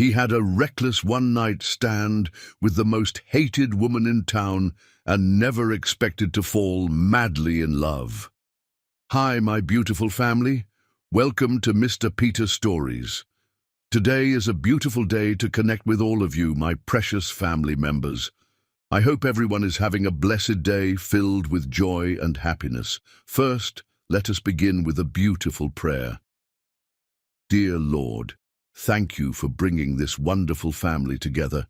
He had a reckless one-night stand with the most hated woman in town and never expected to fall madly in love. Hi, my beautiful family. Welcome to Mr. Peter Stories. Today is a beautiful day to connect with all of you, my precious family members. I hope everyone is having a blessed day filled with joy and happiness. First, let us begin with a beautiful prayer. Dear Lord, thank you for bringing this wonderful family together.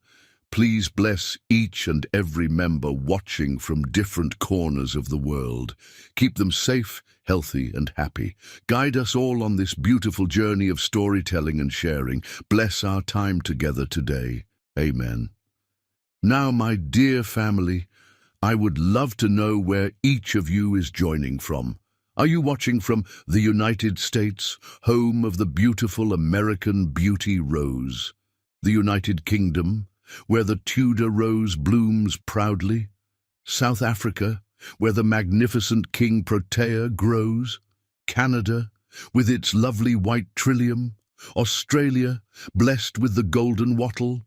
Please bless each and every member watching from different corners of the world. Keep them safe, healthy, and happy. Guide us all on this beautiful journey of storytelling and sharing. Bless our time together today. Amen. Now, my dear family, I would love to know where each of you is joining from. Are you watching from the United States, home of the beautiful American beauty rose? The United Kingdom, where the Tudor rose blooms proudly? South Africa, where the magnificent King Protea grows? Canada, with its lovely white trillium? Australia, blessed with the golden wattle?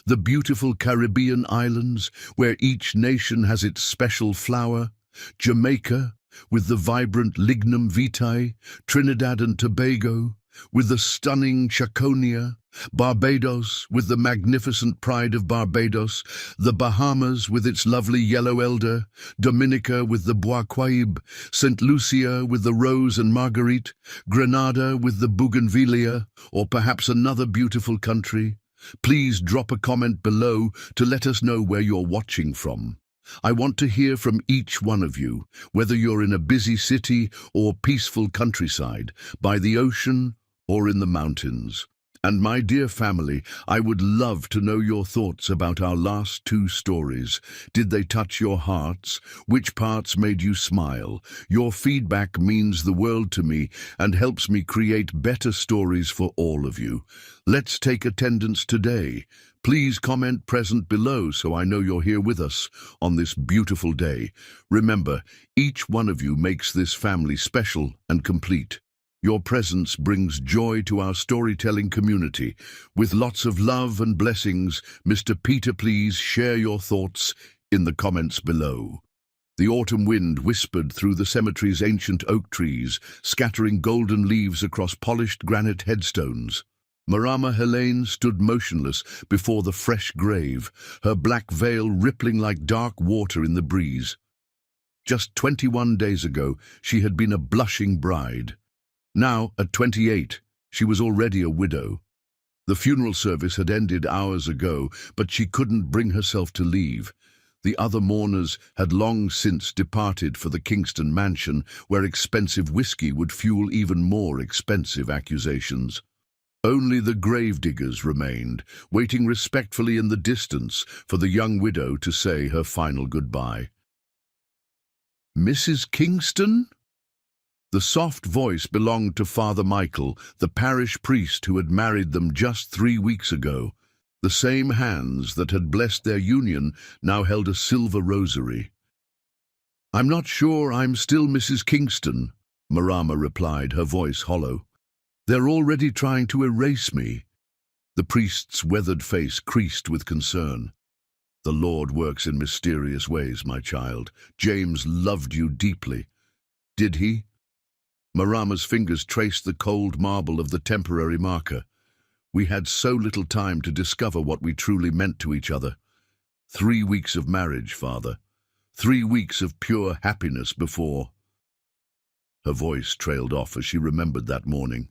The beautiful Caribbean islands, where each nation has its special flower? Jamaica, with the vibrant lignum vitae? Trinidad and Tobago, with the stunning Chaconia? Barbados, with the magnificent pride of Barbados? The Bahamas, with its lovely yellow elder? Dominica, with the Bois Quaib? St. Lucia, with the rose and marguerite? Grenada, with the bougainvillea? Or perhaps another beautiful country? Please drop a comment below to let us know where you're watching from. I want to hear from each one of you, whether you're in a busy city or peaceful countryside, by the ocean or in the mountains. And my dear family, I would love to know your thoughts about our last two stories. Did they touch your hearts? Which parts made you smile? Your feedback means the world to me and helps me create better stories for all of you. Let's take attendance today. Please comment present below so I know you're here with us on this beautiful day. Remember, each one of you makes this family special and complete. Your presence brings joy to our storytelling community. With lots of love and blessings, Mr. Peter, please share your thoughts in the comments below. The autumn wind whispered through the cemetery's ancient oak trees, scattering golden leaves across polished granite headstones. Marama Helene stood motionless before the fresh grave, her black veil rippling like dark water in the breeze. Just 21 days ago, she had been a blushing bride. Now, at 28, she was already a widow. The funeral service had ended hours ago, but she couldn't bring herself to leave. The other mourners had long since departed for the Kingston mansion, where expensive whiskey would fuel even more expensive accusations. Only the gravediggers remained, waiting respectfully in the distance for the young widow to say her final goodbye. "Mrs. Kingston?" The soft voice belonged to Father Michael, the parish priest who had married them just 3 weeks ago. The same hands that had blessed their union now held a silver rosary. "I'm not sure I'm still Mrs. Kingston," Marama replied, her voice hollow. "They're already trying to erase me." The priest's weathered face creased with concern. "The Lord works in mysterious ways, my child. James loved you deeply." "Did he?" Marama's fingers traced the cold marble of the temporary marker. "We had so little time to discover what we truly meant to each other. 3 weeks of marriage, Father. 3 weeks of pure happiness before—" Her voice trailed off as she remembered that morning.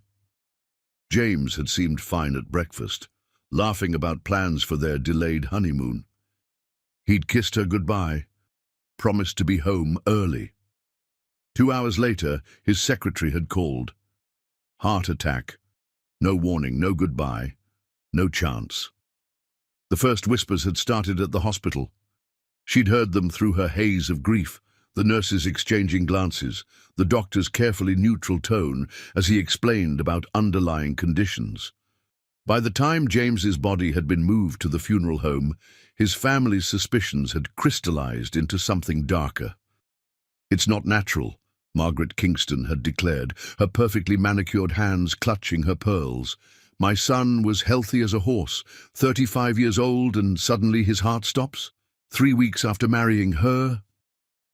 James had seemed fine at breakfast, laughing about plans for their delayed honeymoon. He'd kissed her goodbye, promised to be home early. 2 hours later, his secretary had called. Heart attack. No warning, no goodbye, no chance. The first whispers had started at the hospital. She'd heard them through her haze of grief, the nurses exchanging glances, the doctor's carefully neutral tone as he explained about underlying conditions. By the time James's body had been moved to the funeral home, his family's suspicions had crystallized into something darker. "It's not natural," Margaret Kingston had declared, her perfectly manicured hands clutching her pearls. My son was healthy as a horse, 35 years old, and suddenly his heart stops? 3 weeks after marrying her?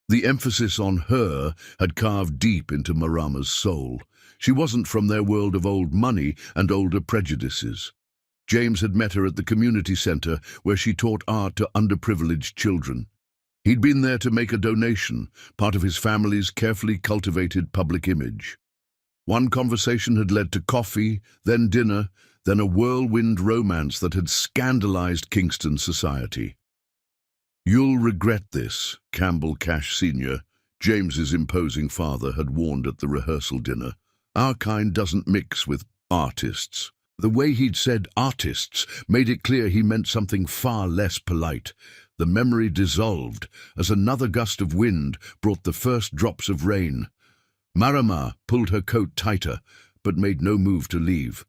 The emphasis on her had carved deep into Marama's soul. She wasn't from their world of old money and older prejudices. James had met her at the community center where she taught art to underprivileged children. He'd been there to make a donation, part of his family's carefully cultivated public image. One conversation had led to coffee, then dinner, then a whirlwind romance that had scandalized Kingston society. "You'll regret this," Campbell Cash Sr., James's imposing father, had warned at the rehearsal dinner. "Our kind doesn't mix with artists." The way he'd said artists made it clear he meant something far less polite. The memory dissolved as another gust of wind brought the first drops of rain. Marama pulled her coat tighter, but made no move to leave.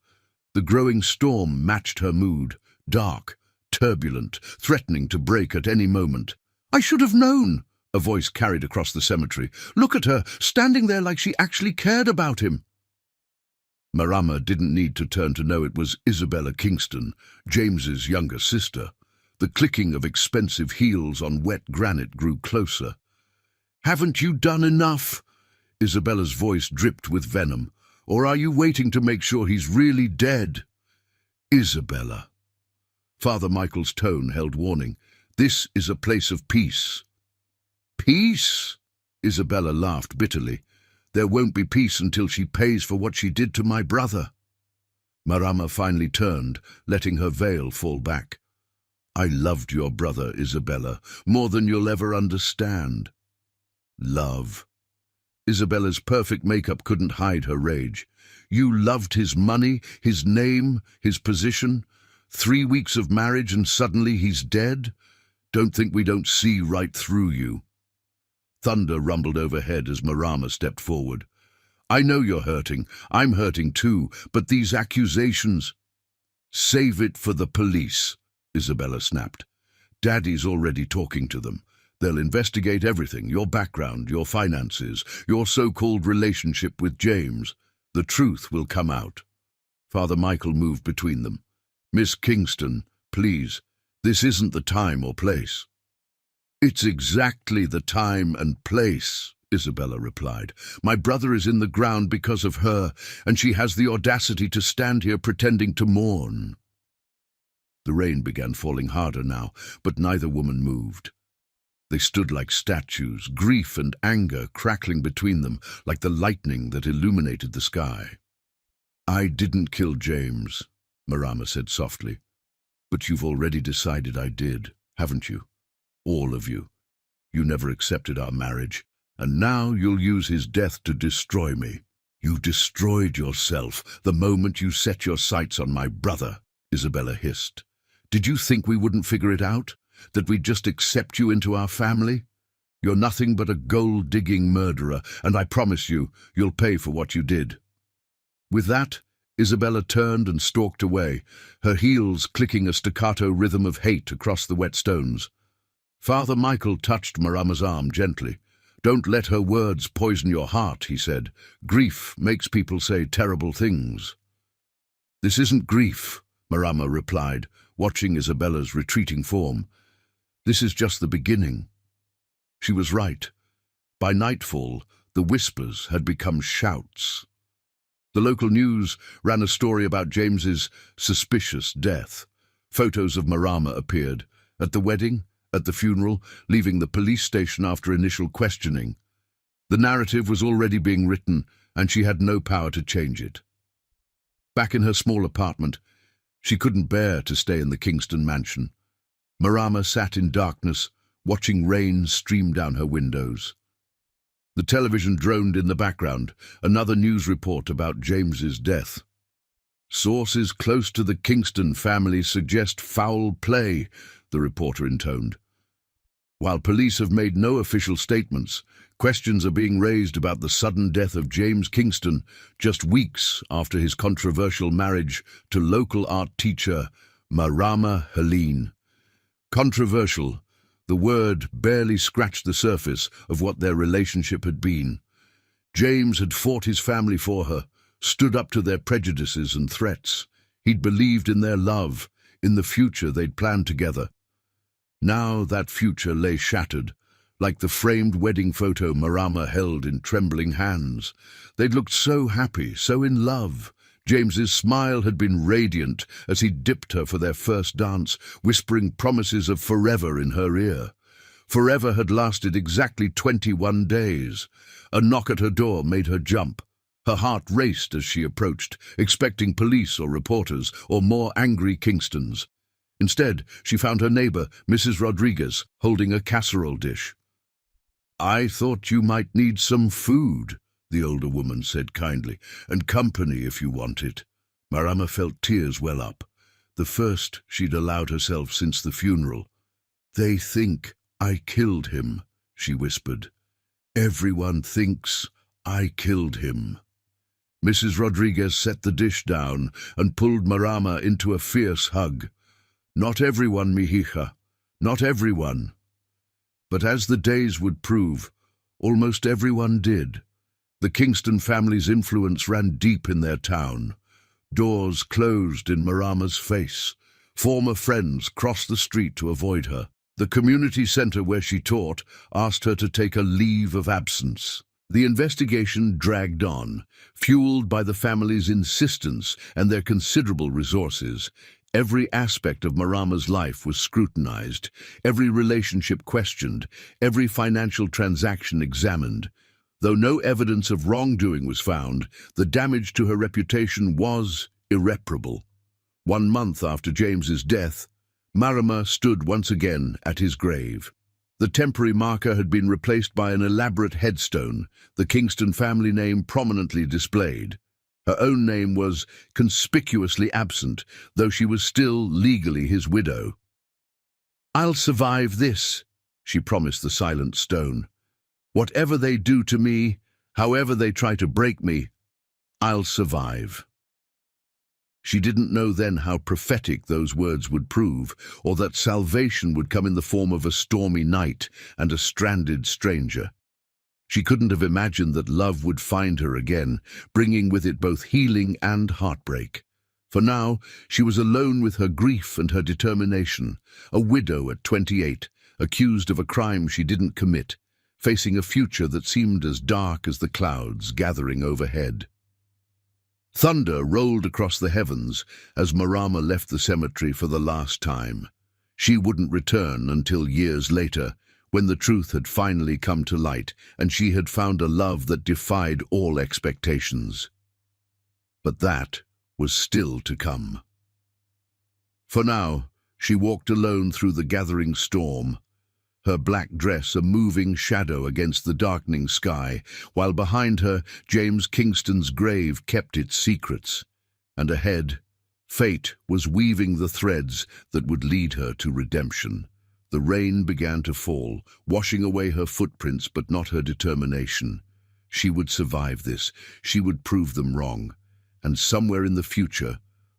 The growing storm matched her mood, dark, turbulent, threatening to break at any moment. "I should have known," a voice carried across the cemetery. "Look at her, standing there like she actually cared about him." Marama didn't need to turn to know it was Isabella Kingston, James's younger sister. The clicking of expensive heels on wet granite grew closer. "Haven't you done enough?" Isabella's voice dripped with venom. "Or are you waiting to make sure he's really dead?" "Isabella." Father Michael's tone held warning. "This is a place of peace." "Peace?" Isabella laughed bitterly. "There won't be peace until she pays for what she did to my brother." Marama finally turned, letting her veil fall back. "I loved your brother, Isabella, more than you'll ever understand." Love. Isabella's perfect makeup couldn't hide her rage. "You loved his money, his name, his position. 3 weeks of marriage and suddenly he's dead? Don't think we don't see right through you." Thunder rumbled overhead as Marama stepped forward. "I know you're hurting. I'm hurting too. But these accusations—" "Save it for the police," Isabella snapped. "Daddy's already talking to them. They'll investigate everything, your background, your finances, your so-called relationship with James. The truth will come out." Father Michael moved between them. "Miss Kingston, please, this isn't the time or place." "It's exactly the time and place," Isabella replied. "My brother is in the ground because of her, and she has the audacity to stand here pretending to mourn." The rain began falling harder now, but neither woman moved. They stood like statues, grief and anger crackling between them like the lightning that illuminated the sky. "I didn't kill James," Marama said softly. "But you've already decided I did, haven't you? All of you. You never accepted our marriage, and now you'll use his death to destroy me." "You destroyed yourself the moment you set your sights on my brother," Isabella hissed. "Did you think we wouldn't figure it out? That we'd just accept you into our family? You're nothing but a gold-digging murderer, and I promise you, you'll pay for what you did." With that, Isabella turned and stalked away, her heels clicking a staccato rhythm of hate across the wet stones. Father Michael touched Marama's arm gently. "Don't let her words poison your heart," he said. "Grief makes people say terrible things." "This isn't grief," Marama replied, watching Isabella's retreating form. "This is just the beginning." She was right. By nightfall, the whispers had become shouts. The local news ran a story about James's suspicious death. Photos of Marama appeared, at the wedding, at the funeral, leaving the police station after initial questioning. The narrative was already being written, and she had no power to change it. Back in her small apartment, she couldn't bear to stay in the Kingston mansion. Marama sat in darkness, watching rain stream down her windows. The television droned in the background, another news report about James's death. "Sources close to the Kingston family suggest foul play," the reporter intoned. While police have made no official statements, questions are being raised about the sudden death of James Kingston just weeks after his controversial marriage to local art teacher Marama Helene. Controversial. The word barely scratched the surface of what their relationship had been. James had fought his family for her, stood up to their prejudices and threats. He'd believed in their love, in the future they'd planned together. Now that future lay shattered, like the framed wedding photo Marama held in trembling hands. They'd looked so happy, so in love. James's smile had been radiant as he dipped her for their first dance, whispering promises of forever in her ear. Forever had lasted exactly 21 days. A knock at her door made her jump. Her heart raced as she approached, expecting police or reporters or more angry Kingstons. Instead, she found her neighbor, Mrs. Rodriguez, holding a casserole dish. "I thought you might need some food," the older woman said kindly, "and company if you want it." Marama felt tears well up, the first she'd allowed herself since the funeral. "They think I killed him," she whispered. "Everyone thinks I killed him." Mrs. Rodriguez set the dish down and pulled Marama into a fierce hug. "Not everyone, mihija, not everyone." But as the days would prove, almost everyone did. The Kingston family's influence ran deep in their town. Doors closed in Marama's face. Former friends crossed the street to avoid her. The community center where she taught asked her to take a leave of absence. The investigation dragged on, fueled by the family's insistence and their considerable resources. Every aspect of Marama's life was scrutinized, every relationship questioned, every financial transaction examined. Though no evidence of wrongdoing was found, the damage to her reputation was irreparable. 1 month after James's death, Marama stood once again at his grave. The temporary marker had been replaced by an elaborate headstone, the Kingston family name prominently displayed. Her own name was conspicuously absent, though she was still legally his widow. "I'll survive this," she promised the silent stone. "Whatever they do to me, however they try to break me, I'll survive." She didn't know then how prophetic those words would prove, or that salvation would come in the form of a stormy night and a stranded stranger. She couldn't have imagined that love would find her again, bringing with it both healing and heartbreak. For now, she was alone with her grief and her determination, a widow at 28, accused of a crime she didn't commit, facing a future that seemed as dark as the clouds gathering overhead. Thunder rolled across the heavens as Marama left the cemetery for the last time. She wouldn't return until years later, when the truth had finally come to light and she had found a love that defied all expectations. But that was still to come. For now, she walked alone through the gathering storm, her black dress a moving shadow against the darkening sky, while behind her James Kingston's grave kept its secrets. And ahead, fate was weaving the threads that would lead her to redemption. The rain began to fall, washing away her footprints but not her determination. She would survive this, she would prove them wrong, and somewhere in the future,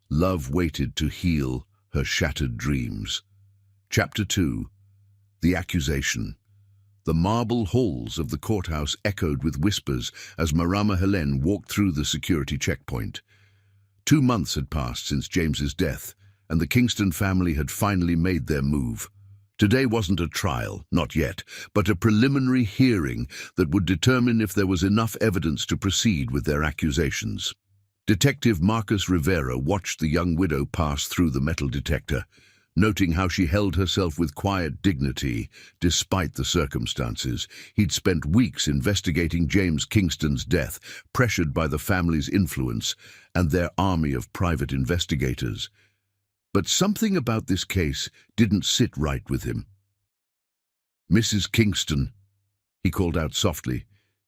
love waited to heal her shattered dreams. Chapter 2. The accusation. The marble halls of the courthouse echoed with whispers as Marama Helene walked through the security checkpoint. 2 months had passed since James's death, and the Kingston family had finally made their move. Today wasn't a trial, not yet, but a preliminary hearing that would determine if there was enough evidence to proceed with their accusations. Detective Marcus Rivera watched the young widow pass through the metal detector, noting how she held herself with quiet dignity despite the circumstances. He'd spent weeks investigating James Kingston's death, pressured by the family's influence and their army of private investigators. But something about this case didn't sit right with him. "Mrs. Kingston," he called out softly,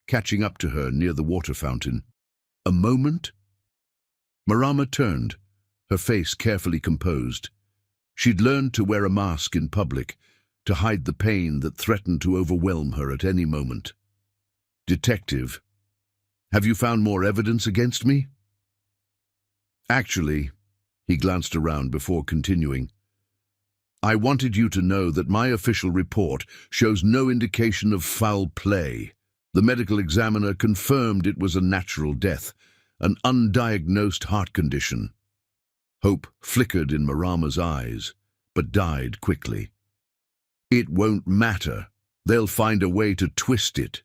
catching up to her near the water fountain. "A moment?" Marama turned, her face carefully composed. She'd learned to wear a mask in public, to hide the pain that threatened to overwhelm her at any moment. "Detective, have you found more evidence against me?" "Actually," he glanced around before continuing, "I wanted you to know that my official report shows no indication of foul play. The medical examiner confirmed it was a natural death, an undiagnosed heart condition." Hope flickered in Marama's eyes, but died quickly. "It won't matter. They'll find a way to twist it."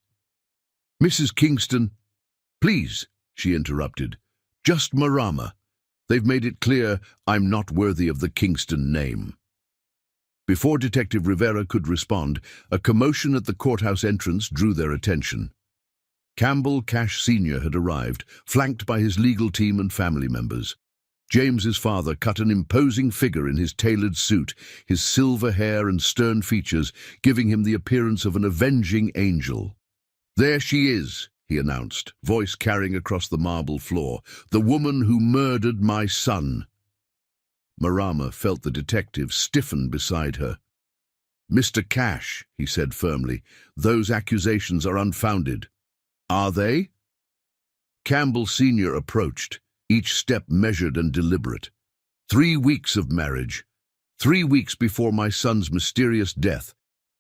"Mrs. Kingston, please," she interrupted. "Just Marama. They've made it clear I'm not worthy of the Kingston name." Before Detective Rivera could respond, a commotion at the courthouse entrance drew their attention. Campbell Cash Sr. had arrived, flanked by his legal team and family members. James's father cut an imposing figure in his tailored suit, his silver hair and stern features giving him the appearance of an avenging angel. "There she is," he announced, voice carrying across the marble floor, "the woman who murdered my son." Marama felt the detective stiffen beside her. "Mr. Cash," he said firmly, "those accusations are unfounded." "Are they?" Campbell Sr. approached, each step measured and deliberate. 3 weeks of marriage, 3 weeks before my son's mysterious death,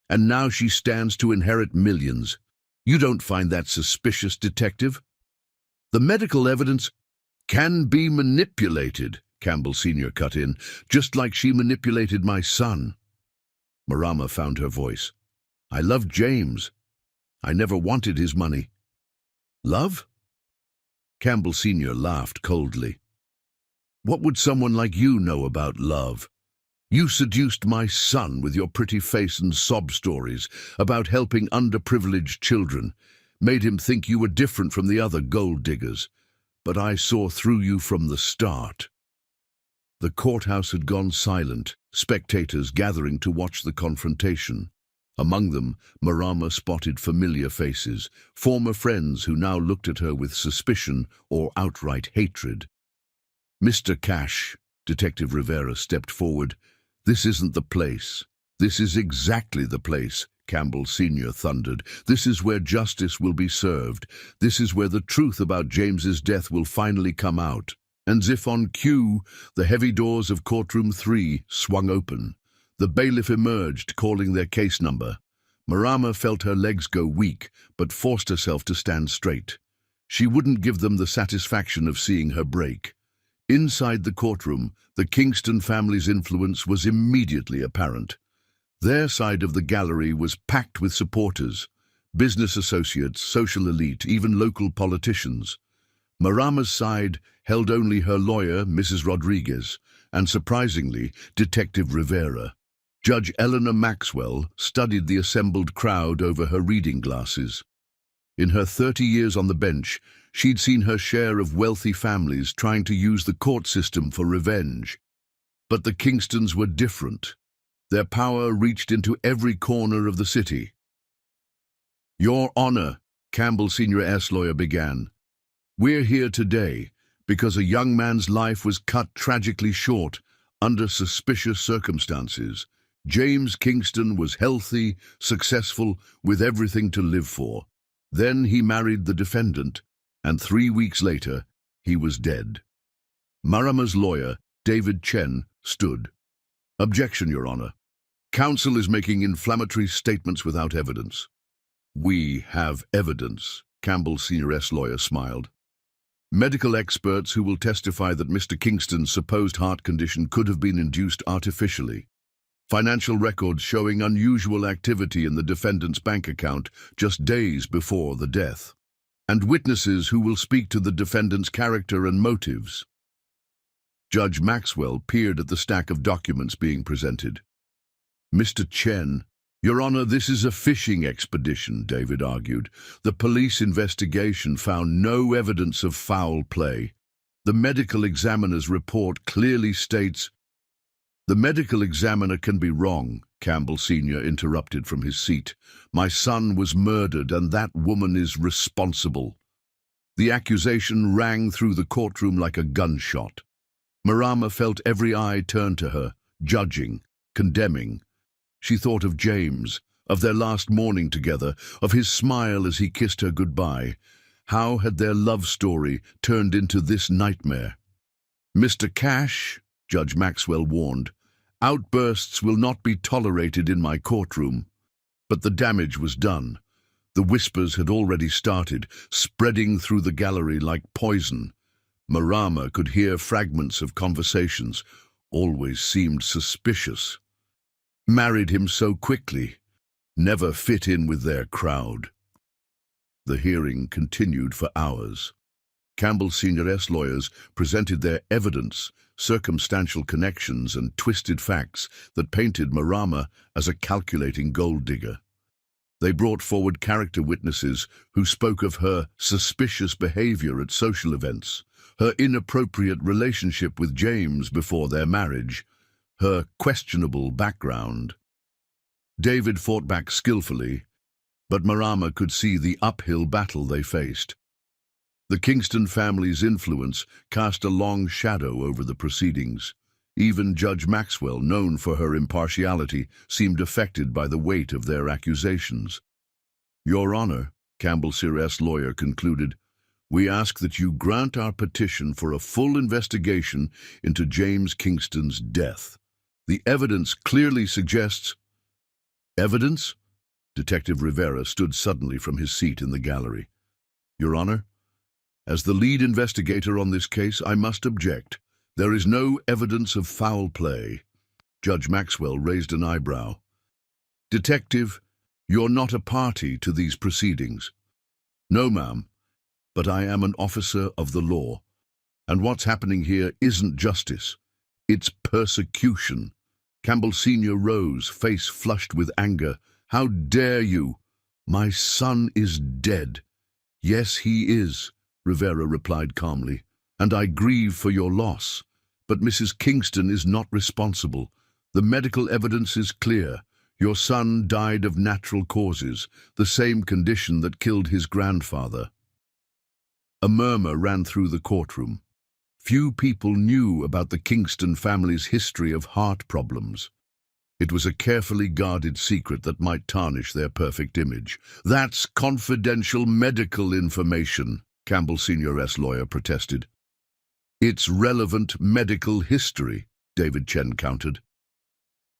and now she stands to inherit millions. You don't find that suspicious, Detective? "The medical evidence can be manipulated," Campbell Sr. cut in, "just like she manipulated my son." Marama found her voice. "I love James. I never wanted his money." "Love?" Campbell Sr. laughed coldly. "What would someone like you know about love? You seduced my son with your pretty face and sob stories about helping underprivileged children, made him think you were different from the other gold diggers. But I saw through you from the start." The courthouse had gone silent, spectators gathering to watch the confrontation. Among them, Marama spotted familiar faces, former friends who now looked at her with suspicion or outright hatred. "Mr. Cash," Detective Rivera stepped forward, "this isn't the place." "This is exactly the place," Campbell Sr. thundered. "This is where justice will be served. This is where the truth about James's death will finally come out." And as if on cue, the heavy doors of courtroom 3 swung open. The bailiff emerged, calling their case number. Marama felt her legs go weak, but forced herself to stand straight. She wouldn't give them the satisfaction of seeing her break. Inside the courtroom, the Kingston family's influence was immediately apparent. Their side of the gallery was packed with supporters, business associates, social elite, even local politicians. Marama's side held only her lawyer, Mrs. Rodriguez, and surprisingly, Detective Rivera. Judge Eleanor Maxwell studied the assembled crowd over her reading glasses. In her 30 years on the bench, she'd seen her share of wealthy families trying to use the court system for revenge. But the Kingstons were different. Their power reached into every corner of the city. "Your Honor," Campbell Sr.'s lawyer began, "we're here today because a young man's life was cut tragically short under suspicious circumstances. James Kingston was healthy, successful, with everything to live for. Then he married the defendant, and 3 weeks later, he was dead." Marama's lawyer, David Chen, stood. "Objection, Your Honor. Counsel is making inflammatory statements without evidence." "We have evidence," Campbell Sr.'s lawyer smiled. "Medical experts who will testify that Mr. Kingston's supposed heart condition could have been induced artificially. Financial records showing unusual activity in the defendant's bank account just days before the death. And witnesses who will speak to the defendant's character and motives." Judge Maxwell peered at the stack of documents being presented. "Mr. Chen, Your Honor, this is a fishing expedition," David argued. "The police investigation found no evidence of foul play. The medical examiner's report clearly states—" "The medical examiner can be wrong," Campbell Sr. interrupted from his seat. "My son was murdered, and that woman is responsible." The accusation rang through the courtroom like a gunshot. Marama felt every eye turn to her, judging, condemning. She thought of James, of their last morning together, of his smile as he kissed her goodbye. How had their love story turned into this nightmare? "Mr. Cash," Judge Maxwell warned, "outbursts will not be tolerated in my courtroom." But the damage was done. The whispers had already started, spreading through the gallery like poison. Marama could hear fragments of conversations, always seemed suspicious. Married him so quickly, never fit in with their crowd. The hearing continued for hours. Campbell Senior's lawyers presented their evidence, circumstantial connections and twisted facts that painted Marama as a calculating gold digger. They brought forward character witnesses who spoke of her suspicious behavior at social events, her inappropriate relationship with James before their marriage, her questionable background. David fought back skillfully, but Marama could see the uphill battle they faced. The Kingston family's influence cast a long shadow over the proceedings. Even Judge Maxwell, known for her impartiality, seemed affected by the weight of their accusations. "Your Honor," Campbell Senior's lawyer concluded, "we ask that you grant our petition for a full investigation into James Kingston's death. The evidence clearly suggests—" "Evidence?" Detective Rivera stood suddenly from his seat in the gallery. "Your Honor, as the lead investigator on this case, I must object. There is no evidence of foul play." Judge Maxwell raised an eyebrow. "Detective, you're not a party to these proceedings." "No, ma'am, but I am an officer of the law. And what's happening here isn't justice. It's persecution." Campbell Senior rose, face flushed with anger. "How dare you? My son is dead." "Yes, he is," Rivera replied calmly, "and I grieve for your loss. But Mrs. Kingston is not responsible. The medical evidence is clear. Your son died of natural causes, the same condition that killed his grandfather." A murmur ran through the courtroom. Few people knew about the Kingston family's history of heart problems. It was a carefully guarded secret that might tarnish their perfect image. "That's confidential medical information," Campbell Senior's lawyer protested. "It's relevant medical history," David Chen countered.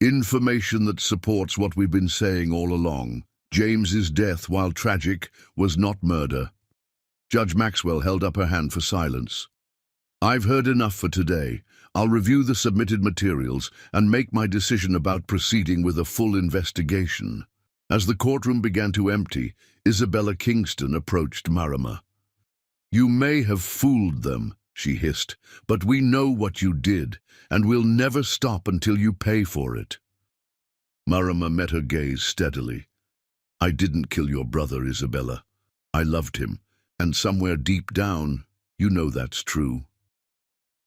"Information that supports what we've been saying all along. James's death, while tragic, was not murder." Judge Maxwell held up her hand for silence. "I've heard enough for today. I'll review the submitted materials and make my decision about proceeding with a full investigation." As the courtroom began to empty, Isabella Kingston approached Marama. "You may have fooled them," she hissed, "but we know what you did, and we'll never stop until you pay for it." Marama met her gaze steadily. "I didn't kill your brother, Isabella. I loved him, and somewhere deep down, you know that's true."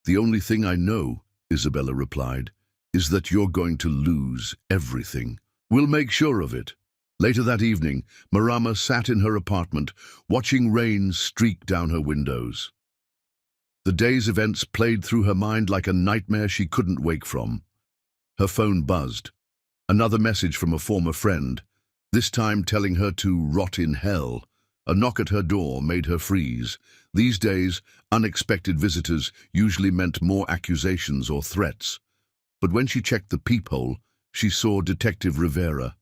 "The only thing I know," Isabella replied, "is that you're going to lose everything. We'll make sure of it." Later that evening, Marama sat in her apartment, watching rain streak down her windows. The day's events played through her mind like a nightmare she couldn't wake from. Her phone buzzed. Another message from a former friend, this time telling her to rot in hell. A knock at her door made her freeze. These days, unexpected visitors usually meant more accusations or threats. But when she checked the peephole, she saw Detective Rivera.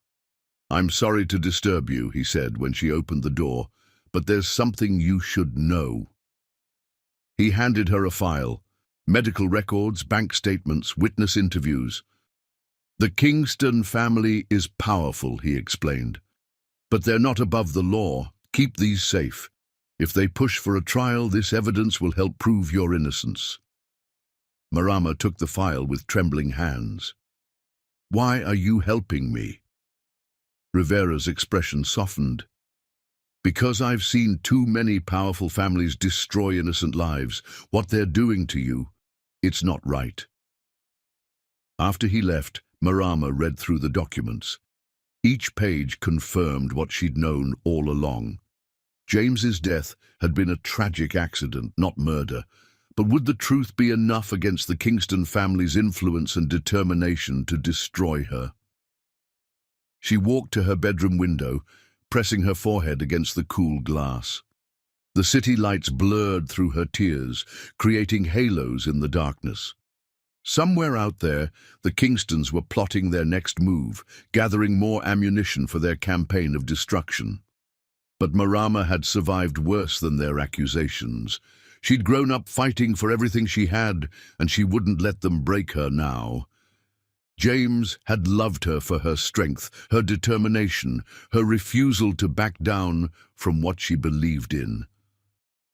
"I'm sorry to disturb you," he said when she opened the door, "but there's something you should know." He handed her a file, medical records, bank statements, witness interviews. "The Kingston family is powerful," he explained, "but they're not above the law. Keep these safe. If they push for a trial, this evidence will help prove your innocence." Marama took the file with trembling hands. "Why are you helping me?" Rivera's expression softened. "Because I've seen too many powerful families destroy innocent lives. What they're doing to you, it's not right." After he left, Marama read through the documents. Each page confirmed what she'd known all along. James's death had been a tragic accident, not murder. But would the truth be enough against the Kingston family's influence and determination to destroy her? She walked to her bedroom window, pressing her forehead against the cool glass. The city lights blurred through her tears, creating halos in the darkness. Somewhere out there, the Kingstons were plotting their next move, gathering more ammunition for their campaign of destruction. But Marama had survived worse than their accusations. She'd grown up fighting for everything she had, and she wouldn't let them break her now. James had loved her for her strength, her determination, her refusal to back down from what she believed in.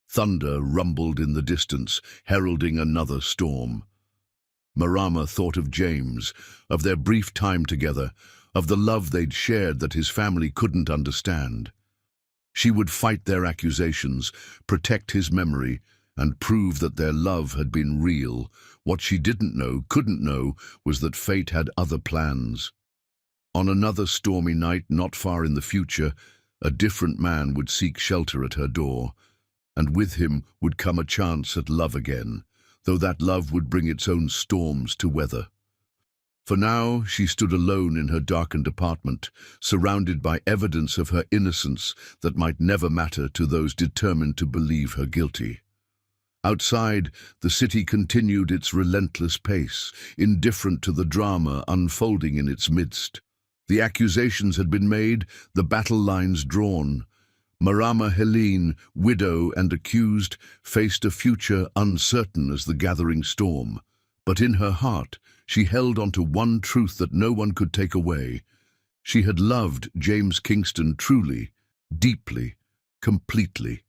Thunder rumbled in the distance, heralding another storm. Marama thought of James, of their brief time together, of the love they'd shared that his family couldn't understand. She would fight their accusations, protect his memory, and prove that their love had been real. What she didn't know, couldn't know, was that fate had other plans. On another stormy night, not far in the future, a different man would seek shelter at her door, and with him would come a chance at love again, though that love would bring its own storms to weather. For now, she stood alone in her darkened apartment, surrounded by evidence of her innocence that might never matter to those determined to believe her guilty. Outside, the city continued its relentless pace, indifferent to the drama unfolding in its midst. The accusations had been made, the battle lines drawn. Marama Helene, widow and accused, faced a future uncertain as the gathering storm. But in her heart, she held on to one truth that no one could take away. She had loved James Kingston truly, deeply, completely.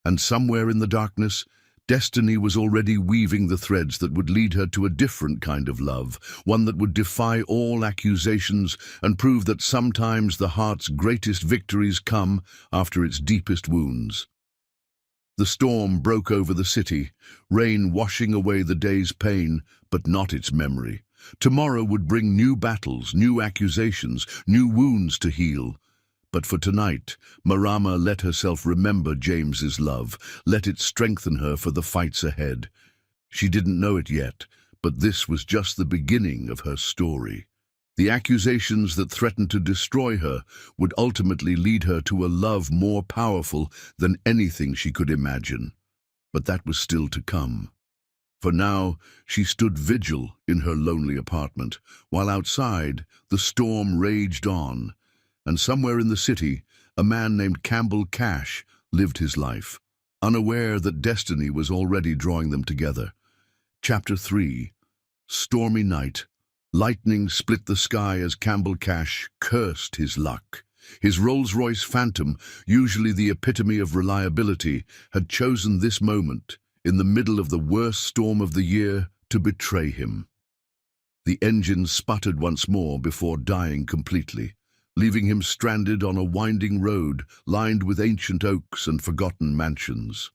And somewhere in the darkness, destiny was already weaving the threads that would lead her to a different kind of love, one that would defy all accusations and prove that sometimes the heart's greatest victories come after its deepest wounds. The storm broke over the city, rain washing away the day's pain, but not its memory. Tomorrow would bring new battles, new accusations, new wounds to heal. But for tonight, Marama let herself remember James's love, let it strengthen her for the fights ahead. She didn't know it yet, but this was just the beginning of her story. The accusations that threatened to destroy her would ultimately lead her to a love more powerful than anything she could imagine. But that was still to come. For now, she stood vigil in her lonely apartment, while outside, the storm raged on. And somewhere in the city, a man named Campbell Cash lived his life, unaware that destiny was already drawing them together. Chapter 3. Stormy night. Lightning split the sky as Campbell Cash cursed his luck. His Rolls-Royce Phantom, usually the epitome of reliability, had chosen this moment, in the middle of the worst storm of the year, to betray him. The engine sputtered once more before dying completely, leaving him stranded on a winding road lined with ancient oaks and forgotten mansions.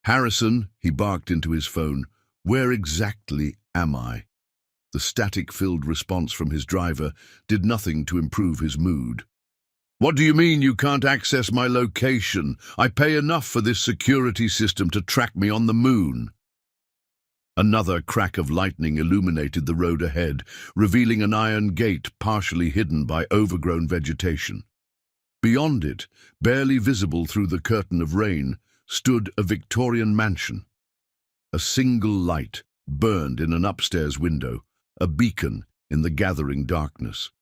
"Harrison," he barked into his phone, "where exactly am I?" The static-filled response from his driver did nothing to improve his mood. "What do you mean you can't access my location? I pay enough for this security system to track me on the moon." Another crack of lightning illuminated the road ahead, revealing an iron gate partially hidden by overgrown vegetation. Beyond it, barely visible through the curtain of rain, stood a Victorian mansion. A single light burned in an upstairs window, a beacon in the gathering darkness.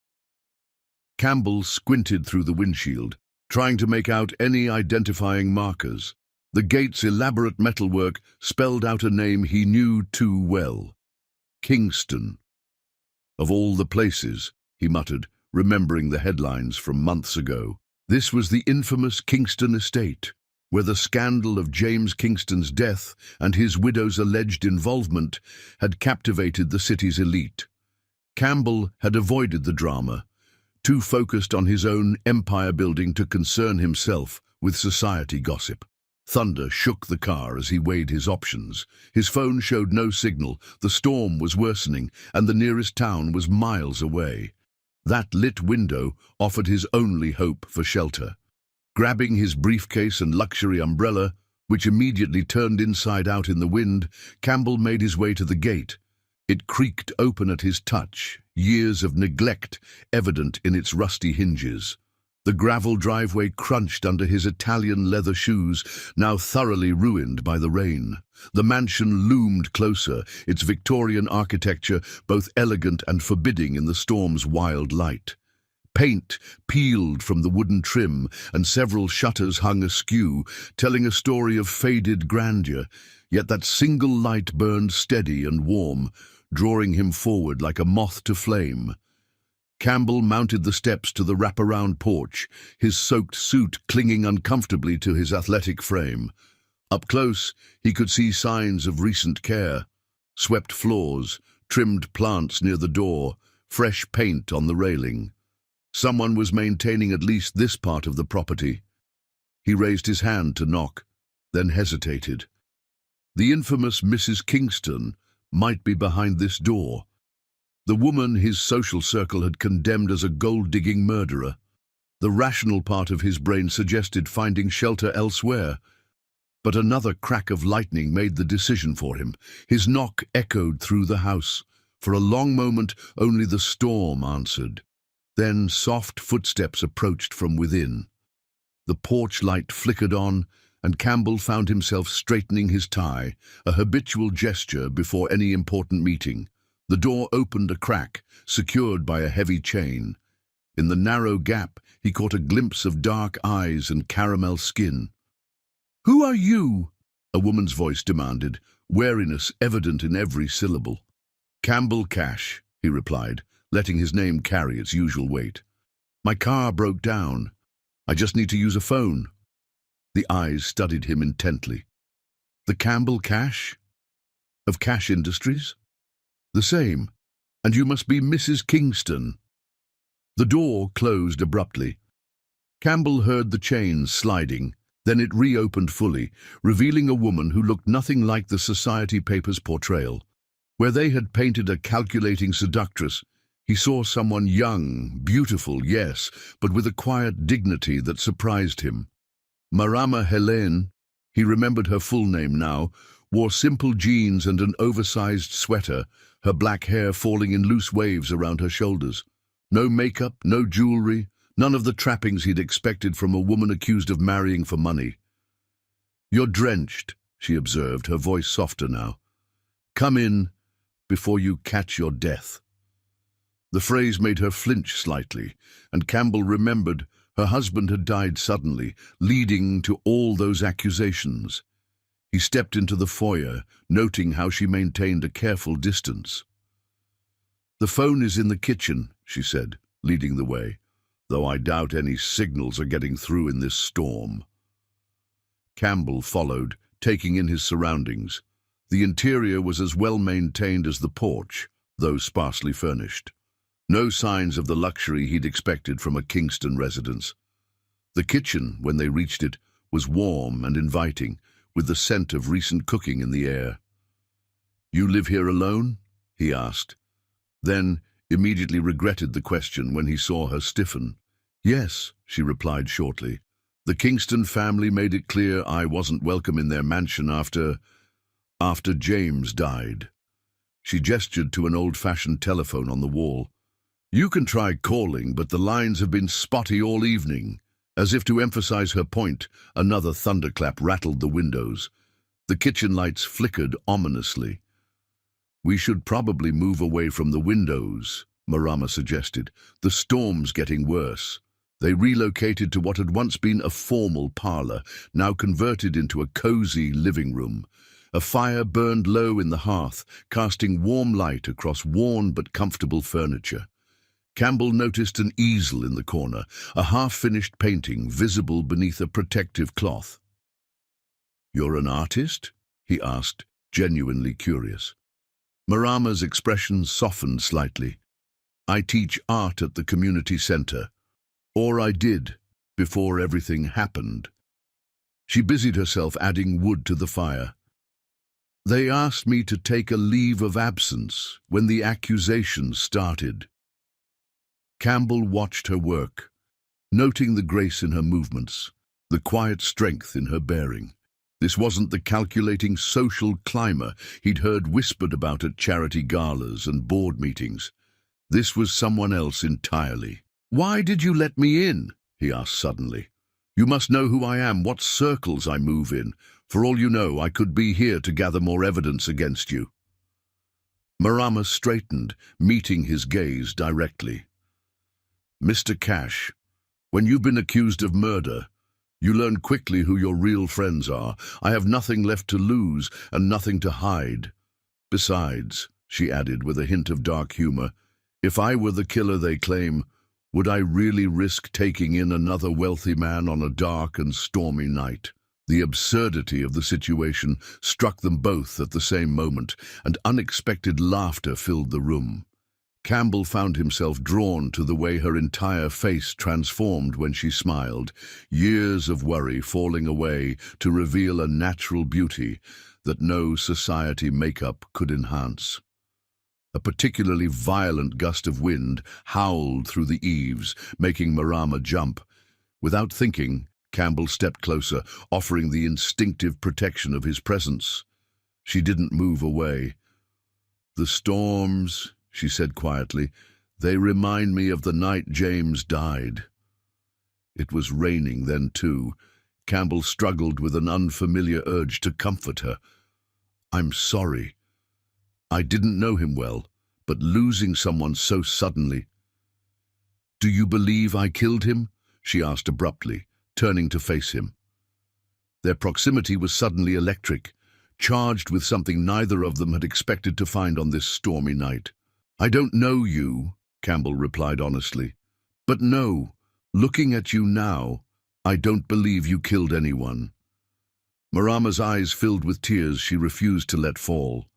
Campbell squinted through the windshield, trying to make out any identifying markers. The gate's elaborate metalwork spelled out a name he knew too well. Kingston. Of all the places, he muttered, remembering the headlines from months ago. This was the infamous Kingston estate, where the scandal of James Kingston's death and his widow's alleged involvement had captivated the city's elite. Campbell had avoided the drama, too focused on his own empire building to concern himself with society gossip. Thunder shook the car as he weighed his options. His phone showed no signal, the storm was worsening, and the nearest town was miles away. That lit window offered his only hope for shelter. Grabbing his briefcase and luxury umbrella, which immediately turned inside out in the wind, Campbell made his way to the gate. It creaked open at his touch, years of neglect evident in its rusty hinges. The gravel driveway crunched under his Italian leather shoes, now thoroughly ruined by the rain. The mansion loomed closer, its Victorian architecture both elegant and forbidding in the storm's wild light. Paint peeled from the wooden trim, and several shutters hung askew, telling a story of faded grandeur, yet that single light burned steady and warm, drawing him forward like a moth to flame. Campbell mounted the steps to the wraparound porch, his soaked suit clinging uncomfortably to his athletic frame. Up close, he could see signs of recent care: swept floors, trimmed plants near the door, fresh paint on the railing. Someone was maintaining at least this part of the property. He raised his hand to knock, then hesitated. The infamous Mrs. Kingston might be behind this door. The woman his social circle had condemned as a gold-digging murderer. The rational part of his brain suggested finding shelter elsewhere. But another crack of lightning made the decision for him. His knock echoed through the house. For a long moment, only the storm answered. Then soft footsteps approached from within. The porch light flickered on, and Campbell found himself straightening his tie, a habitual gesture before any important meeting. The door opened a crack, secured by a heavy chain. In the narrow gap, he caught a glimpse of dark eyes and caramel skin. "Who are you?" a woman's voice demanded, wariness evident in every syllable. "Campbell Cash," he replied, letting his name carry its usual weight. "My car broke down. I just need to use a phone." The eyes studied him intently. "The Campbell Cash? Of Cash Industries?" "The same. And you must be Mrs. Kingston." The door closed abruptly. Campbell heard the chains sliding. Then it reopened fully, revealing a woman who looked nothing like the society papers' portrayal. Where they had painted a calculating seductress, he saw someone young, beautiful, yes, but with a quiet dignity that surprised him. Marama Helene, he remembered her full name now, wore simple jeans and an oversized sweater, her black hair falling in loose waves around her shoulders. No makeup, no jewelry, none of the trappings he'd expected from a woman accused of marrying for money. "You're drenched," she observed, her voice softer now. "Come in before you catch your death." The phrase made her flinch slightly, and Campbell remembered her husband had died suddenly, leading to all those accusations. He stepped into the foyer, noting how she maintained a careful distance. "The phone is in the kitchen," she said, leading the way, "though I doubt any signals are getting through in this storm." Campbell followed, taking in his surroundings. The interior was as well maintained as the porch, though sparsely furnished. No signs of the luxury he'd expected from a Kingston residence. The kitchen, when they reached it, was warm and inviting, with the scent of recent cooking in the air. "You live here alone?" he asked. Then immediately regretted the question when he saw her stiffen. "Yes," she replied shortly. "The Kingston family made it clear I wasn't welcome in their mansion after James died." She gestured to an old-fashioned telephone on the wall. "You can try calling, but the lines have been spotty all evening." As if to emphasize her point, another thunderclap rattled the windows. The kitchen lights flickered ominously. "We should probably move away from the windows," Marama suggested. "The storm's getting worse." They relocated to what had once been a formal parlor, now converted into a cozy living room. A fire burned low in the hearth, casting warm light across worn but comfortable furniture. Campbell noticed an easel in the corner, a half-finished painting visible beneath a protective cloth. "You're an artist?" he asked, genuinely curious. Marama's expression softened slightly. "I teach art at the community center. Or I did, before everything happened." She busied herself adding wood to the fire. "They asked me to take a leave of absence when the accusations started." Campbell watched her work, noting the grace in her movements, the quiet strength in her bearing. This wasn't the calculating social climber he'd heard whispered about at charity galas and board meetings. This was someone else entirely. "Why did you let me in?" he asked suddenly. "You must know who I am, what circles I move in. For all you know, I could be here to gather more evidence against you." Marama straightened, meeting his gaze directly. Mr. Cash, when you've been accused of murder, you learn quickly who your real friends are. I have nothing left to lose and nothing to hide. Besides, she added with a hint of dark humor, if I were the killer they claim, would I really risk taking in another wealthy man on a dark and stormy night? The absurdity of the situation struck them both at the same moment, and unexpected laughter filled the room. Campbell found himself drawn to the way her entire face transformed when she smiled, years of worry falling away to reveal a natural beauty that no society makeup could enhance. A particularly violent gust of wind howled through the eaves, making Marama jump. Without thinking, Campbell stepped closer, offering the instinctive protection of his presence. She didn't move away. "The storms," she said quietly, "they remind me of the night James died." It was raining then too. Campbell struggled with an unfamiliar urge to comfort her. "I'm sorry. I didn't know him well, but losing someone so suddenly—" "Do you believe I killed him?" she asked abruptly, turning to face him. Their proximity was suddenly electric, charged with something neither of them had expected to find on this stormy night. "I don't know you," Campbell replied honestly. "But no, looking at you now, I don't believe you killed anyone." Marama's eyes filled with tears she refused to let fall.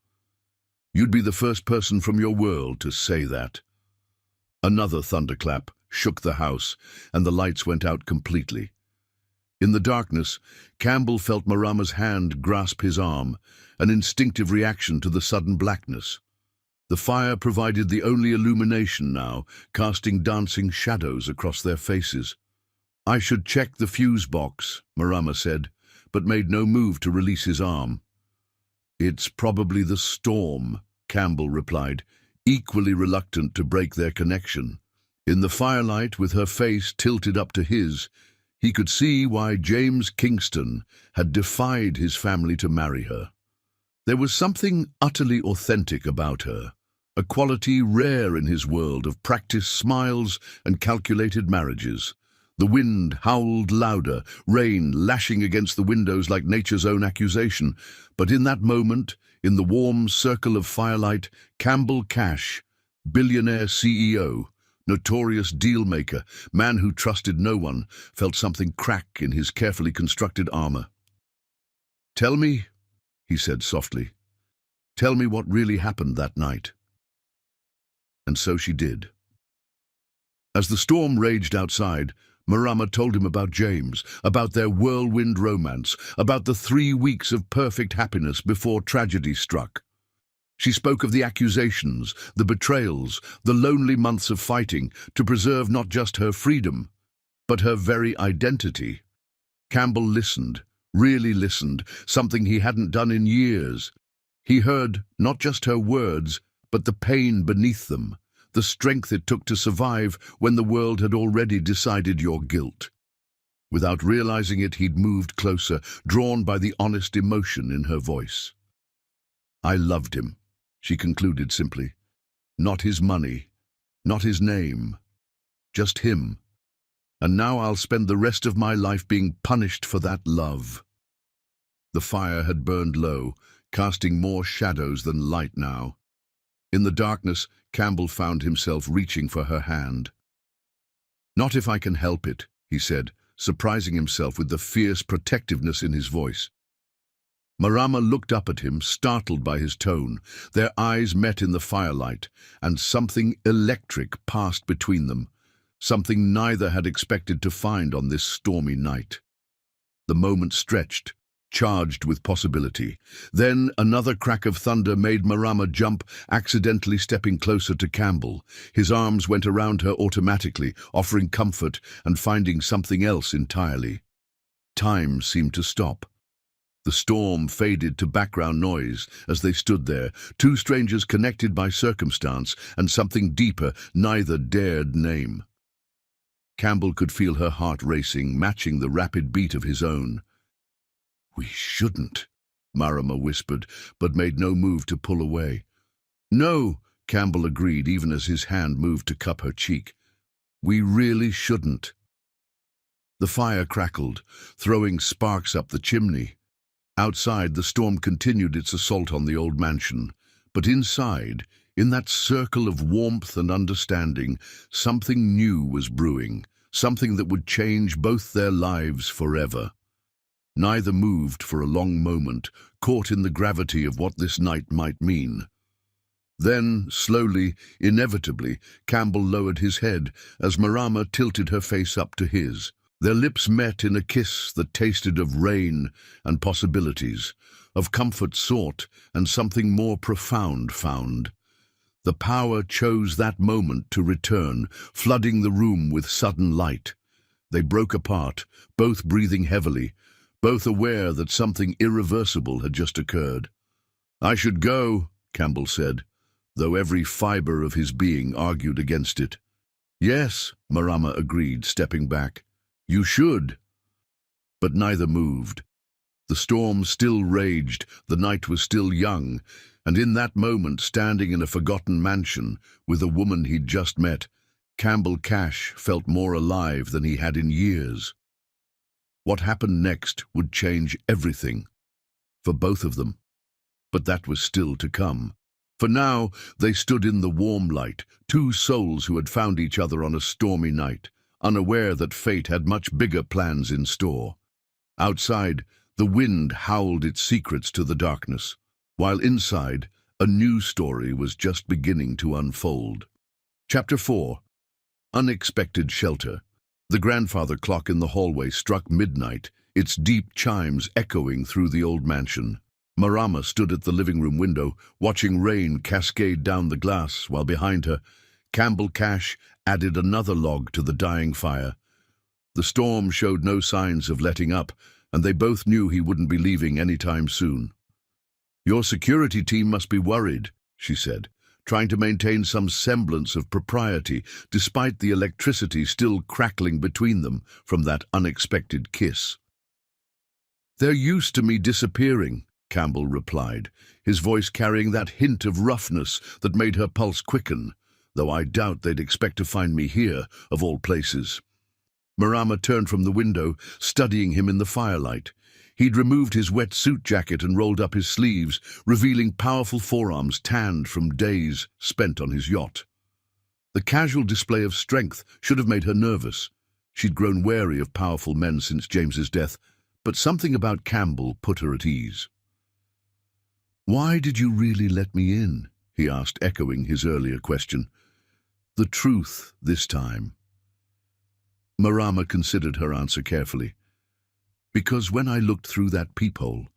"You'd be the first person from your world to say that." Another thunderclap shook the house, and the lights went out completely. In the darkness, Campbell felt Marama's hand grasp his arm, an instinctive reaction to the sudden blackness. The fire provided the only illumination now, casting dancing shadows across their faces. "I should check the fuse box," Marama said, but made no move to release his arm. "It's probably the storm," Campbell replied, equally reluctant to break their connection. In the firelight, with her face tilted up to his, he could see why James Kingston had defied his family to marry her. There was something utterly authentic about her, a quality rare in his world of practiced smiles and calculated marriages. The wind howled louder, rain lashing against the windows like nature's own accusation. But in that moment, in the warm circle of firelight, Campbell Cash, billionaire CEO, notorious deal-maker, man who trusted no one, felt something crack in his carefully constructed armor. "Tell me," he said softly, "tell me what really happened that night." And so she did. As the storm raged outside, Marama told him about James, about their whirlwind romance, about the 3 weeks of perfect happiness before tragedy struck. She spoke of the accusations, the betrayals, the lonely months of fighting to preserve not just her freedom, but her very identity. Campbell listened, really listened, something he hadn't done in years. He heard not just her words, but the pain beneath them, the strength it took to survive when the world had already decided your guilt. Without realizing it, he'd moved closer, drawn by the honest emotion in her voice. "I loved him," she concluded simply. "Not his money, not his name, just him. And now I'll spend the rest of my life being punished for that love." The fire had burned low, casting more shadows than light now. In the darkness, Campbell found himself reaching for her hand. "Not if I can help it," he said, surprising himself with the fierce protectiveness in his voice. Marama looked up at him, startled by his tone. Their eyes met in the firelight, and something electric passed between them, something neither had expected to find on this stormy night. The moment stretched, charged with possibility. Then another crack of thunder made Marama jump, accidentally stepping closer to Campbell. His arms went around her automatically, offering comfort and finding something else entirely. Time seemed to stop. The storm faded to background noise as they stood there, two strangers connected by circumstance and something deeper neither dared name. Campbell could feel her heart racing, matching the rapid beat of his own. "We shouldn't," Marama whispered, but made no move to pull away. "No," Campbell agreed, even as his hand moved to cup her cheek. We really shouldn't. The fire crackled, throwing sparks up the chimney. Outside, the storm continued its assault on the old mansion. But inside, in that circle of warmth and understanding, something new was brewing, something that would change both their lives forever. Neither moved for a long moment, caught in the gravity of what this night might mean. Then, slowly, inevitably, Campbell lowered his head as Marama tilted her face up to his. Their lips met in a kiss that tasted of rain and possibilities, of comfort sought and something more profound found. The power chose that moment to return, flooding the room with sudden light. They broke apart, both breathing heavily, both aware that something irreversible had just occurred. "I should go," Campbell said, though every fiber of his being argued against it. "Yes," Marama agreed, stepping back. "You should." But neither moved. The storm still raged, the night was still young, and in that moment, standing in a forgotten mansion with a woman he'd just met, Campbell Cash felt more alive than he had in years. What happened next would change everything, for both of them. But that was still to come. For now, they stood in the warm light, two souls who had found each other on a stormy night, unaware that fate had much bigger plans in store. Outside, the wind howled its secrets to the darkness, while inside, a new story was just beginning to unfold. Chapter 4. Unexpected Shelter. The grandfather clock in the hallway struck midnight, its deep chimes echoing through the old mansion. Marama stood at the living room window, watching rain cascade down the glass, while behind her, Campbell Cash added another log to the dying fire. The storm showed no signs of letting up, and they both knew he wouldn't be leaving any time soon. "Your security team must be worried," she said, trying to maintain some semblance of propriety, despite the electricity still crackling between them from that unexpected kiss. "They're used to me disappearing," Campbell replied, his voice carrying that hint of roughness that made her pulse quicken, "though I doubt they'd expect to find me here, of all places." Marama turned from the window, studying him in the firelight. He'd removed his wet suit jacket and rolled up his sleeves, revealing powerful forearms tanned from days spent on his yacht. The casual display of strength should have made her nervous. She'd grown wary of powerful men since James's death, but something about Campbell put her at ease. "Why did you really let me in?" he asked, echoing his earlier question. "The truth this time." Marama considered her answer carefully. "Because when I looked through that peephole,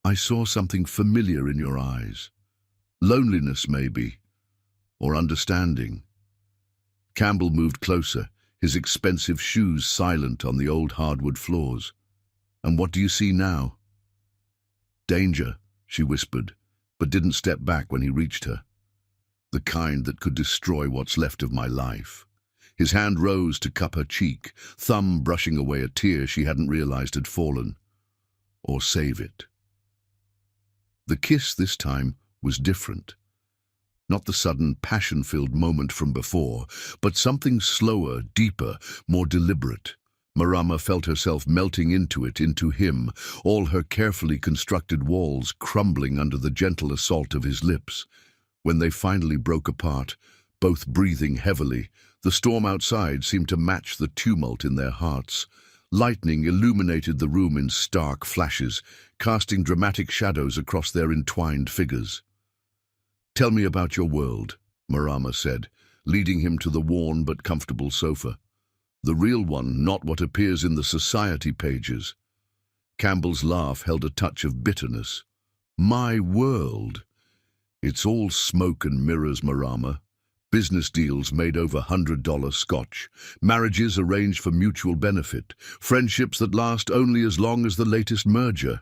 I saw something familiar in your eyes. Loneliness, maybe, or understanding." Campbell moved closer, his expensive shoes silent on the old hardwood floors. "And what do you see now?" "Danger," she whispered, but didn't step back when he reached her. "The kind that could destroy what's left of my life." His hand rose to cup her cheek, thumb brushing away a tear she hadn't realized had fallen. "Or save it." The kiss this time was different. Not the sudden, passion-filled moment from before, but something slower, deeper, more deliberate. Marama felt herself melting into it, into him, all her carefully constructed walls crumbling under the gentle assault of his lips. When they finally broke apart, both breathing heavily, the storm outside seemed to match the tumult in their hearts. Lightning illuminated the room in stark flashes, casting dramatic shadows across their entwined figures. "Tell me about your world," Marama said, leading him to the worn but comfortable sofa. "The real one, not what appears in the society pages." Campbell's laugh held a touch of bitterness. "My world? It's all smoke and mirrors, Marama. Business deals made over $100 scotch, marriages arranged for mutual benefit, friendships that last only as long as the latest merger."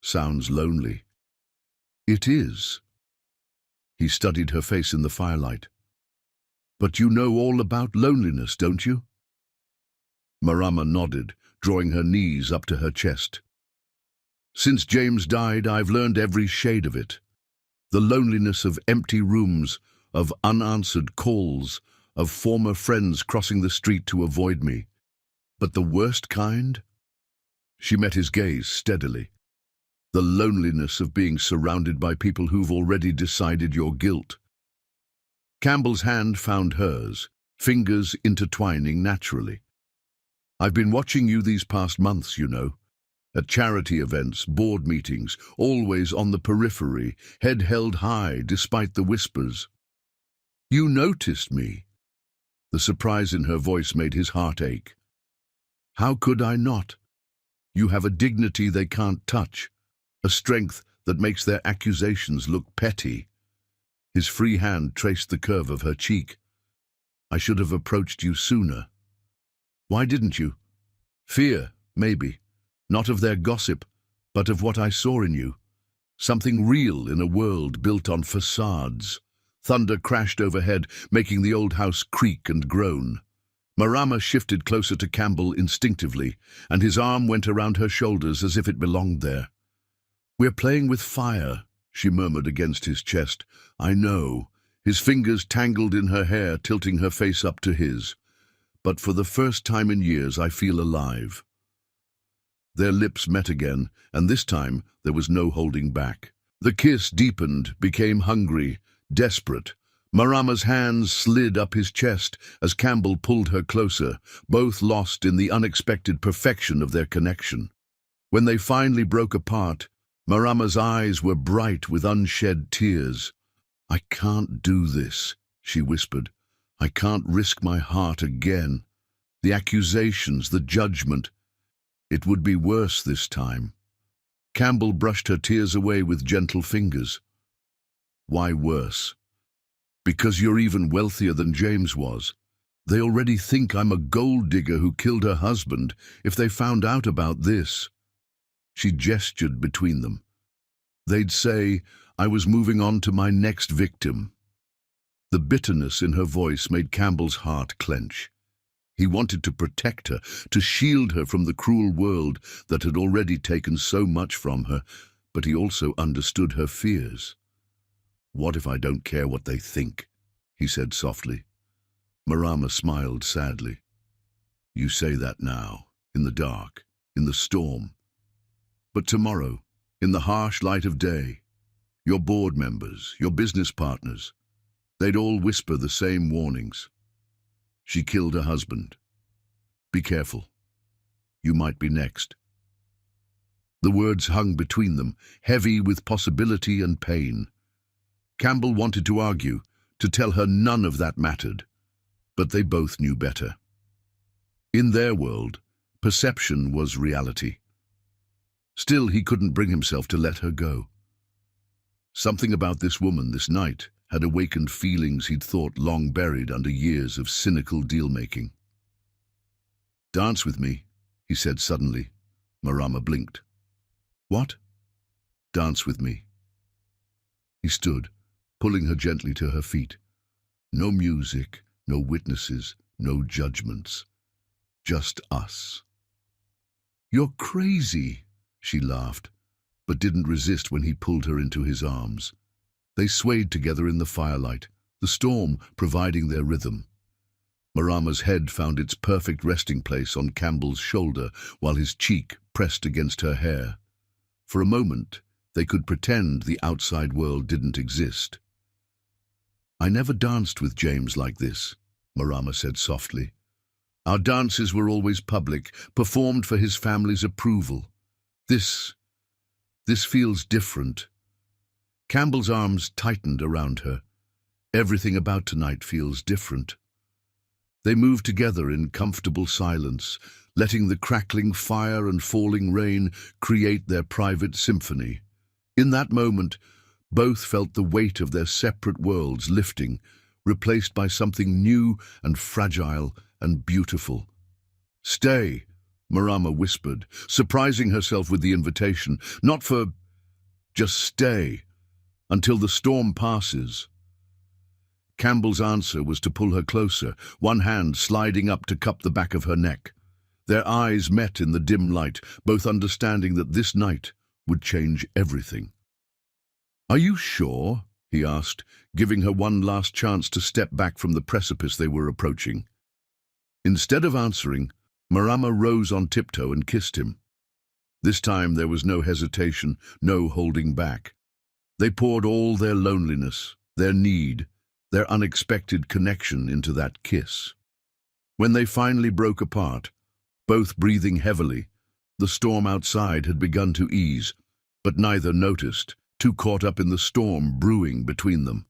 "Sounds lonely." "It is." He studied her face in the firelight. "But you know all about loneliness, don't you?" Marama nodded, drawing her knees up to her chest. "Since James died, I've learned every shade of it. The loneliness of empty rooms, of unanswered calls, of former friends crossing the street to avoid me. But the worst kind? She met his gaze steadily. The loneliness of being surrounded by people who've already decided your guilt. Campbell's hand found hers, fingers intertwining naturally. I've been watching you these past months, you know. At charity events, board meetings, always on the periphery, head held high despite the whispers. You noticed me. The surprise in her voice made his heart ache. How could I not? You have a dignity they can't touch, a strength that makes their accusations look petty. His free hand traced the curve of her cheek. I should have approached you sooner. Why didn't you? Fear, maybe. Not of their gossip, but of what I saw in you. Something real in a world built on facades. Thunder crashed overhead, making the old house creak and groan. Marama shifted closer to Campbell instinctively, and his arm went around her shoulders as if it belonged there. We're playing with fire, she murmured against his chest. I know. His fingers tangled in her hair, tilting her face up to his. But for the first time in years, I feel alive. Their lips met again, and this time there was no holding back. The kiss deepened, became hungry, desperate. Marama's hands slid up his chest as Campbell pulled her closer, both lost in the unexpected perfection of their connection. When they finally broke apart, Marama's eyes were bright with unshed tears. I can't do this, she whispered. I can't risk my heart again. The accusations, the judgment. It would be worse this time. Campbell brushed her tears away with gentle fingers. Why worse? Because you're even wealthier than James was. They already think I'm a gold digger who killed her husband if they found out about this. She gestured between them. They'd say I was moving on to my next victim. The bitterness in her voice made Campbell's heart clench. He wanted to protect her, to shield her from the cruel world that had already taken so much from her, but he also understood her fears. What if I don't care what they think? He said softly. Marama smiled sadly. You say that now, in the dark, in the storm. But tomorrow, in the harsh light of day, your board members, your business partners, they'd all whisper the same warnings. She killed her husband. Be careful. You might be next. The words hung between them, heavy with possibility and pain. Campbell wanted to argue, to tell her none of that mattered, but they both knew better. In their world, perception was reality. Still, he couldn't bring himself to let her go. Something about this woman, this night, had awakened feelings he'd thought long buried under years of cynical deal-making. Dance with me, he said suddenly. Marama blinked. What? Dance with me. He stood, pulling her gently to her feet. No music, no witnesses, no judgments. Just us. You're crazy, she laughed, but didn't resist when he pulled her into his arms. They swayed together in the firelight, the storm providing their rhythm. Marama's head found its perfect resting place on Campbell's shoulder while his cheek pressed against her hair. For a moment, they could pretend the outside world didn't exist. I never danced with James like this, Marama said softly. Our dances were always public, performed for his family's approval. This feels different. Campbell's arms tightened around her. Everything about tonight feels different. They moved together in comfortable silence, letting the crackling fire and falling rain create their private symphony. In that moment, both felt the weight of their separate worlds lifting, replaced by something new and fragile and beautiful. Stay, Marama whispered, surprising herself with the invitation. Not for just stay, until the storm passes. Campbell's answer was to pull her closer, one hand sliding up to cup the back of her neck. Their eyes met in the dim light, both understanding that this night would change everything. Are you sure? he asked, giving her one last chance to step back from the precipice they were approaching. Instead of answering, Marama rose on tiptoe and kissed him. This time there was no hesitation, no holding back. They poured all their loneliness, their need, their unexpected connection into that kiss. When they finally broke apart, both breathing heavily, the storm outside had begun to ease, but neither noticed, too caught up in the storm brewing between them.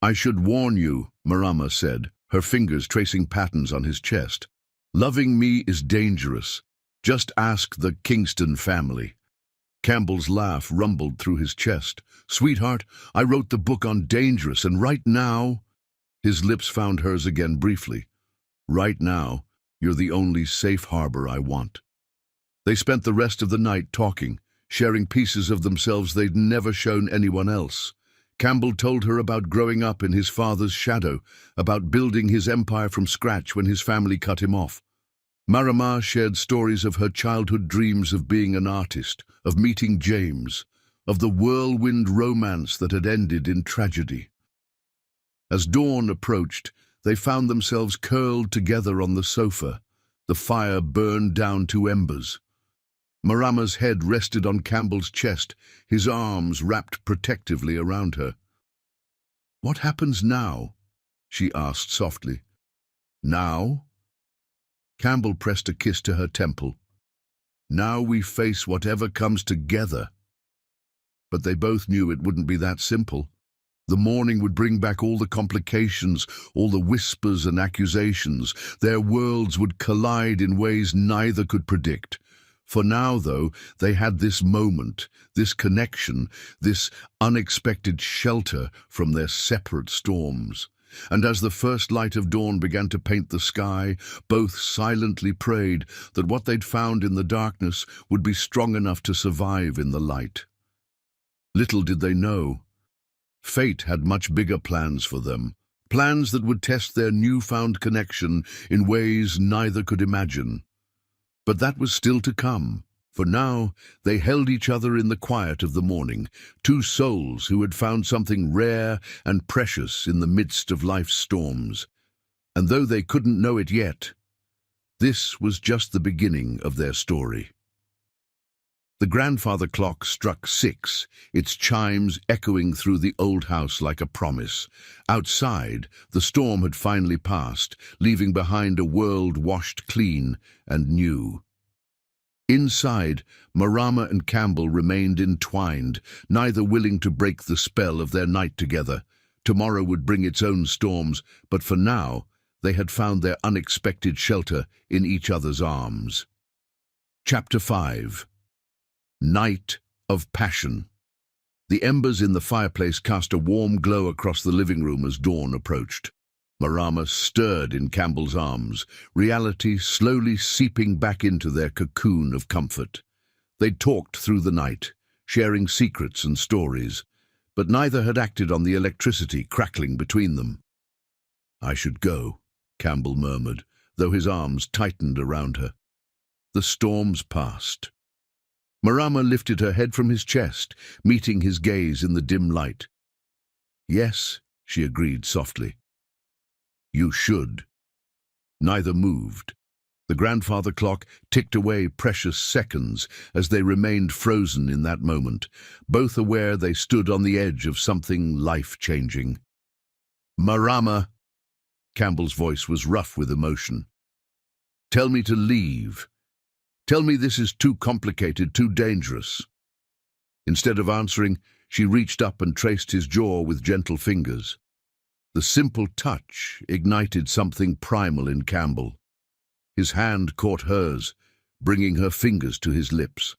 "I should warn you," Marama said, her fingers tracing patterns on his chest. "Loving me is dangerous. Just ask the Kingston family." Campbell's laugh rumbled through his chest. "Sweetheart, I wrote the book on dangerous, and right now—" His lips found hers again briefly. "Right now, you're the only safe harbor I want." They spent the rest of the night talking, sharing pieces of themselves they'd never shown anyone else. Campbell told her about growing up in his father's shadow, about building his empire from scratch when his family cut him off. Marama shared stories of her childhood dreams of being an artist, of meeting James, of the whirlwind romance that had ended in tragedy. As dawn approached, they found themselves curled together on the sofa. The fire burned down to embers. Marama's head rested on Campbell's chest, his arms wrapped protectively around her. "What happens now?" she asked softly. "Now?" Campbell pressed a kiss to her temple. "Now we face whatever comes together." But they both knew it wouldn't be that simple. The morning would bring back all the complications, all the whispers and accusations. Their worlds would collide in ways neither could predict. For now, though, they had this moment, this connection, this unexpected shelter from their separate storms. And as the first light of dawn began to paint the sky, both silently prayed that what they'd found in the darkness would be strong enough to survive in the light. Little did they know, fate had much bigger plans for them, plans that would test their newfound connection in ways neither could imagine. But that was still to come, for now they held each other in the quiet of the morning, two souls who had found something rare and precious in the midst of life's storms. And though they couldn't know it yet, this was just the beginning of their story. The grandfather clock struck 6, its chimes echoing through the old house like a promise. Outside, the storm had finally passed, leaving behind a world washed clean and new. Inside, Marama and Campbell remained entwined, neither willing to break the spell of their night together. Tomorrow would bring its own storms, but for now, they had found their unexpected shelter in each other's arms. Chapter 5. Night of Passion. The embers in the fireplace cast a warm glow across the living room as dawn approached. Marama stirred in Campbell's arms, reality slowly seeping back into their cocoon of comfort. They talked through the night, sharing secrets and stories, but neither had acted on the electricity crackling between them. "I should go," Campbell murmured, though his arms tightened around her. The storms passed. Marama lifted her head from his chest, meeting his gaze in the dim light. "Yes," she agreed softly. "You should." Neither moved. The grandfather clock ticked away precious seconds as they remained frozen in that moment, both aware they stood on the edge of something life-changing. "Marama," Campbell's voice was rough with emotion. "Tell me to leave. Tell me this is too complicated, too dangerous." Instead of answering, she reached up and traced his jaw with gentle fingers. The simple touch ignited something primal in Campbell. His hand caught hers, bringing her fingers to his lips.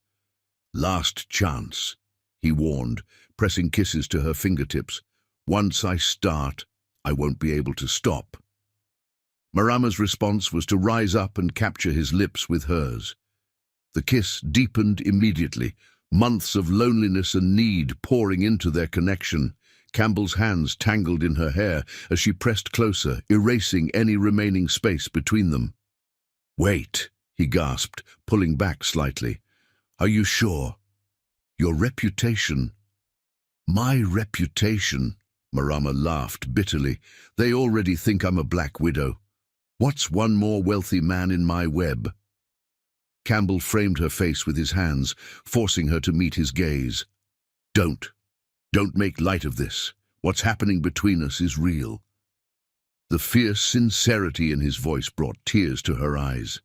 "Last chance," he warned, pressing kisses to her fingertips. "Once I start, I won't be able to stop." Marama's response was to rise up and capture his lips with hers. The kiss deepened immediately, months of loneliness and need pouring into their connection. Campbell's hands tangled in her hair as she pressed closer, erasing any remaining space between them. "Wait," he gasped, pulling back slightly. "Are you sure? Your reputation—" "My reputation," Marama laughed bitterly. They already think I'm a black widow. What's one more wealthy man in my web? Campbell framed her face with his hands, forcing her to meet his gaze. Don't make light of this. What's happening between us is real. The fierce sincerity in his voice brought tears to her eyes.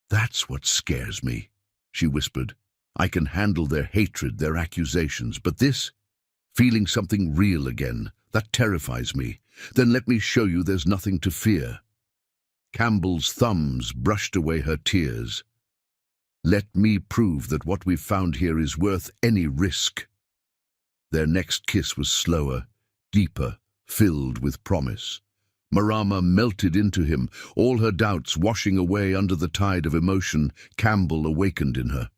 That's what scares me, she whispered. I can handle their hatred, their accusations, but this, feeling something real again, that terrifies me. Then let me show you there's nothing to fear. Campbell's thumbs brushed away her tears. Let me prove that what we've found here is worth any risk. Their next kiss was slower, deeper, filled with promise. Marama melted into him, all her doubts washing away under the tide of emotion Campbell awakened in her.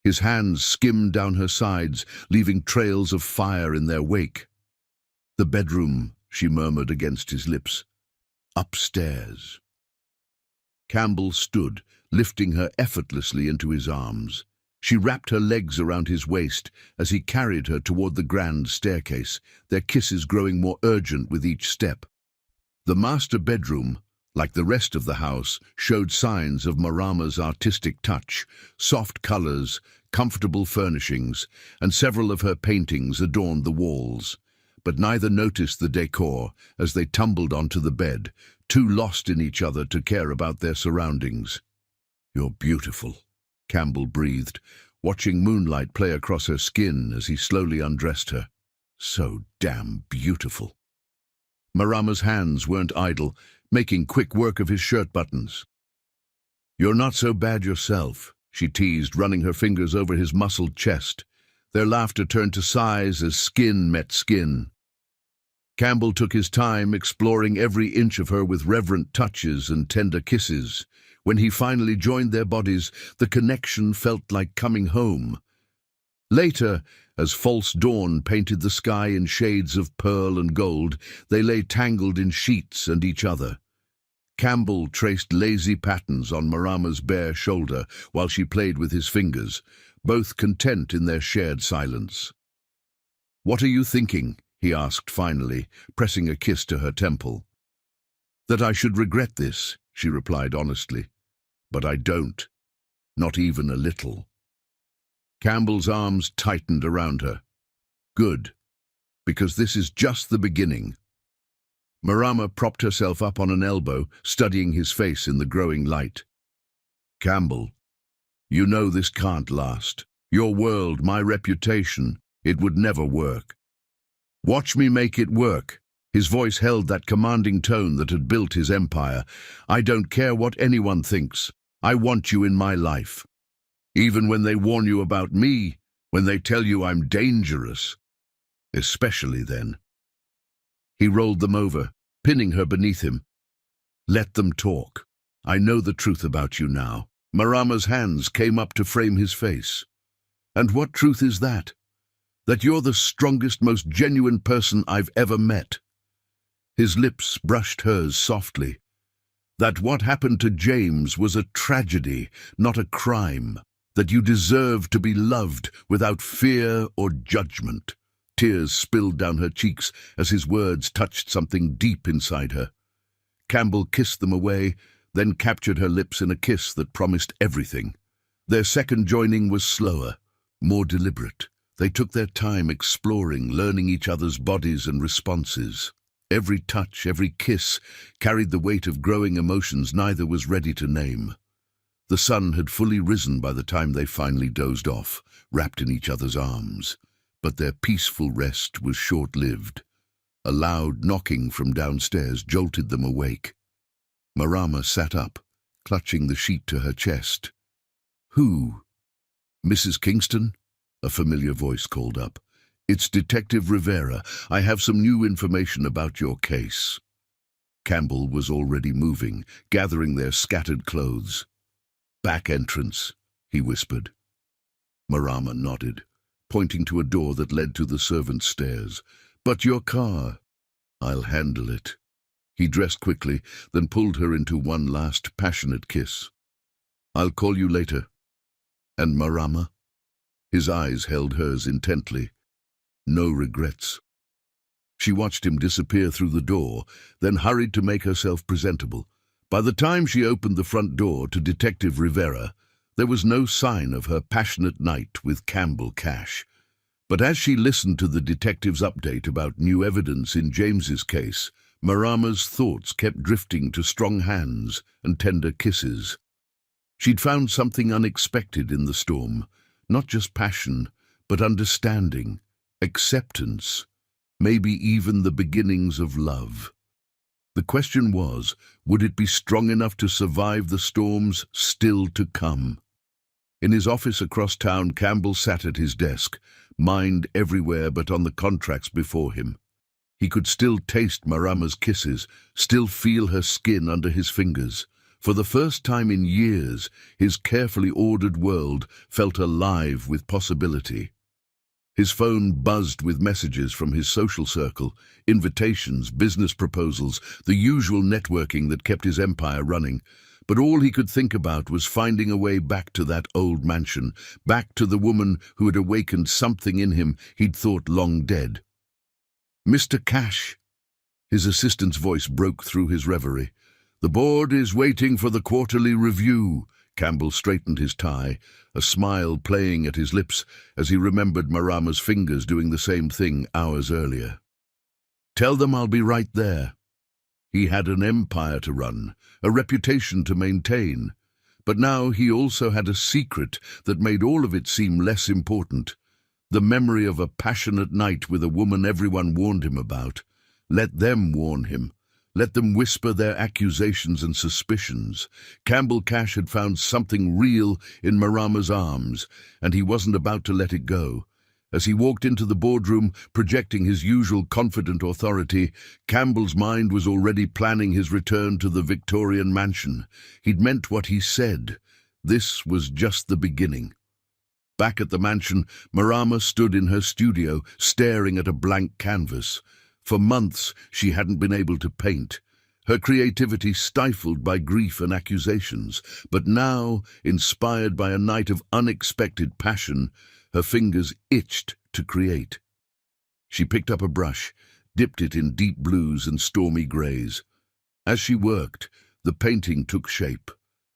His hands skimmed down her sides, leaving trails of fire in their wake. The bedroom, she murmured against his lips. Upstairs. Campbell stood, lifting her effortlessly into his arms. She wrapped her legs around his waist as he carried her toward the grand staircase, their kisses growing more urgent with each step. The master bedroom, like the rest of the house, showed signs of Marama's artistic touch, soft colors, comfortable furnishings, and several of her paintings adorned the walls. But neither noticed the decor as they tumbled onto the bed, too lost in each other to care about their surroundings. You're beautiful, Campbell breathed, watching moonlight play across her skin as he slowly undressed her. So damn beautiful. Marama's hands weren't idle, making quick work of his shirt buttons. You're not so bad yourself, she teased, running her fingers over his muscled chest. Their laughter turned to sighs as skin met skin. Campbell took his time, exploring every inch of her with reverent touches and tender kisses. When he finally joined their bodies, the connection felt like coming home. Later, as false dawn painted the sky in shades of pearl and gold, they lay tangled in sheets and each other. Campbell traced lazy patterns on Marama's bare shoulder while she played with his fingers, both content in their shared silence. "What are you thinking?" he asked finally, pressing a kiss to her temple. "That I should regret this," she replied honestly. "But I don't. Not even a little." Campbell's arms tightened around her. "Good, because this is just the beginning." Marama propped herself up on an elbow, studying his face in the growing light. "Campbell, you know this can't last. Your world, my reputation, it would never work. Watch me make it work." His voice held that commanding tone that had built his empire. "I don't care what anyone thinks. I want you in my life. Even when they warn you about me, when they tell you I'm dangerous. Especially then." He rolled them over, pinning her beneath him. "Let them talk. I know the truth about you now." Marama's hands came up to frame his face. "And what truth is that? That you're the strongest, most genuine person I've ever met." His lips brushed hers softly. "That what happened to James was a tragedy, not a crime. That you deserve to be loved without fear or judgment." Tears spilled down her cheeks as his words touched something deep inside her. Campbell kissed them away, then captured her lips in a kiss that promised everything. Their second joining was slower, more deliberate. They took their time exploring, learning each other's bodies and responses. Every touch, every kiss, carried the weight of growing emotions neither was ready to name. The sun had fully risen by the time they finally dozed off, wrapped in each other's arms. But their peaceful rest was short-lived. A loud knocking from downstairs jolted them awake. Marama sat up, clutching the sheet to her chest. "Who?" "Mrs. Kingston?" a familiar voice called up. "It's Detective Rivera. I have some new information about your case." Campbell was already moving, gathering their scattered clothes. "Back entrance," he whispered. Marama nodded, pointing to a door that led to the servants' stairs. "But your car?" "I'll handle it." He dressed quickly, then pulled her into one last passionate kiss. "I'll call you later." "And Marama?" His eyes held hers intently. "No regrets." She watched him disappear through the door, then hurried to make herself presentable. By the time she opened the front door to Detective Rivera, there was no sign of her passionate night with Campbell Cash. But as she listened to the detective's update about new evidence in James's case, Marama's thoughts kept drifting to strong hands and tender kisses. She'd found something unexpected in the storm, not just passion, but understanding, acceptance, maybe even the beginnings of love. The question was, would it be strong enough to survive the storms still to come? In his office across town, Campbell sat at his desk, mind everywhere but on the contracts before him. He could still taste Marama's kisses, still feel her skin under his fingers. For the first time in years, his carefully ordered world felt alive with possibility. His phone buzzed with messages from his social circle, invitations, business proposals, the usual networking that kept his empire running. But all he could think about was finding a way back to that old mansion, back to the woman who had awakened something in him he'd thought long dead. "Mr. Cash," his assistant's voice broke through his reverie. "The board is waiting for the quarterly review." Campbell straightened his tie, a smile playing at his lips as he remembered Marama's fingers doing the same thing hours earlier. "Tell them I'll be right there." He had an empire to run, a reputation to maintain, but now he also had a secret that made all of it seem less important. The memory of a passionate night with a woman everyone warned him about. Let them warn him. Let them whisper their accusations and suspicions. Campbell Cash had found something real in Marama's arms, and he wasn't about to let it go. As he walked into the boardroom, projecting his usual confident authority, Campbell's mind was already planning his return to the Victorian mansion. He'd meant what he said. This was just the beginning. Back at the mansion, Marama stood in her studio, staring at a blank canvas. For months, she hadn't been able to paint, her creativity stifled by grief and accusations. But now, inspired by a night of unexpected passion, her fingers itched to create. She picked up a brush, dipped it in deep blues and stormy greys. As she worked, the painting took shape.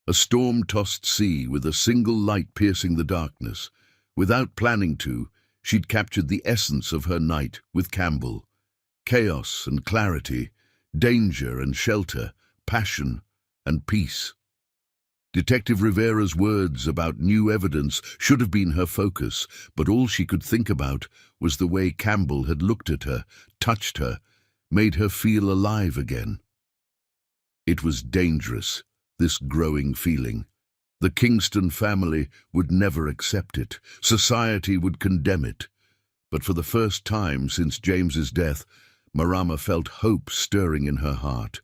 A storm-tossed sea with a single light piercing the darkness. Without planning to, she'd captured the essence of her night with Campbell. Chaos and clarity, danger and shelter, passion and peace. Detective Rivera's words about new evidence should have been her focus, but all she could think about was the way Campbell had looked at her, touched her, made her feel alive again. It was dangerous, this growing feeling. The Kingston family would never accept it. Society would condemn it. But for the first time since James's death, Marama felt hope stirring in her heart.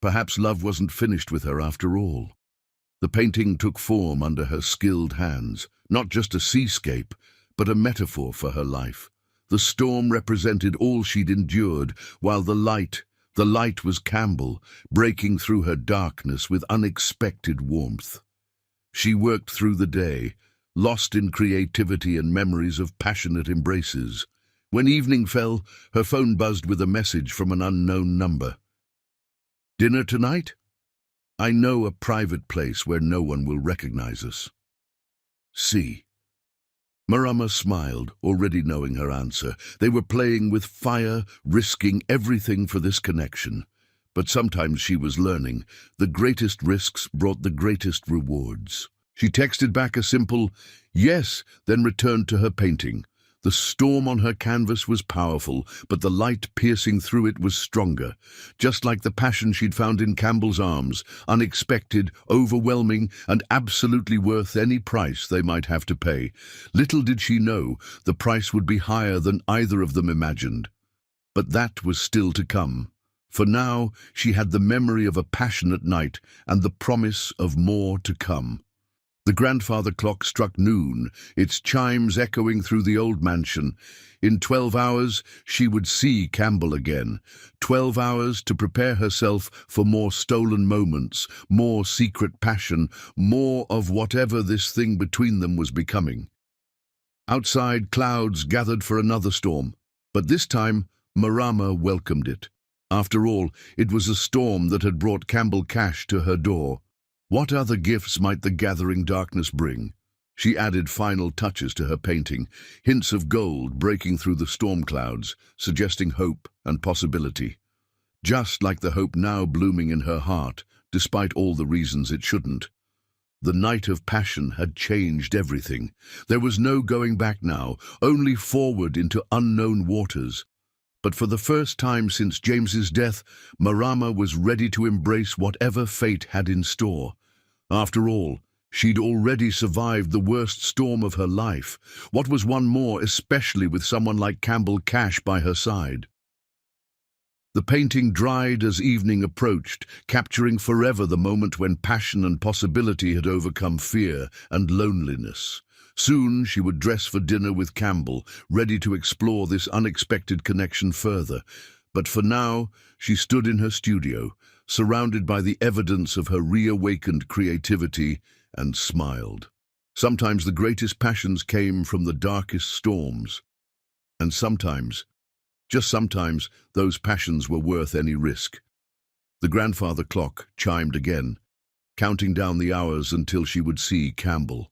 Perhaps love wasn't finished with her after all. The painting took form under her skilled hands, not just a seascape, but a metaphor for her life. The storm represented all she'd endured, while the light was Campbell, breaking through her darkness with unexpected warmth. She worked through the day, lost in creativity and memories of passionate embraces. When evening fell, her phone buzzed with a message from an unknown number. "Dinner tonight? I know a private place where no one will recognize us." "See." Marama smiled, already knowing her answer. They were playing with fire, risking everything for this connection. But sometimes she was learning. The greatest risks brought the greatest rewards. She texted back a simple, "Yes," then returned to her painting. The storm on her canvas was powerful, but the light piercing through it was stronger. Just like the passion she'd found in Campbell's arms, unexpected, overwhelming, and absolutely worth any price they might have to pay. Little did she know the price would be higher than either of them imagined. But that was still to come. For now, she had the memory of a passionate night and the promise of more to come. The grandfather clock struck noon, its chimes echoing through the old mansion. In 12 hours, she would see Campbell again. 12 hours to prepare herself for more stolen moments, more secret passion, more of whatever this thing between them was becoming. Outside, clouds gathered for another storm. But this time, Marama welcomed it. After all, it was a storm that had brought Campbell Cash to her door. What other gifts might the gathering darkness bring? She added final touches to her painting, hints of gold breaking through the storm clouds, suggesting hope and possibility. Just like the hope now blooming in her heart, despite all the reasons it shouldn't. The night of passion had changed everything. There was no going back now, only forward into unknown waters. But for the first time since James's death, Marama was ready to embrace whatever fate had in store. After all, she'd already survived the worst storm of her life. What was one more, especially with someone like Campbell Cash by her side? The painting dried as evening approached, capturing forever the moment when passion and possibility had overcome fear and loneliness. Soon she would dress for dinner with Campbell, ready to explore this unexpected connection further. But for now, she stood in her studio, surrounded by the evidence of her reawakened creativity, and smiled. Sometimes the greatest passions came from the darkest storms. And sometimes, just sometimes, those passions were worth any risk. The grandfather clock chimed again, counting down the hours until she would see Campbell.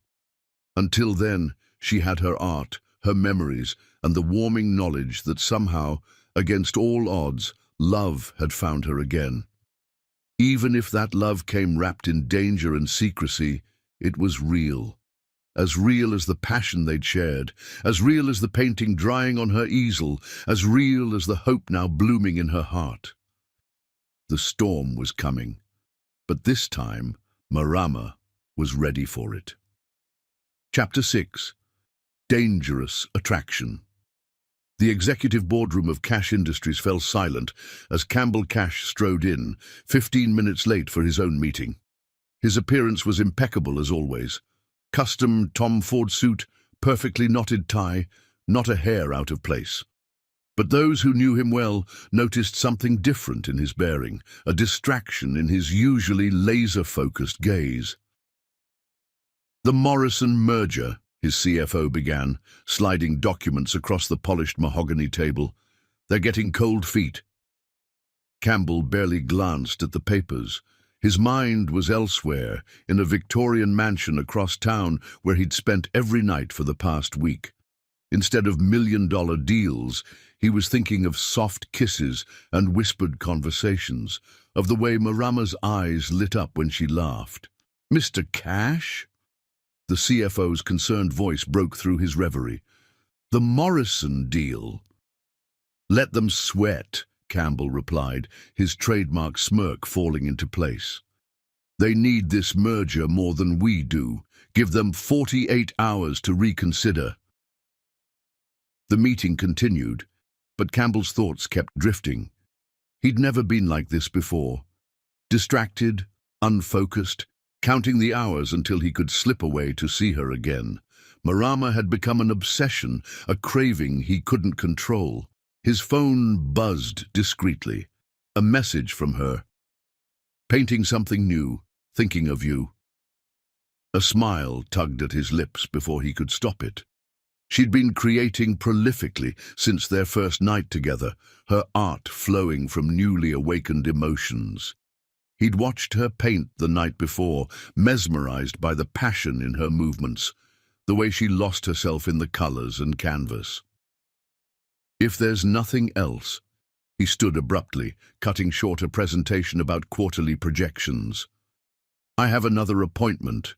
Until then, she had her art, her memories, and the warming knowledge that somehow, against all odds, love had found her again. Even if that love came wrapped in danger and secrecy, it was real. As real as the passion they'd shared, as real as the painting drying on her easel, as real as the hope now blooming in her heart. The storm was coming, but this time, Marama was ready for it. Chapter 6. Dangerous Attraction. The executive boardroom of Cash Industries fell silent as Campbell Cash strode in, 15 minutes late for his own meeting. His appearance was impeccable as always. Custom Tom Ford suit, perfectly knotted tie, not a hair out of place. But those who knew him well noticed something different in his bearing, a distraction in his usually laser-focused gaze. "The Morrison merger," his CFO began, sliding documents across the polished mahogany table. "They're getting cold feet." Campbell barely glanced at the papers. His mind was elsewhere, in a Victorian mansion across town where he'd spent every night for the past week. Instead of million-dollar deals, he was thinking of soft kisses and whispered conversations, of the way Marama's eyes lit up when she laughed. "Mr. Cash?" The CFO's concerned voice broke through his reverie. "The Morrison deal." "Let them sweat," Campbell replied, his trademark smirk falling into place. "They need this merger more than we do. Give them 48 hours to reconsider." The meeting continued, but Campbell's thoughts kept drifting. He'd never been like this before. Distracted, unfocused, counting the hours until he could slip away to see her again. Marama had become an obsession, a craving he couldn't control. His phone buzzed discreetly. A message from her. "Painting something new, thinking of you." A smile tugged at his lips before he could stop it. She'd been creating prolifically since their first night together, her art flowing from newly awakened emotions. He'd watched her paint the night before, mesmerized by the passion in her movements, the way she lost herself in the colors and canvas. "If there's nothing else," he stood abruptly, cutting short a presentation about quarterly projections. "I have another appointment."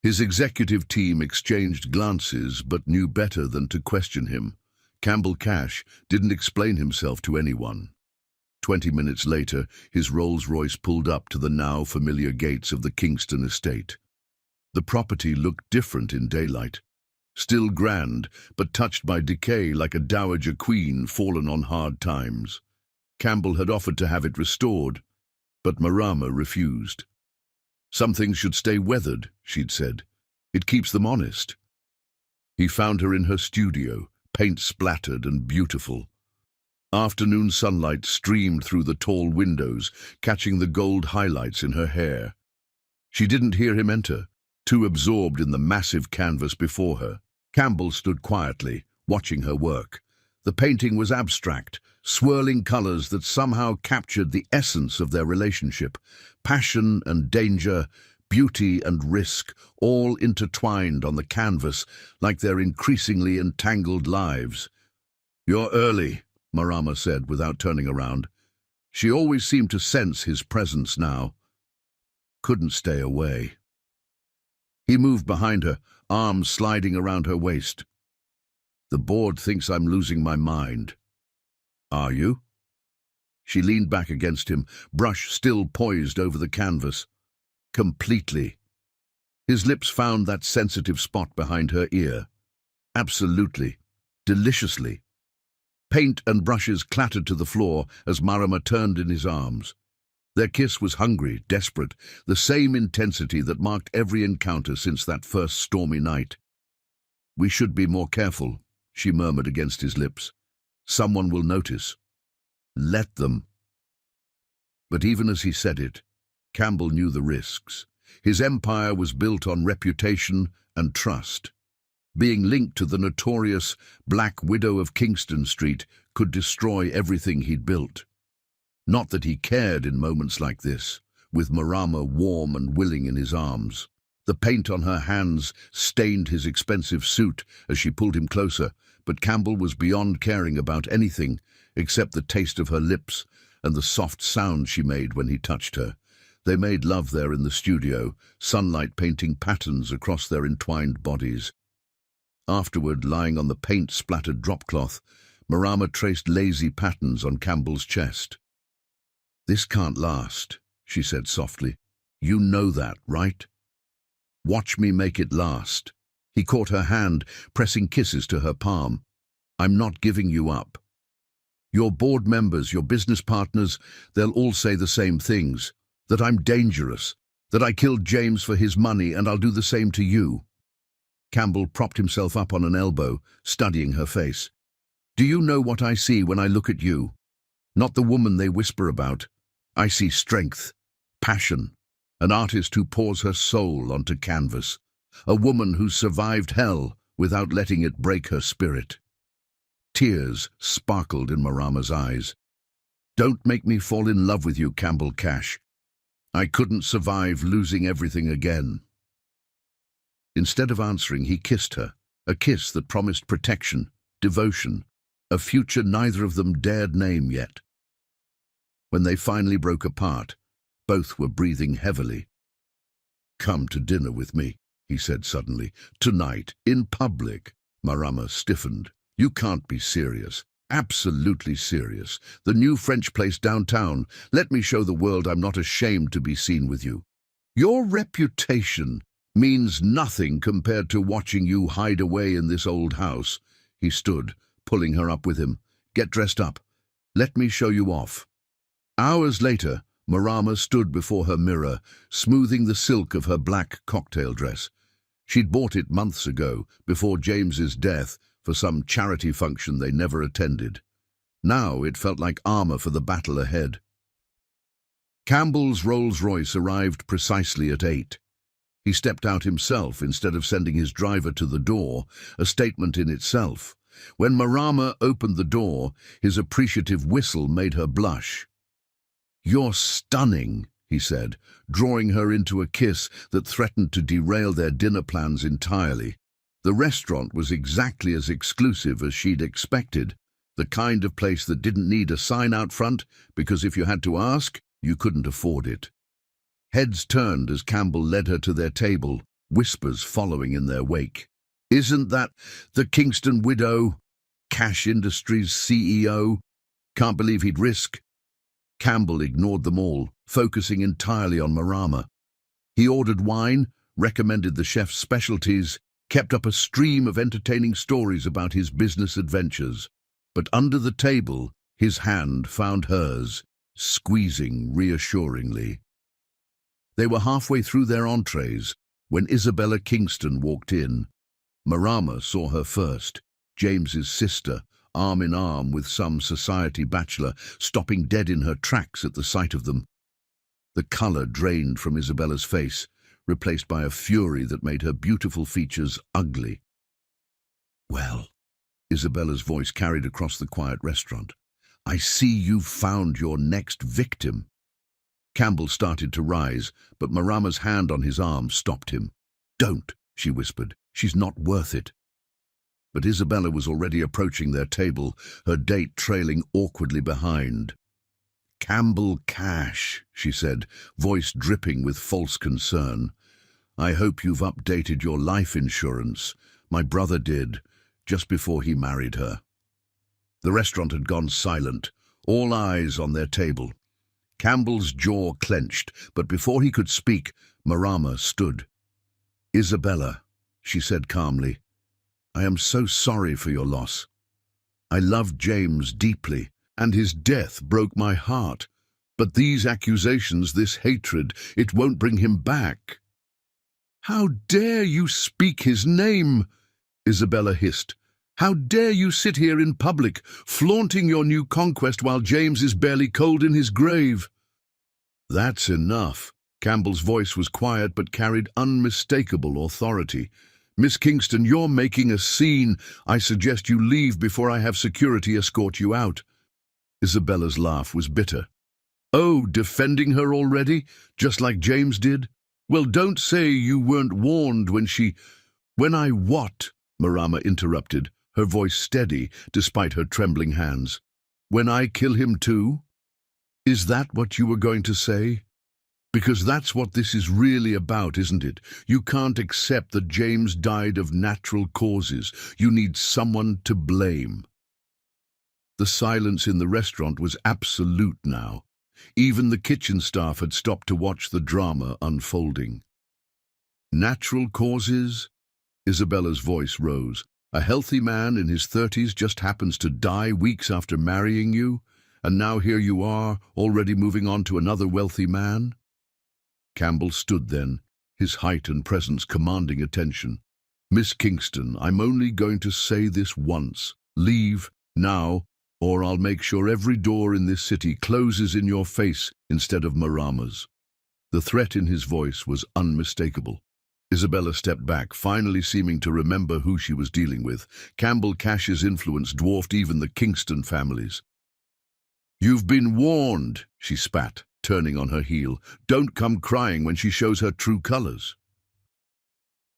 His executive team exchanged glances but knew better than to question him. Campbell Cash didn't explain himself to anyone. 20 minutes later, his Rolls-Royce pulled up to the now familiar gates of the Kingston estate. The property looked different in daylight. Still grand, but touched by decay like a dowager queen fallen on hard times. Campbell had offered to have it restored, but Marama refused. "Some things should stay weathered," she'd said. "It keeps them honest." He found her in her studio, paint splattered and beautiful. Afternoon sunlight streamed through the tall windows, catching the gold highlights in her hair. She didn't hear him enter, too absorbed in the massive canvas before her. Campbell stood quietly, watching her work. The painting was abstract, swirling colors that somehow captured the essence of their relationship. Passion and danger, beauty and risk, all intertwined on the canvas like their increasingly entangled lives. "You're early," Marama said without turning around. She always seemed to sense his presence now. Couldn't stay away. He moved behind her, arms sliding around her waist. "The board thinks I'm losing my mind." "Are you?" She leaned back against him, brush still poised over the canvas. "Completely." His lips found that sensitive spot behind her ear. "Absolutely. Deliciously." Paint and brushes clattered to the floor as Marama turned in his arms. Their kiss was hungry, desperate, the same intensity that marked every encounter since that first stormy night. "We should be more careful," she murmured against his lips. "Someone will notice." "Let them." But even as he said it, Campbell knew the risks. His empire was built on reputation and trust. Being linked to the notorious Black Widow of Kingston Street could destroy everything he'd built. Not that he cared in moments like this, with Marama warm and willing in his arms. The paint on her hands stained his expensive suit as she pulled him closer, but Campbell was beyond caring about anything except the taste of her lips and the soft sound she made when he touched her. They made love there in the studio, sunlight painting patterns across their entwined bodies. Afterward, lying on the paint-splattered dropcloth, Marama traced lazy patterns on Campbell's chest. "This can't last," she said softly. "You know that, right? Watch me make it last." He caught her hand, pressing kisses to her palm. "I'm not giving you up. Your board members, your business partners, they'll all say the same things. That I'm dangerous, that I killed James for his money, and I'll do the same to you." Campbell propped himself up on an elbow, studying her face. "Do you know what I see when I look at you? Not the woman they whisper about. I see strength, passion, an artist who pours her soul onto canvas, a woman who survived hell without letting it break her spirit." Tears sparkled in Marama's eyes. "Don't make me fall in love with you, Campbell Cash. I couldn't survive losing everything again." Instead of answering, he kissed her, a kiss that promised protection, devotion, a future neither of them dared name yet. When they finally broke apart, both were breathing heavily. "Come to dinner with me," he said suddenly. "Tonight, in public." Marama stiffened. "You can't be serious." "Absolutely serious. The new French place downtown. Let me show the world I'm not ashamed to be seen with you. Your reputation means nothing compared to watching you hide away in this old house." He stood, pulling her up with him. "Get dressed up. Let me show you off." Hours later, Marama stood before her mirror, smoothing the silk of her black cocktail dress. She'd bought it months ago, before James's death, for some charity function they never attended. Now it felt like armor for the battle ahead. Campbell's Rolls-Royce arrived precisely at 8. He stepped out himself instead of sending his driver to the door, a statement in itself. When Marama opened the door, his appreciative whistle made her blush. "You're stunning," he said, drawing her into a kiss that threatened to derail their dinner plans entirely. The restaurant was exactly as exclusive as she'd expected, the kind of place that didn't need a sign out front, because if you had to ask, you couldn't afford it. Heads turned as Campbell led her to their table, whispers following in their wake. "Isn't that the Kingston widow? Cash Industries CEO? Can't believe he'd risk." Campbell ignored them all, focusing entirely on Marama. He ordered wine, recommended the chef's specialties, kept up a stream of entertaining stories about his business adventures. But under the table, his hand found hers, squeezing reassuringly. They were halfway through their entrees when Isabella Kingston walked in. Marama saw her first, James's sister, arm in arm with some society bachelor, stopping dead in her tracks at the sight of them. The color drained from Isabella's face, replaced by a fury that made her beautiful features ugly. "Well," Isabella's voice carried across the quiet restaurant, I see you've found your next victim. Campbell started to rise, but Marama's hand on his arm stopped him. Don't, she whispered. She's not worth it. But Isabella was already approaching their table, her date trailing awkwardly behind. Campbell Cash, she said, voice dripping with false concern. I hope you've updated your life insurance. My brother did, just before he married her. The restaurant had gone silent, all eyes on their table. Campbell's jaw clenched, but before he could speak, Marama stood. Isabella, she said calmly, I am so sorry for your loss. I loved James deeply, and his death broke my heart. But these accusations, this hatred, it won't bring him back. How dare you speak his name? Isabella hissed. How dare you sit here in public, flaunting your new conquest while James is barely cold in his grave? That's enough. Campbell's voice was quiet but carried unmistakable authority. Miss Kingston, you're making a scene. I suggest you leave before I have security escort you out. Isabella's laugh was bitter. Oh, defending her already, just like James did? Well, don't say you weren't warned when I what? Marama interrupted, her voice steady despite her trembling hands. When I kill him too? Is that what you were going to say? Because that's what this is really about, isn't it? You can't accept that James died of natural causes. You need someone to blame. The silence in the restaurant was absolute now. Even the kitchen staff had stopped to watch the drama unfolding. Natural causes? Isabella's voice rose. A healthy man in his 30s just happens to die weeks after marrying you, and now here you are, already moving on to another wealthy man? Campbell stood then, his height and presence commanding attention. Miss Kingston, I'm only going to say this once. Leave, now, or I'll make sure every door in this city closes in your face instead of Marama's. The threat in his voice was unmistakable. Isabella stepped back, finally seeming to remember who she was dealing with. Campbell Cash's influence dwarfed even the Kingston families. You've been warned, she spat, turning on her heel. Don't come crying when she shows her true colors.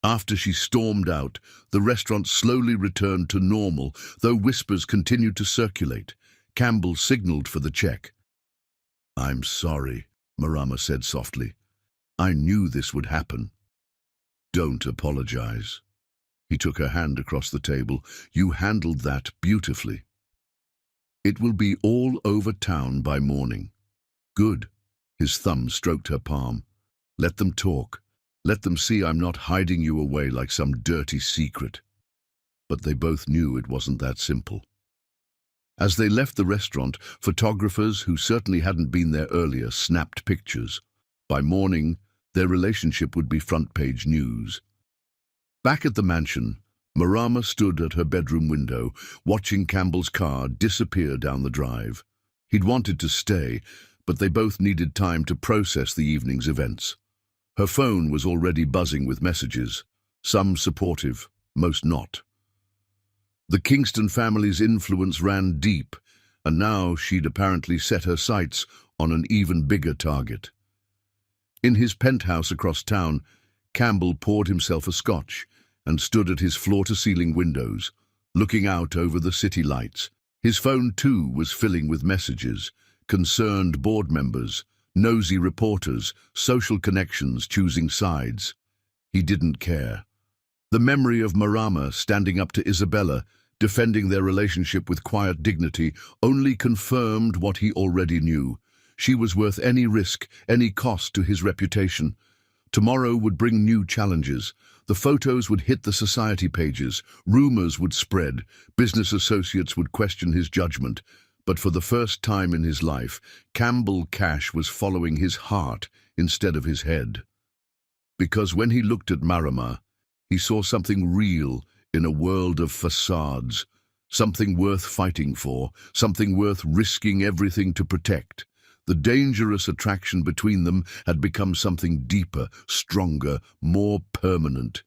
After she stormed out, the restaurant slowly returned to normal, though whispers continued to circulate. Campbell signaled for the check. I'm sorry, Marama said softly. I knew this would happen. Don't apologize. He took her hand across the table. You handled that beautifully. It will be all over town by morning. Good. His thumb stroked her palm. Let them talk. Let them see I'm not hiding you away like some dirty secret. But they both knew it wasn't that simple. As they left the restaurant, photographers who certainly hadn't been there earlier snapped pictures. By morning, their relationship would be front-page news. Back at the mansion, Marama stood at her bedroom window, watching Campbell's car disappear down the drive. He'd wanted to stay, but they both needed time to process the evening's events. Her phone was already buzzing with messages, some supportive, most not. The Kingston family's influence ran deep, and now she'd apparently set her sights on an even bigger target. In his penthouse across town, Campbell poured himself a scotch and stood at his floor-to-ceiling windows, looking out over the city lights. His phone, too, was filling with messages, concerned board members, nosy reporters, social connections choosing sides. He didn't care. The memory of Marama standing up to Isabella, defending their relationship with quiet dignity, only confirmed what he already knew. She was worth any risk, any cost to his reputation. Tomorrow would bring new challenges. The photos would hit the society pages, rumors would spread, business associates would question his judgment. But for the first time in his life, Campbell Cash was following his heart instead of his head. Because when he looked at Marama, he saw something real in a world of facades, something worth fighting for, something worth risking everything to protect. The dangerous attraction between them had become something deeper, stronger, more permanent.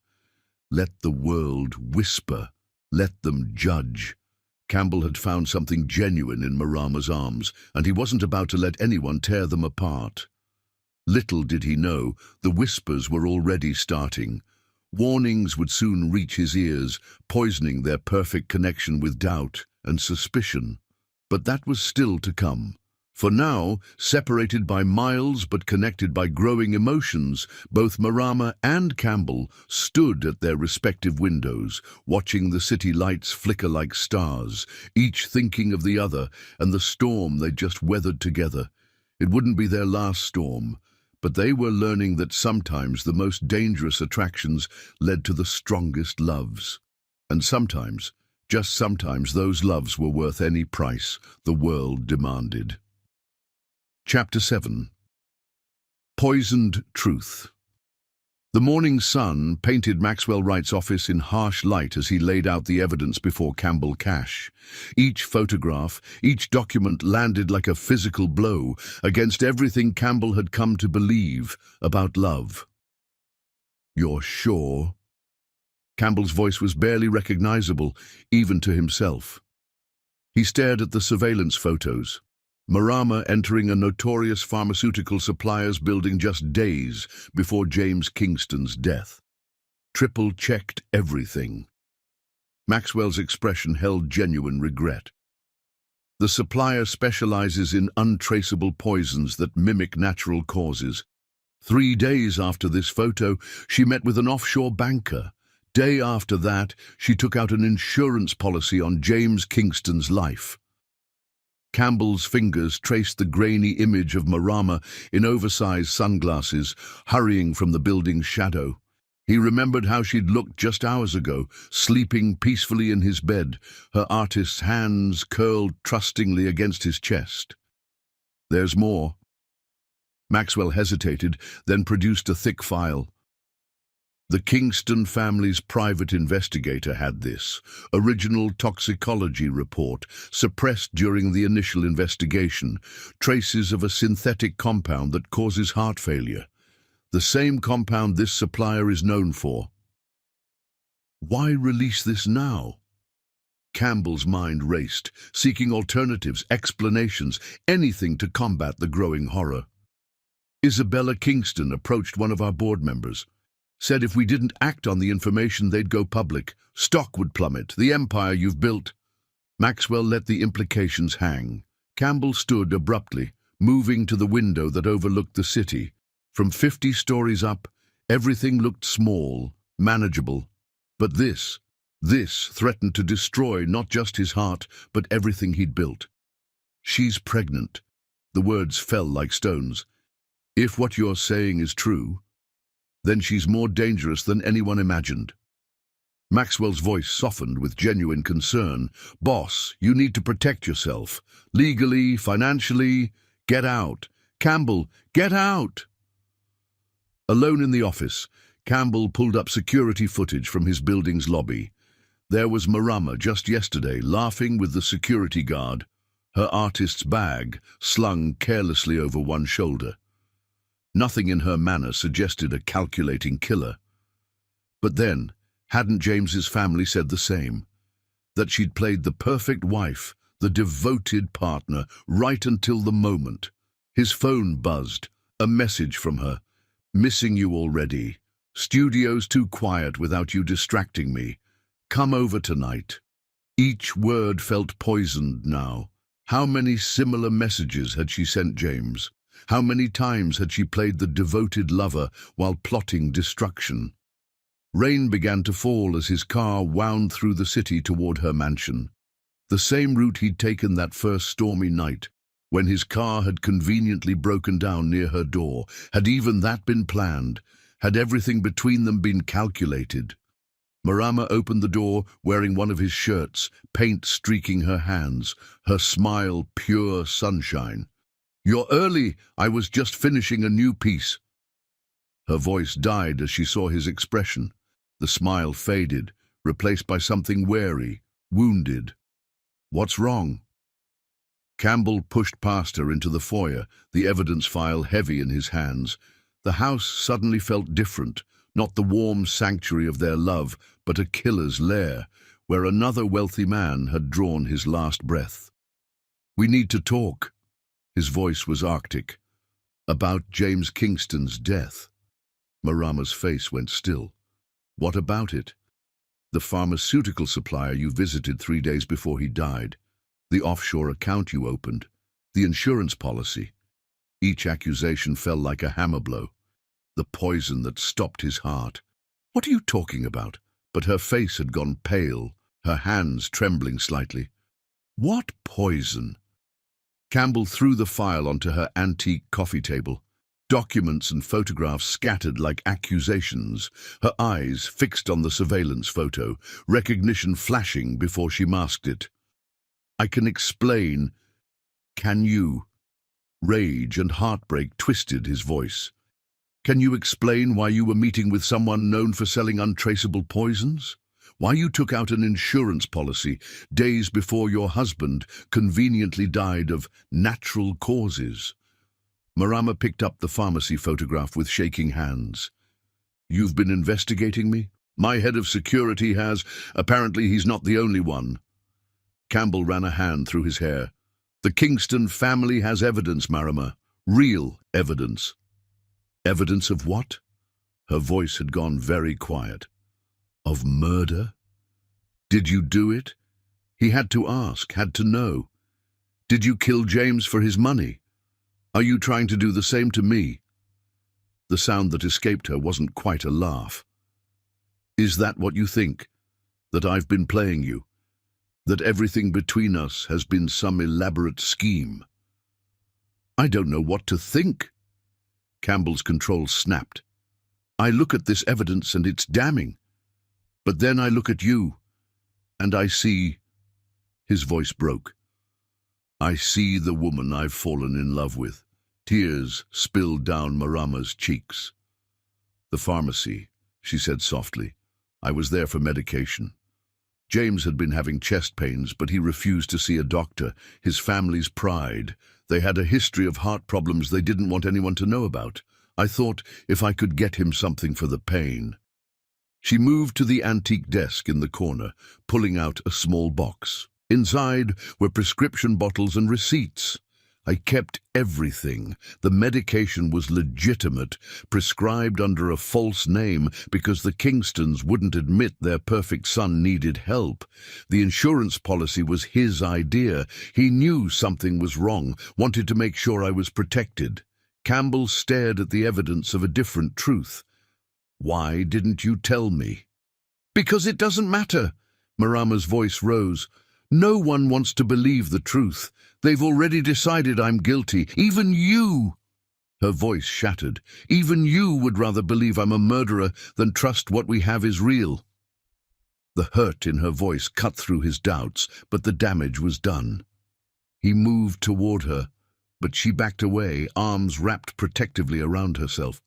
Let the world whisper. Let them judge. Campbell had found something genuine in Marama's arms, and he wasn't about to let anyone tear them apart. Little did he know, the whispers were already starting. Warnings would soon reach his ears, poisoning their perfect connection with doubt and suspicion. But that was still to come. For now, separated by miles but connected by growing emotions, both Marama and Campbell stood at their respective windows, watching the city lights flicker like stars, each thinking of the other and the storm they'd just weathered together. It wouldn't be their last storm, but they were learning that sometimes the most dangerous attractions led to the strongest loves. And sometimes, just sometimes, those loves were worth any price the world demanded. Chapter 7. Poisoned Truth. The morning sun painted Maxwell Wright's office in harsh light as he laid out the evidence before Campbell Cash. Each photograph, each document landed like a physical blow against everything Campbell had come to believe about love. "You're sure?" Campbell's voice was barely recognizable, even to himself. He stared at the surveillance photos. Marama entering a notorious pharmaceutical supplier's building just days before James Kingston's death. Triple-checked everything. Maxwell's expression held genuine regret. The supplier specializes in untraceable poisons that mimic natural causes. 3 days after this photo, she met with an offshore banker. Day after that, she took out an insurance policy on James Kingston's life. Campbell's fingers traced the grainy image of Marama in oversized sunglasses, hurrying from the building's shadow. He remembered how she'd looked just hours ago, sleeping peacefully in his bed, her artist's hands curled trustingly against his chest. "There's more." Maxwell hesitated, then produced a thick file. The Kingston family's private investigator had this original toxicology report, suppressed during the initial investigation, traces of a synthetic compound that causes heart failure. The same compound this supplier is known for. Why release this now? Campbell's mind raced, seeking alternatives, explanations, anything to combat the growing horror. Isabella Kingston approached one of our board members. Said if we didn't act on the information, they'd go public. Stock would plummet, the empire you've built. Maxwell let the implications hang. Campbell stood abruptly, moving to the window that overlooked the city. From 50 stories up, everything looked small, manageable. But this threatened to destroy not just his heart, but everything he'd built. "She's pregnant." The words fell like stones. "If what you're saying is true, then she's more dangerous than anyone imagined." Maxwell's voice softened with genuine concern. "Boss, you need to protect yourself. Legally, financially. Get out. Campbell, get out!" Alone in the office, Campbell pulled up security footage from his building's lobby. There was Marama just yesterday, laughing with the security guard, her artist's bag slung carelessly over one shoulder. Nothing in her manner suggested a calculating killer. But then, hadn't James's family said the same? That she'd played the perfect wife, the devoted partner, right until the moment. His phone buzzed, a message from her. "Missing you already. Studio's too quiet without you distracting me. Come over tonight." Each word felt poisoned now. How many similar messages had she sent James? How many times had she played the devoted lover while plotting destruction? Rain began to fall as his car wound through the city toward her mansion. The same route he'd taken that first stormy night, when his car had conveniently broken down near her door. Had even that been planned? Had everything between them been calculated? Marama opened the door, wearing one of his shirts, paint streaking her hands, her smile pure sunshine. "You're early. I was just finishing a new piece." Her voice died as she saw his expression. The smile faded, replaced by something wary, wounded. "What's wrong?" Campbell pushed past her into the foyer, the evidence file heavy in his hands. The house suddenly felt different, not the warm sanctuary of their love, but a killer's lair, where another wealthy man had drawn his last breath. "We need to talk." His voice was arctic. "About James Kingston's death." Marama's face went still. "What about it?" "The pharmaceutical supplier you visited 3 days before he died. The offshore account you opened. The insurance policy." Each accusation fell like a hammer blow. The poison that stopped his heart. "What are you talking about?" But her face had gone pale, her hands trembling slightly. "What poison?" Campbell threw the file onto her antique coffee table. Documents and photographs scattered like accusations, her eyes fixed on the surveillance photo, recognition flashing before she masked it. "I can explain." "Can you?" Rage and heartbreak twisted his voice. "Can you explain why you were meeting with someone known for selling untraceable poisons? Why you took out an insurance policy days before your husband conveniently died of natural causes?" Marama picked up the pharmacy photograph with shaking hands. "You've been investigating me? My head of security has. Apparently he's not the only one." Campbell ran a hand through his hair. "The Kingston family has evidence, Marama. Real evidence." "Evidence of what?" Her voice had gone very quiet. "Of murder?" "Did you do it?" He had to ask, had to know. "Did you kill James for his money? Are you trying to do the same to me?" The sound that escaped her wasn't quite a laugh. "Is that what you think? That I've been playing you? That everything between us has been some elaborate scheme?" "I don't know what to think." Campbell's control snapped. "I look at this evidence and it's damning. But then I look at you, and I see..." His voice broke. "I see the woman I've fallen in love with." Tears spilled down Marama's cheeks. "The pharmacy," she said softly. "I was there for medication. James had been having chest pains, but he refused to see a doctor. His family's pride. They had a history of heart problems they didn't want anyone to know about. I thought if I could get him something for the pain." She moved to the antique desk in the corner, pulling out a small box. Inside were prescription bottles and receipts. "I kept everything. The medication was legitimate, prescribed under a false name because the Kingstons wouldn't admit their perfect son needed help. The insurance policy was his idea. He knew something was wrong, wanted to make sure I was protected." Campbell stared at the evidence of a different truth. "Why didn't you tell me?" "Because it doesn't matter." Marama's voice rose. "No one wants to believe the truth. They've already decided I'm guilty. Even you." Her voice shattered. "Even you would rather believe I'm a murderer than trust what we have is real." The hurt in her voice cut through his doubts, but the damage was done. He moved toward her, but she backed away, arms wrapped protectively around herself.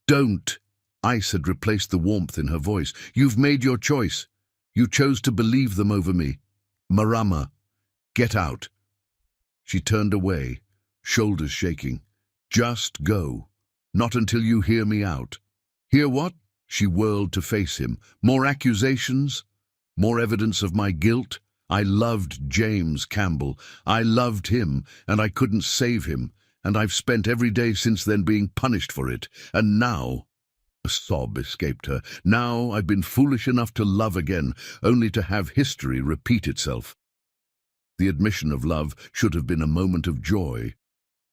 "Don't." Ice had replaced the warmth in her voice. "You've made your choice. You chose to believe them over me. Marama, get out." She turned away, shoulders shaking. "Just go. Not until you hear me out." "Hear what?" She whirled to face him. "More accusations? More evidence of my guilt? I loved James Campbell. I loved him, and I couldn't save him, and I've spent every day since then being punished for it. And now..." A sob escaped her. "Now I've been foolish enough to love again, only to have history repeat itself." The admission of love should have been a moment of joy.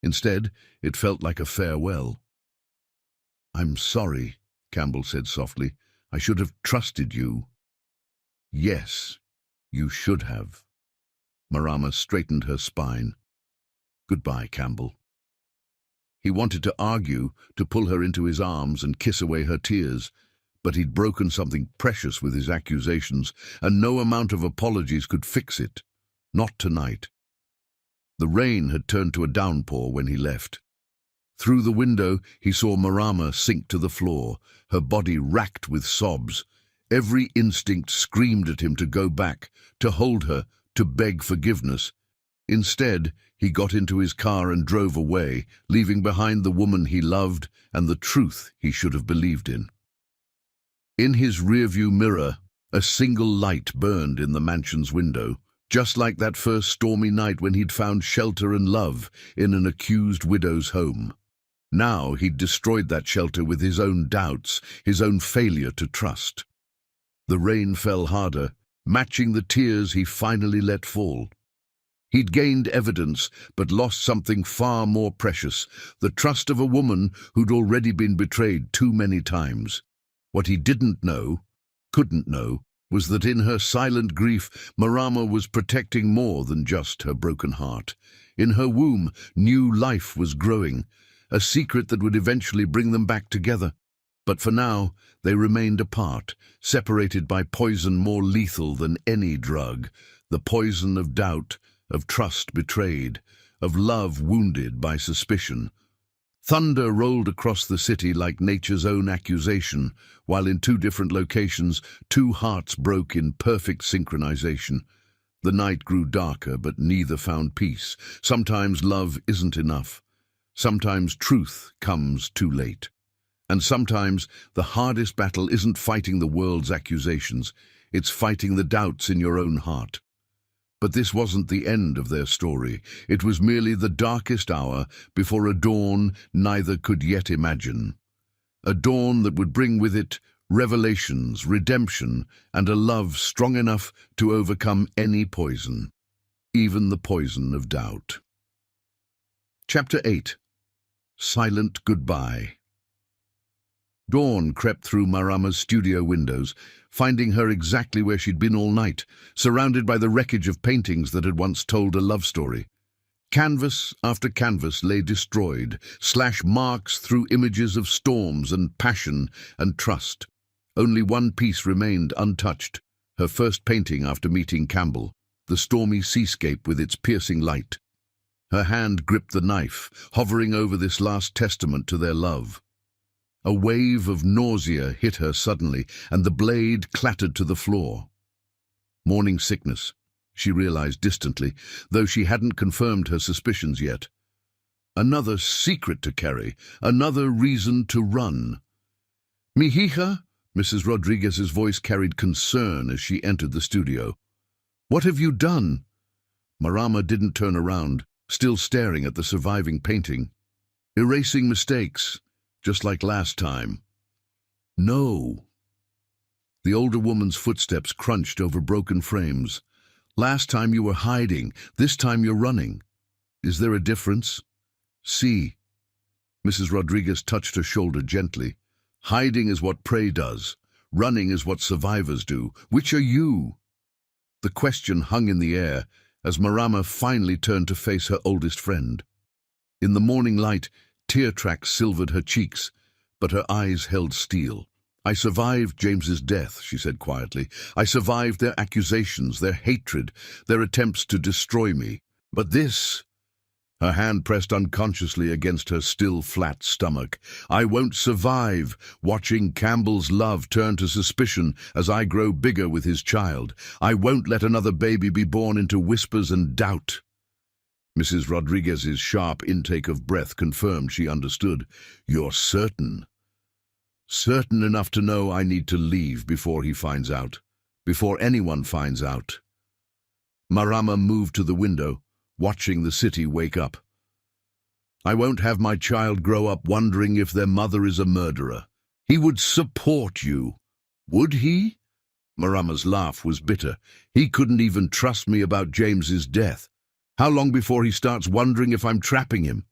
Instead, it felt like a farewell. "I'm sorry," Campbell said softly. "I should have trusted you." "Yes, you should have." Marama straightened her spine. "Goodbye, Campbell." He wanted to argue, to pull her into his arms and kiss away her tears, but he'd broken something precious with his accusations, and no amount of apologies could fix it. Not tonight. The rain had turned to a downpour when he left. Through the window, he saw Marama sink to the floor, her body racked with sobs. Every instinct screamed at him to go back, to hold her, to beg forgiveness. Instead, he got into his car and drove away, leaving behind the woman he loved and the truth he should have believed in. In his rearview mirror, A single light burned in the mansion's window, just like that first stormy night when he'd found shelter and love in an accused widow's home. Now he'd destroyed that shelter with his own doubts, his own failure to trust. The rain fell harder, matching the tears he finally let fall. He'd gained evidence, but lost something far more precious, the trust of a woman who'd already been betrayed too many times. What he didn't know, couldn't know, was that in her silent grief, Marama was protecting more than just her broken heart. In her womb, new life was growing, a secret that would eventually bring them back together. But for now, they remained apart, separated by poison more lethal than any drug, the poison of doubt, of trust betrayed, of love wounded by suspicion. Thunder rolled across the city like nature's own accusation, while in two different locations, two hearts broke in perfect synchronization. The night grew darker, but neither found peace. Sometimes love isn't enough. Sometimes truth comes too late. And sometimes the hardest battle isn't fighting the world's accusations, it's fighting the doubts in your own heart. But this wasn't the end of their story. It was merely the darkest hour before a dawn neither could yet imagine. A dawn that would bring with it revelations, redemption, and a love strong enough to overcome any poison, even the poison of doubt. Chapter 8. Silent Goodbye. Dawn crept through Marama's studio windows, finding her exactly where she'd been all night, surrounded by the wreckage of paintings that had once told a love story. Canvas after canvas lay destroyed, slash marks through images of storms and passion and trust. Only one piece remained untouched, her first painting after meeting Campbell, the stormy seascape with its piercing light. Her hand gripped the knife, hovering over this last testament to their love. A wave of nausea hit her suddenly, and the blade clattered to the floor. Morning sickness, she realized distantly, though she hadn't confirmed her suspicions yet. Another secret to carry, another reason to run. "Mi hija?" Mrs. Rodriguez's voice carried concern as she entered the studio. "What have you done?" Marama didn't turn around, still staring at the surviving painting. "Erasing mistakes. Just like last time." "No." The older woman's footsteps crunched over broken frames. "Last time you were hiding, this time you're running. Is there a difference?" "See." Mrs. Rodriguez touched her shoulder gently. "Hiding is what prey does. Running is what survivors do. Which are you?" The question hung in the air as Marama finally turned to face her oldest friend. In the morning light, tear tracks silvered her cheeks, but her eyes held steel. "I survived James's death," she said quietly. "I survived their accusations, their hatred, their attempts to destroy me. But this—" her hand pressed unconsciously against her still flat stomach. "I won't survive watching Campbell's love turn to suspicion as I grow bigger with his child. I won't let another baby be born into whispers and doubt." Mrs. Rodriguez's sharp intake of breath confirmed she understood. "You're certain?" "Certain enough to know I need to leave before he finds out. Before anyone finds out." Marama moved to the window, watching the city wake up. "I won't have my child grow up wondering if their mother is a murderer. He would support you." "Would he?" Marama's laugh was bitter. "He couldn't even trust me about James's death. How long before he starts wondering if I'm trapping him?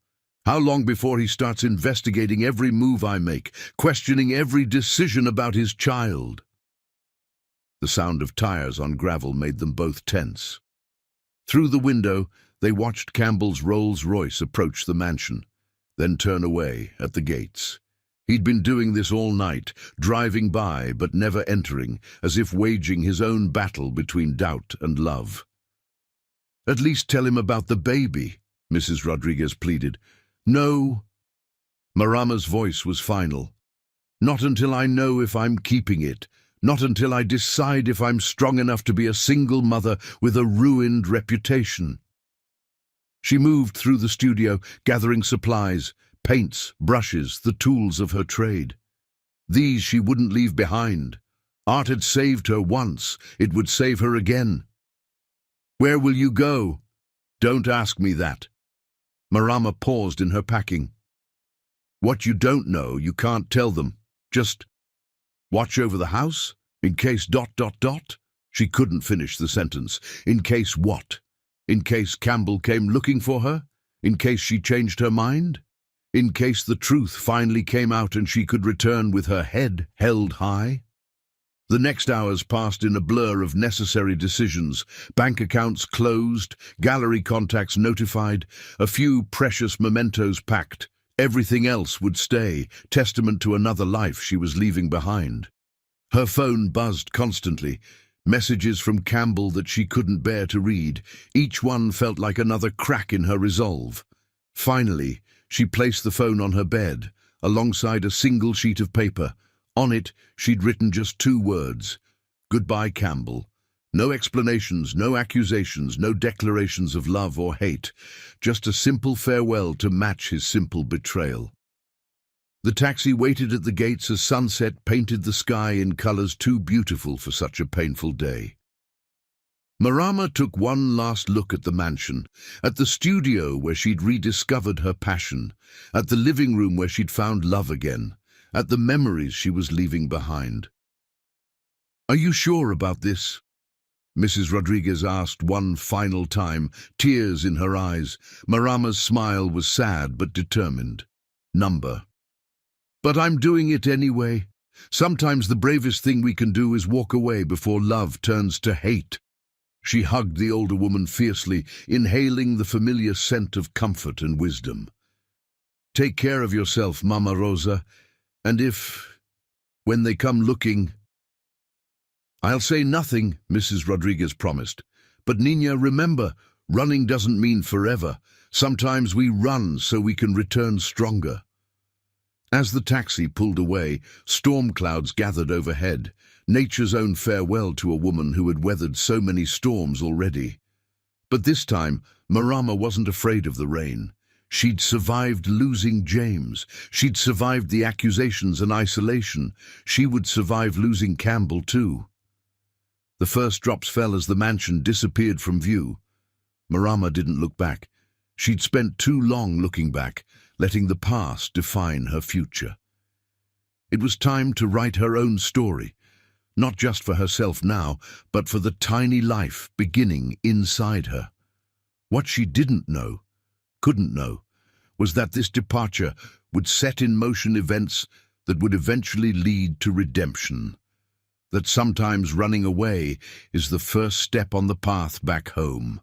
How long before he starts investigating every move I make, questioning every decision about his child?" The sound of tires on gravel made them both tense. Through the window, they watched Campbell's Rolls-Royce approach the mansion, then turn away at the gates. He'd been doing this all night, driving by but never entering, as if waging his own battle between doubt and love. "At least tell him about the baby," Mrs. Rodriguez pleaded. "No." Marama's voice was final. "Not until I know if I'm keeping it. Not until I decide if I'm strong enough to be a single mother with a ruined reputation." She moved through the studio, gathering supplies, paints, brushes, the tools of her trade. These she wouldn't leave behind. Art had saved her once. It would save her again. "Where will you go?" "Don't ask me that." Marama paused in her packing. "What you don't know, you can't tell them. Just watch over the house, in case ... She couldn't finish the sentence. In case what? In case Campbell came looking for her? In case she changed her mind? In case the truth finally came out and she could return with her head held high? The next hours passed in a blur of necessary decisions. Bank accounts closed, gallery contacts notified, a few precious mementos packed. Everything else would stay, testament to another life she was leaving behind. Her phone buzzed constantly, messages from Campbell that she couldn't bear to read. Each one felt like another crack in her resolve. Finally, she placed the phone on her bed, alongside a single sheet of paper. On it, she'd written just 2 words: "Goodbye, Campbell." No explanations, no accusations, no declarations of love or hate. Just a simple farewell to match his simple betrayal. The taxi waited at the gates as sunset painted the sky in colors too beautiful for such a painful day. Marama took one last look at the mansion, at the studio where she'd rediscovered her passion, at the living room where she'd found love again, at the memories she was leaving behind. "Are you sure about this?" Mrs. Rodriguez asked one final time, tears in her eyes. Marama's smile was sad but determined. "Number. But I'm doing it anyway. Sometimes the bravest thing we can do is walk away before love turns to hate." She hugged the older woman fiercely, inhaling the familiar scent of comfort and wisdom. "Take care of yourself, Mama Rosa, and when they come looking—" "I'll say nothing," Mrs. Rodriguez promised. "But Nina, remember, running doesn't mean forever. Sometimes we run so we can return stronger." As the taxi pulled away, storm clouds gathered overhead, nature's own farewell to a woman who had weathered so many storms already. But this time, Marama wasn't afraid of the rain. She'd survived losing James. She'd survived the accusations and isolation. She would survive losing Campbell too. The first drops fell as the mansion disappeared from view. Marama didn't look back. She'd spent too long looking back, letting the past define her future. It was time to write her own story, not just for herself now, but for the tiny life beginning inside her. What she didn't know, couldn't know, was that this departure would set in motion events that would eventually lead to redemption. That sometimes running away is the first step on the path back home.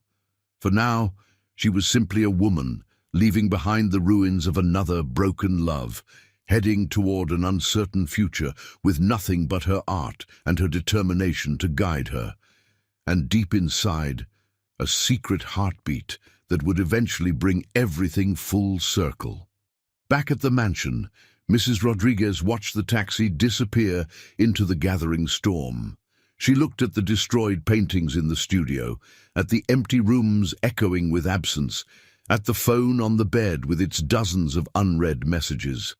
For now, she was simply a woman, leaving behind the ruins of another broken love, heading toward an uncertain future with nothing but her art and her determination to guide her. And deep inside, a secret heartbeat that would eventually bring everything full circle. Back at the mansion, Mrs. Rodriguez watched the taxi disappear into the gathering storm. She looked at the destroyed paintings in the studio, at the empty rooms echoing with absence, at the phone on the bed with its dozens of unread messages.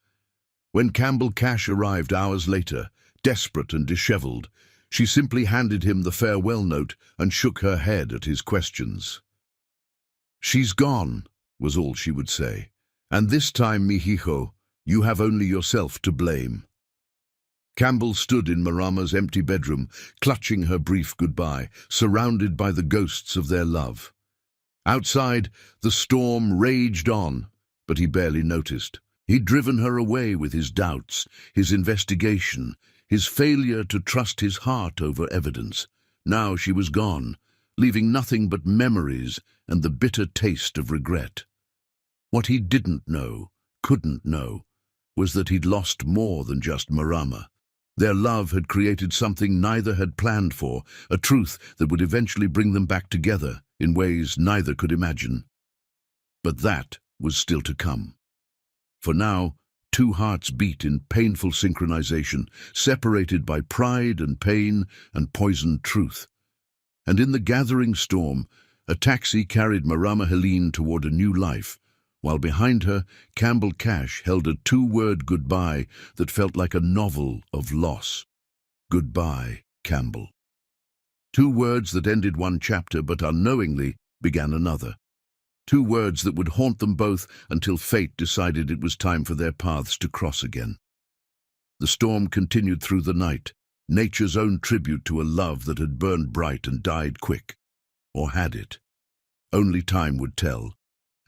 When Campbell Cash arrived hours later, desperate and disheveled, she simply handed him the farewell note and shook her head at his questions. "She's gone," was all she would say. "And this time, mijijo, you have only yourself to blame." Campbell stood in Marama's empty bedroom, clutching her brief goodbye, surrounded by the ghosts of their love. Outside, the storm raged on, but he barely noticed. He'd driven her away with his doubts, his investigation, his failure to trust his heart over evidence. Now she was gone, leaving nothing but memories and the bitter taste of regret. What he didn't know, couldn't know, was that he'd lost more than just Marama. Their love had created something neither had planned for, a truth that would eventually bring them back together in ways neither could imagine. But that was still to come. For now, 2 hearts beat in painful synchronization, separated by pride and pain and poisoned truth. And in the gathering storm, a taxi carried Marama Helene toward a new life, while behind her, Campbell Cash held a 2-word goodbye that felt like a novel of loss. Goodbye, Campbell. Two words that ended one chapter but unknowingly began another. Two words that would haunt them both until fate decided it was time for their paths to cross again. The storm continued through the night, nature's own tribute to a love that had burned bright and died quick. Or had it? Only time would tell,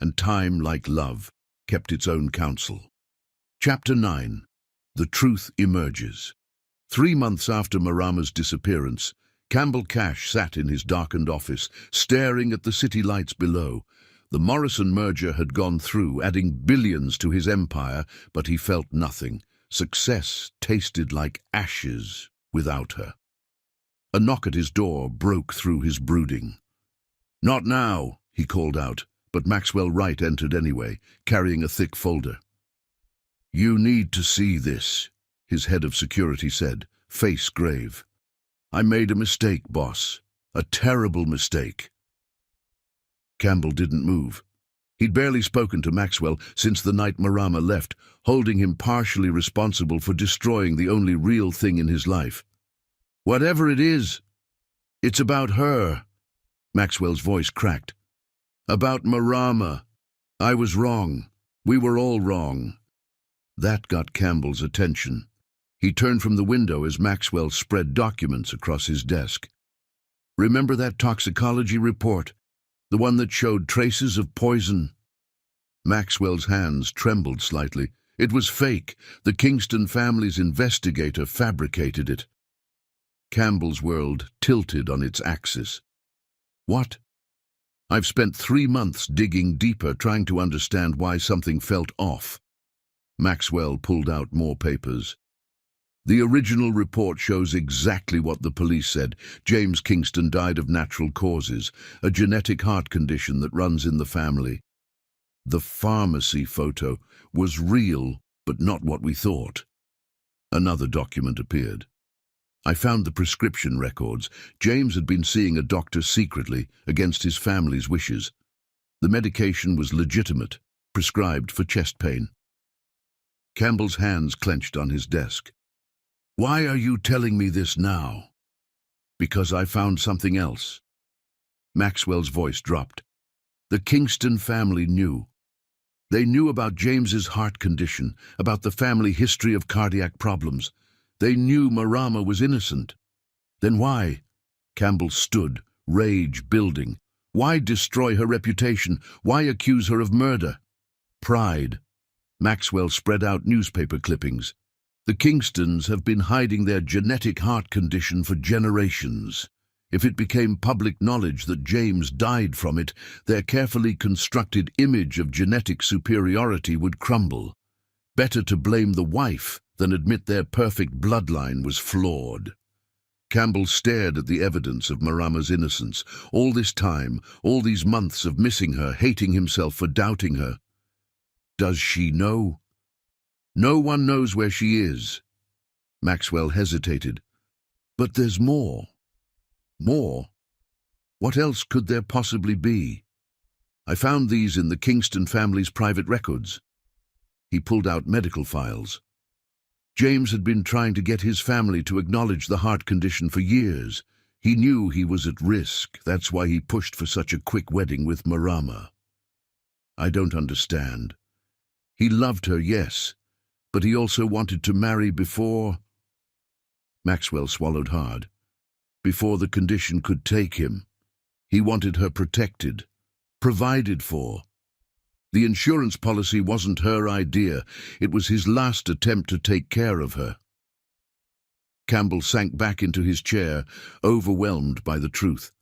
and time, like love, kept its own counsel. Chapter 9. The Truth Emerges. 3 months after Marama's disappearance, Campbell Cash sat in his darkened office, staring at the city lights below. The Morrison merger had gone through, adding billions to his empire, but he felt nothing. Success tasted like ashes without her. A knock at his door broke through his brooding. "Not now," he called out, but Maxwell Wright entered anyway, carrying a thick folder. "You need to see this," his head of security said, face grave. "I made a mistake, boss. A terrible mistake." Campbell didn't move. He'd barely spoken to Maxwell since the night Marama left, holding him partially responsible for destroying the only real thing in his life. "Whatever it is, it's about her." Maxwell's voice cracked. "About Marama. I was wrong. We were all wrong." That got Campbell's attention. He turned from the window as Maxwell spread documents across his desk. "Remember that toxicology report? The one that showed traces of poison?" Maxwell's hands trembled slightly. It was fake. The Kingston family's investigator fabricated it. Campbell's world tilted on its axis. "What?" "I've spent 3 months digging deeper, trying to understand why something felt off." Maxwell pulled out more papers. "The original report shows exactly what the police said. James Kingston died of natural causes, a genetic heart condition that runs in the family. The pharmacy photo was real, but not what we thought." Another document appeared. "I found the prescription records. James had been seeing a doctor secretly, against his family's wishes. The medication was legitimate, prescribed for chest pain." Campbell's hands clenched on his desk. "Why are you telling me this now?" "Because I found something else." Maxwell's voice dropped. "The Kingston family knew. They knew about James's heart condition, about the family history of cardiac problems. They knew Marama was innocent. Then why?" Campbell stood, rage building. "Why destroy her reputation? Why accuse her of murder?" "Pride." Maxwell spread out newspaper clippings. "The Kingstons have been hiding their genetic heart condition for generations. If it became public knowledge that James died from it, their carefully constructed image of genetic superiority would crumble. Better to blame the wife than admit their perfect bloodline was flawed." Campbell stared at the evidence of Marama's innocence. All this time, all these months of missing her, hating himself for doubting her. "Does she know?" "No one knows where she is." Maxwell hesitated. "But there's more." "More? What else could there possibly be?" "I found these in the Kingston family's private records." He pulled out medical files. James had been trying to get his family to acknowledge the heart condition for years. He knew he was at risk. That's why he pushed for such a quick wedding with Marama. "I don't understand." "He loved her, yes, but he also wanted to marry before—" Maxwell swallowed hard. "Before the condition could take him. He wanted her protected, provided for. The insurance policy wasn't her idea. It was his last attempt to take care of her." Campbell sank back into his chair, overwhelmed by the truth.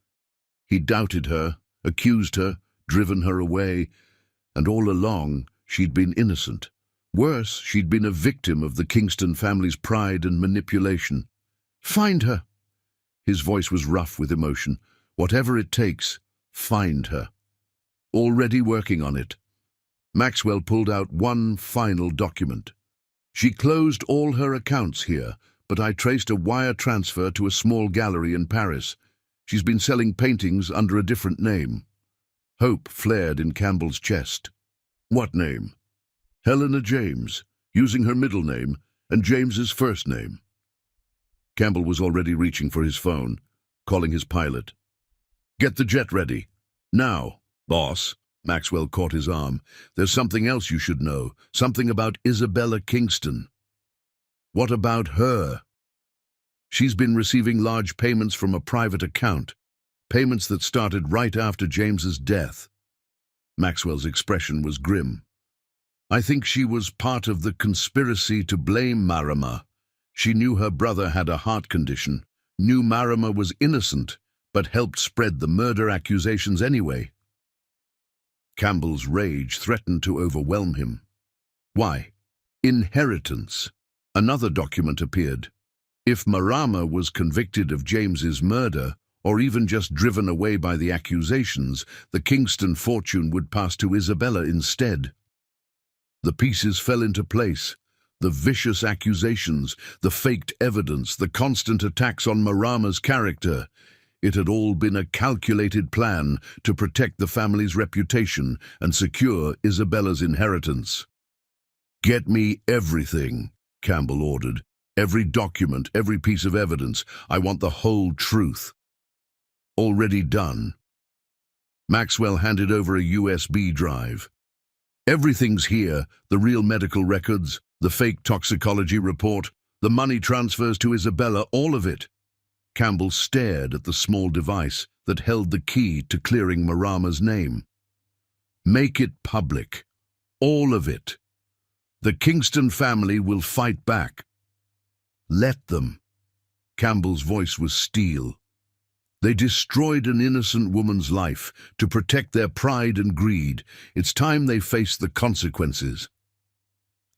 He doubted her, accused her, driven her away, and all along she'd been innocent. Worse, she'd been a victim of the Kingston family's pride and manipulation. "Find her!" His voice was rough with emotion. "Whatever it takes, find her." "Already working on it." Maxwell pulled out one final document. "She closed all her accounts here, but I traced a wire transfer to a small gallery in Paris. She's been selling paintings under a different name." Hope flared in Campbell's chest. "What name?" "Helena James, using her middle name and James's first name." Campbell was already reaching for his phone, calling his pilot. "Get the jet ready. Now, boss." Maxwell caught his arm. "There's something else you should know. Something about Isabella Kingston." "What about her?" "She's been receiving large payments from a private account. Payments that started right after James's death." Maxwell's expression was grim. "I think she was part of the conspiracy to blame Marama. She knew her brother had a heart condition, knew Marama was innocent, but helped spread the murder accusations anyway." Campbell's rage threatened to overwhelm him. "Why? Inheritance." Another document appeared. If Marama was convicted of James's murder, or even just driven away by the accusations, the Kingston fortune would pass to Isabella instead. The pieces fell into place. The vicious accusations, the faked evidence, the constant attacks on Marama's character. It had all been a calculated plan to protect the family's reputation and secure Isabella's inheritance. "Get me everything," Campbell ordered. "Every document, every piece of evidence. I want the whole truth." "Already done." Maxwell handed over a USB drive. "Everything's here, the real medical records, the fake toxicology report, the money transfers to Isabella, all of it." Campbell stared at the small device that held the key to clearing Marama's name. "Make it public. All of it. The Kingston family will fight back. Let them." Campbell's voice was steel. "They destroyed an innocent woman's life to protect their pride and greed. It's time they faced the consequences."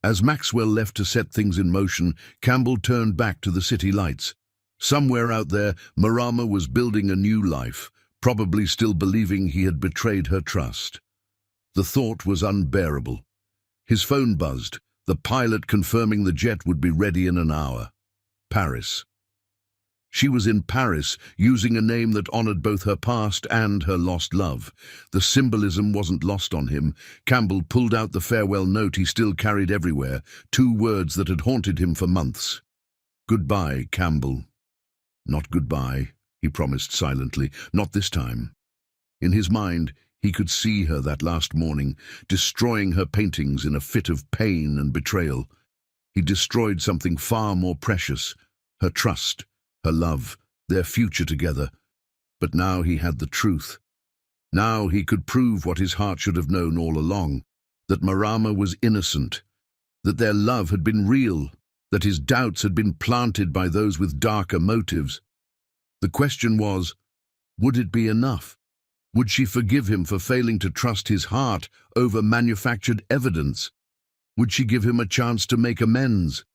As Maxwell left to set things in motion, Campbell turned back to the city lights. Somewhere out there, Marama was building a new life, probably still believing he had betrayed her trust. The thought was unbearable. His phone buzzed, the pilot confirming the jet would be ready in an hour. Paris. She was in Paris, using a name that honored both her past and her lost love. The symbolism wasn't lost on him. Campbell pulled out the farewell note he still carried everywhere, 2 words that had haunted him for months. "Goodbye, Campbell." "Not goodbye," he promised silently. "Not this time." In his mind, he could see her that last morning, destroying her paintings in a fit of pain and betrayal. He destroyed something far more precious, her trust, her love, their future together. But now he had the truth. Now he could prove what his heart should have known all along, that Marama was innocent, that their love had been real, that his doubts had been planted by those with darker motives. The question was, would it be enough? Would she forgive him for failing to trust his heart over manufactured evidence? Would she give him a chance to make amends?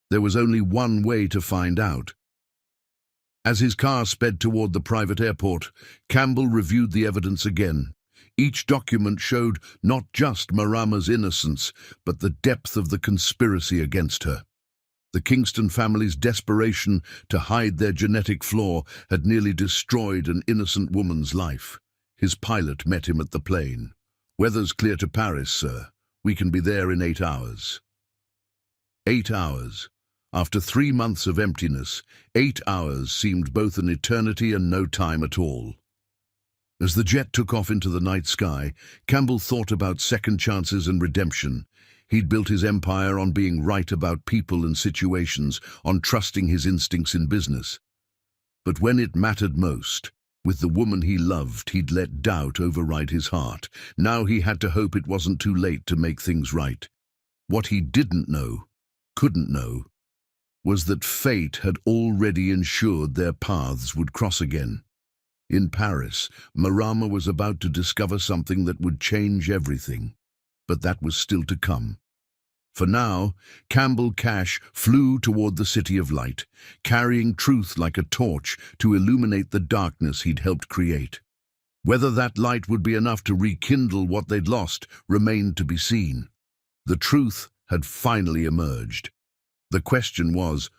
There was only one way to find out. As his car sped toward the private airport, Campbell reviewed the evidence again. Each document showed not just Marama's innocence, but the depth of the conspiracy against her. The Kingston family's desperation to hide their genetic flaw had nearly destroyed an innocent woman's life. His pilot met him at the plane. "Weather's clear to Paris, sir. We can be there in 8 hours." 8 hours. After 3 months of emptiness, 8 hours seemed both an eternity and no time at all. As the jet took off into the night sky, Campbell thought about second chances and redemption. He'd built his empire on being right about people and situations, on trusting his instincts in business. But when it mattered most, with the woman he loved, he'd let doubt override his heart. Now he had to hope it wasn't too late to make things right. What he didn't know, couldn't know, was that fate had already ensured their paths would cross again. In Paris, Marama was about to discover something that would change everything. But that was still to come. For now, Campbell Cash flew toward the City of Light, carrying truth like a torch to illuminate the darkness he'd helped create. Whether that light would be enough to rekindle what they'd lost remained to be seen. The truth had finally emerged. The question was,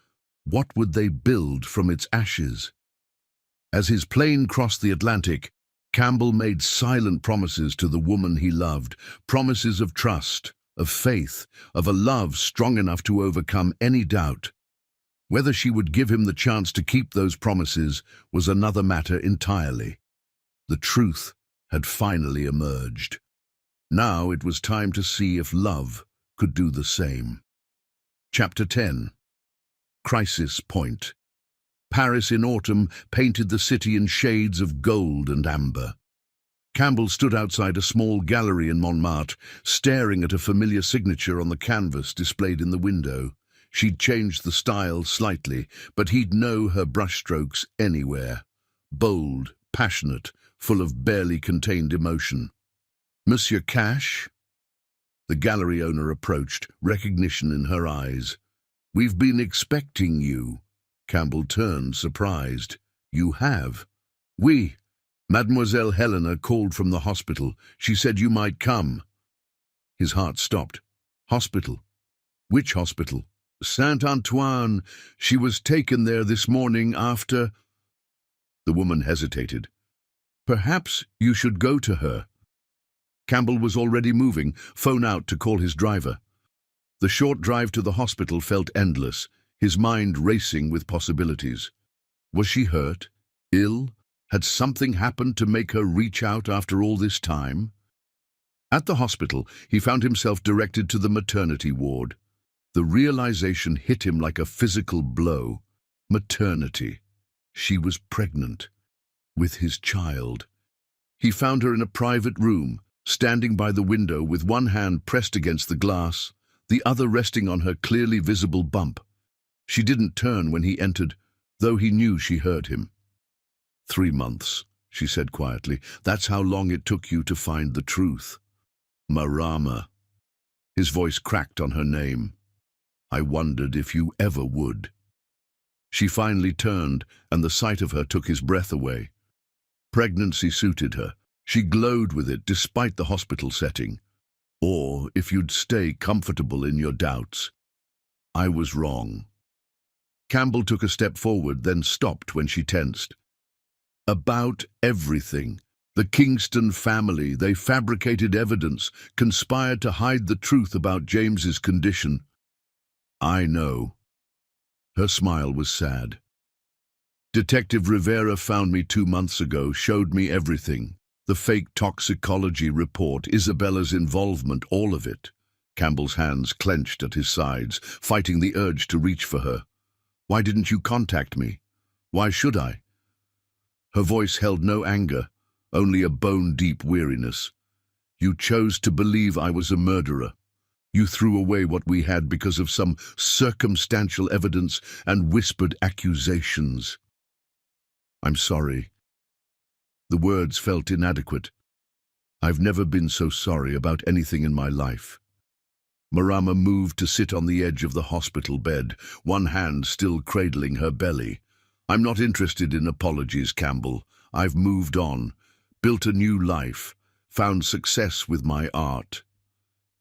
what would they build from its ashes? As his plane crossed the Atlantic, Campbell made silent promises to the woman he loved, promises of trust, of faith, of a love strong enough to overcome any doubt. Whether she would give him the chance to keep those promises was another matter entirely. The truth had finally emerged. Now it was time to see if love could do the same. Chapter 10. Crisis Point. Paris in autumn painted the city in shades of gold and amber. Campbell stood outside a small gallery in Montmartre, staring at a familiar signature on the canvas displayed in the window. She'd changed the style slightly, but he'd know her brushstrokes anywhere. Bold, passionate, full of barely contained emotion. "Monsieur Cash?" The gallery owner approached, recognition in her eyes. "We've been expecting you." Campbell turned, surprised. "You have?" "Oui. Mademoiselle Helena called from the hospital. She said you might come." His heart stopped. "Hospital? Which hospital?" "Saint-Antoine. She was taken there this morning after—" The woman hesitated. "Perhaps you should go to her." Campbell was already moving, phone out to call his driver. The short drive to the hospital felt endless, his mind racing with possibilities. Was she hurt? Ill? Had something happened to make her reach out after all this time? At the hospital, he found himself directed to the maternity ward. The realization hit him like a physical blow. Maternity. She was pregnant. With his child. He found her in a private room, standing by the window with one hand pressed against the glass, the other resting on her clearly visible bump. She didn't turn when he entered, though he knew she heard him. 3 months, she said quietly. That's how long it took you to find the truth. Marama. His voice cracked on her name. I wondered if you ever would. She finally turned, and the sight of her took his breath away. Pregnancy suited her. She glowed with it despite the hospital setting. Or if you'd stay comfortable in your doubts. I was wrong. Campbell took a step forward, then stopped when she tensed. About everything. The Kingston family, they fabricated evidence, conspired to hide the truth about James's condition. I know. Her smile was sad. Detective Rivera found me 2 months ago, showed me everything. The fake toxicology report, Isabella's involvement, all of it. Campbell's hands clenched at his sides, fighting the urge to reach for her. Why didn't you contact me? Why should I? Her voice held no anger, only a bone-deep weariness. You chose to believe I was a murderer. You threw away what we had because of some circumstantial evidence and whispered accusations. I'm sorry. The words felt inadequate. I've never been so sorry about anything in my life. Marama moved to sit on the edge of the hospital bed, one hand still cradling her belly. I'm not interested in apologies, Campbell. I've moved on, built a new life, found success with my art.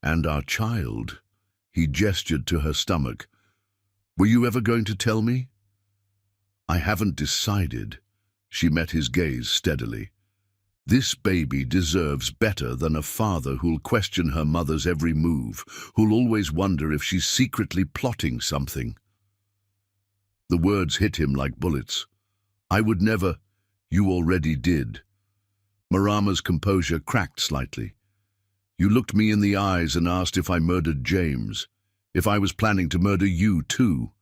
And our child. He gestured to her stomach. Were you ever going to tell me? I haven't decided. She met his gaze steadily. This baby deserves better than a father who'll question her mother's every move, who'll always wonder if she's secretly plotting something. The words hit him like bullets. I would never. You already did. Marama's composure cracked slightly. You looked me in the eyes and asked if I murdered James, if I was planning to murder you too.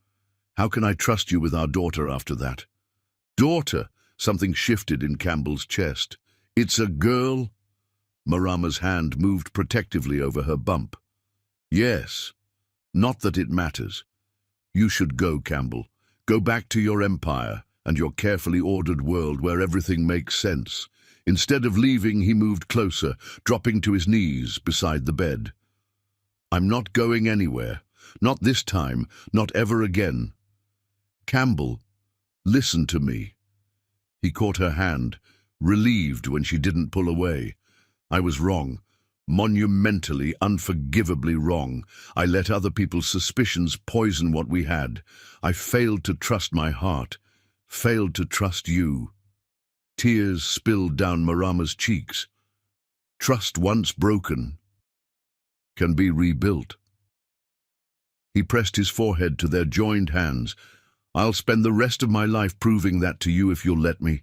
How can I trust you with our daughter after that? Daughter! Something shifted in Campbell's chest. It's a girl? Marama's hand moved protectively over her bump. Yes. Not that it matters. You should go, Campbell. Go back to your empire and your carefully ordered world where everything makes sense. Instead of leaving, he moved closer, dropping to his knees beside the bed. I'm not going anywhere. Not this time. Not ever again. Campbell, listen to me. He caught her hand, relieved when she didn't pull away. I was wrong. Monumentally, unforgivably wrong. I let other people's suspicions poison what we had. I failed to trust my heart, failed to trust you. Tears spilled down Marama's cheeks. Trust once broken can be rebuilt. He pressed his forehead to their joined hands. I'll spend the rest of my life proving that to you if you'll let me.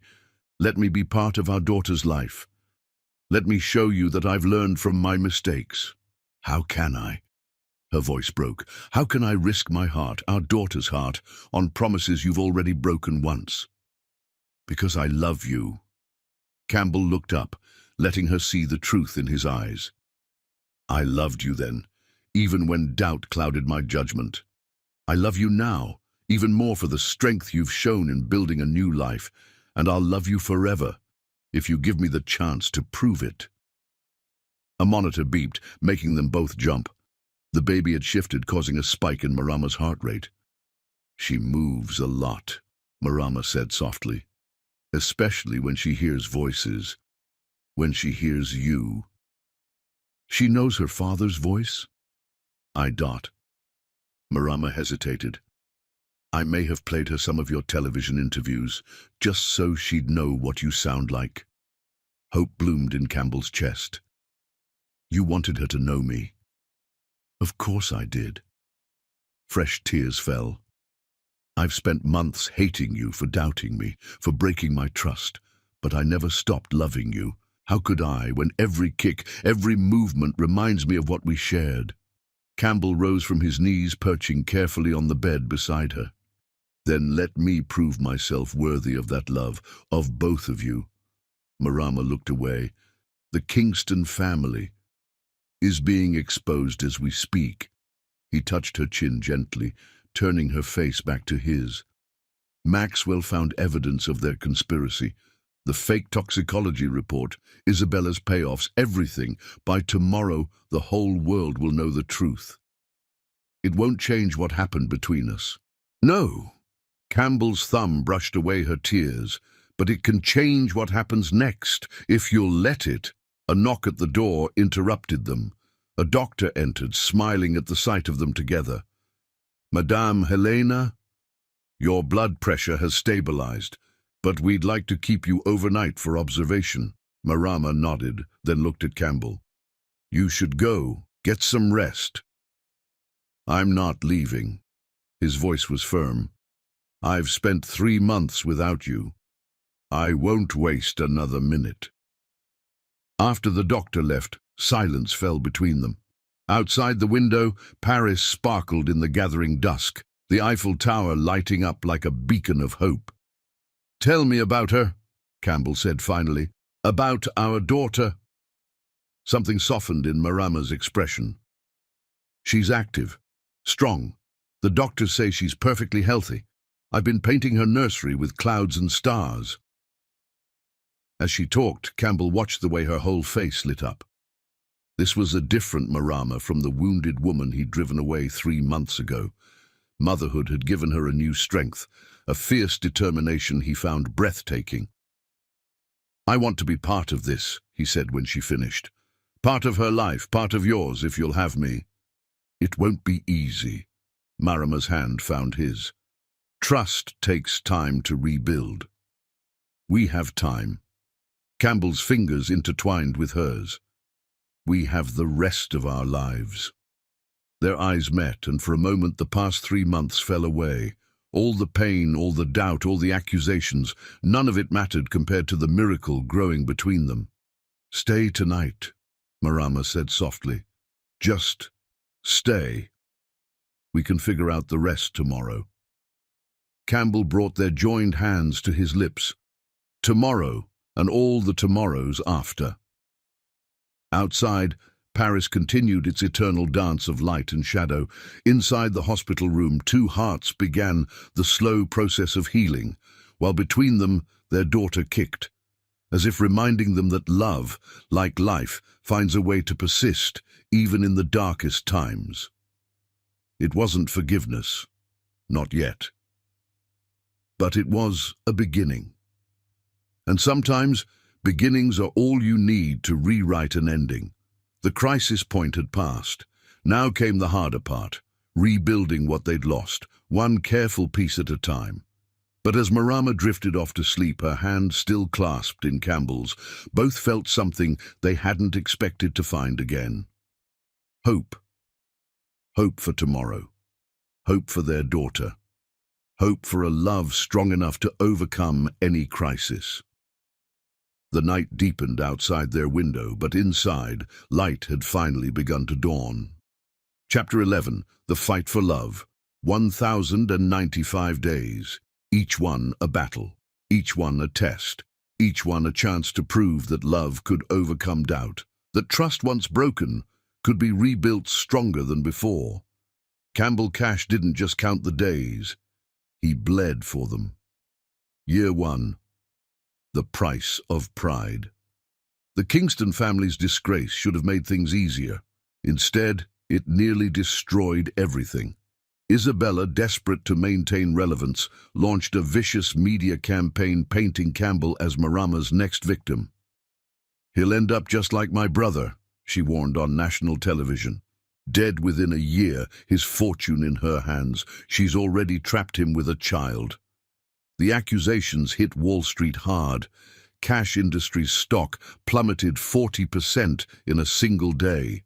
Let me be part of our daughter's life. Let me show you that I've learned from my mistakes." "How can I?" Her voice broke. "How can I risk my heart, our daughter's heart, on promises you've already broken once?" "Because I love you." Campbell looked up, letting her see the truth in his eyes. "I loved you then, even when doubt clouded my judgment. I love you now, even more for the strength you've shown in building a new life, and I'll love you forever, if you give me the chance to prove it." A monitor beeped, making them both jump. The baby had shifted, causing a spike in Marama's heart rate. "She moves a lot," Marama said softly, "especially when she hears voices, when she hears you." "She knows her father's voice?" I dot. Marama hesitated. "I may have played her some of your television interviews, just so she'd know what you sound like." Hope bloomed in Campbell's chest. "You wanted her to know me." "Of course I did." Fresh tears fell. "I've spent months hating you for doubting me, for breaking my trust, but I never stopped loving you. How could I, when every kick, every movement reminds me of what we shared?" Campbell rose from his knees, perching carefully on the bed beside her. "Then let me prove myself worthy of that love, of both of you." Marama looked away. "The Kingston family is being exposed as we speak." He touched her chin gently, turning her face back to his. "Maxwell found evidence of their conspiracy. The fake toxicology report, Isabella's payoffs, everything. By tomorrow, the whole world will know the truth. It won't change what happened between us." "No." Campbell's thumb brushed away her tears. "But it can change what happens next, if you'll let it." A knock at the door interrupted them. A doctor entered, smiling at the sight of them together. "Madame Helena, your blood pressure has stabilized, but we'd like to keep you overnight for observation." Marama nodded, then looked at Campbell. "You should go. Get some rest." "I'm not leaving." His voice was firm. "I've spent 3 months without you. I won't waste another minute." After the doctor left, silence fell between them. Outside the window, Paris sparkled in the gathering dusk, the Eiffel Tower lighting up like a beacon of hope. "Tell me about her," Campbell said finally. "About our daughter." Something softened in Marama's expression. "She's active, strong. The doctors say she's perfectly healthy. I've been painting her nursery with clouds and stars." As she talked, Campbell watched the way her whole face lit up. This was a different Marama from the wounded woman he'd driven away 3 months ago. Motherhood had given her a new strength, a fierce determination he found breathtaking. "I want to be part of this," he said when she finished. "Part of her life, part of yours, if you'll have me." "It won't be easy." Marama's hand found his. "Trust takes time to rebuild." "We have time." Campbell's fingers intertwined with hers. "We have the rest of our lives." Their eyes met, and for a moment the past 3 months fell away. All the pain, all the doubt, all the accusations, none of it mattered compared to the miracle growing between them. "Stay tonight," Marama said softly. "Just stay. We can figure out the rest tomorrow." Campbell brought their joined hands to his lips. Tomorrow, and all the tomorrows after. Outside, Paris continued its eternal dance of light and shadow. Inside the hospital room, 2 hearts began the slow process of healing, while between them their daughter kicked, as if reminding them that love, like life, finds a way to persist even in the darkest times. It wasn't forgiveness, not yet. But it was a beginning. And sometimes, beginnings are all you need to rewrite an ending. The crisis point had passed. Now came the harder part, rebuilding what they'd lost, one careful piece at a time. But as Marama drifted off to sleep, her hand still clasped in Campbell's, both felt something they hadn't expected to find again. Hope. Hope for tomorrow. Hope for their daughter. hope for a love strong enough to overcome any crisis. The night deepened outside their window, but inside, light had finally begun to dawn. Chapter 11, The Fight for Love. 1,095 days, each one a battle, each one a test, each one a chance to prove that love could overcome doubt, that trust once broken could be rebuilt stronger than before. Campbell Cash didn't just count the days, he bled for them. Year 1. The price of pride. The Kingston family's disgrace should have made things easier. Instead, it nearly destroyed everything. Isabella, desperate to maintain relevance, launched a vicious media campaign painting Campbell as Marama's next victim. "He'll end up just like my brother," she warned on national television. "Dead within a year, his fortune in her hands. She's already trapped him with a child." The accusations hit Wall Street hard. Cash Industries stock plummeted 40% in a single day.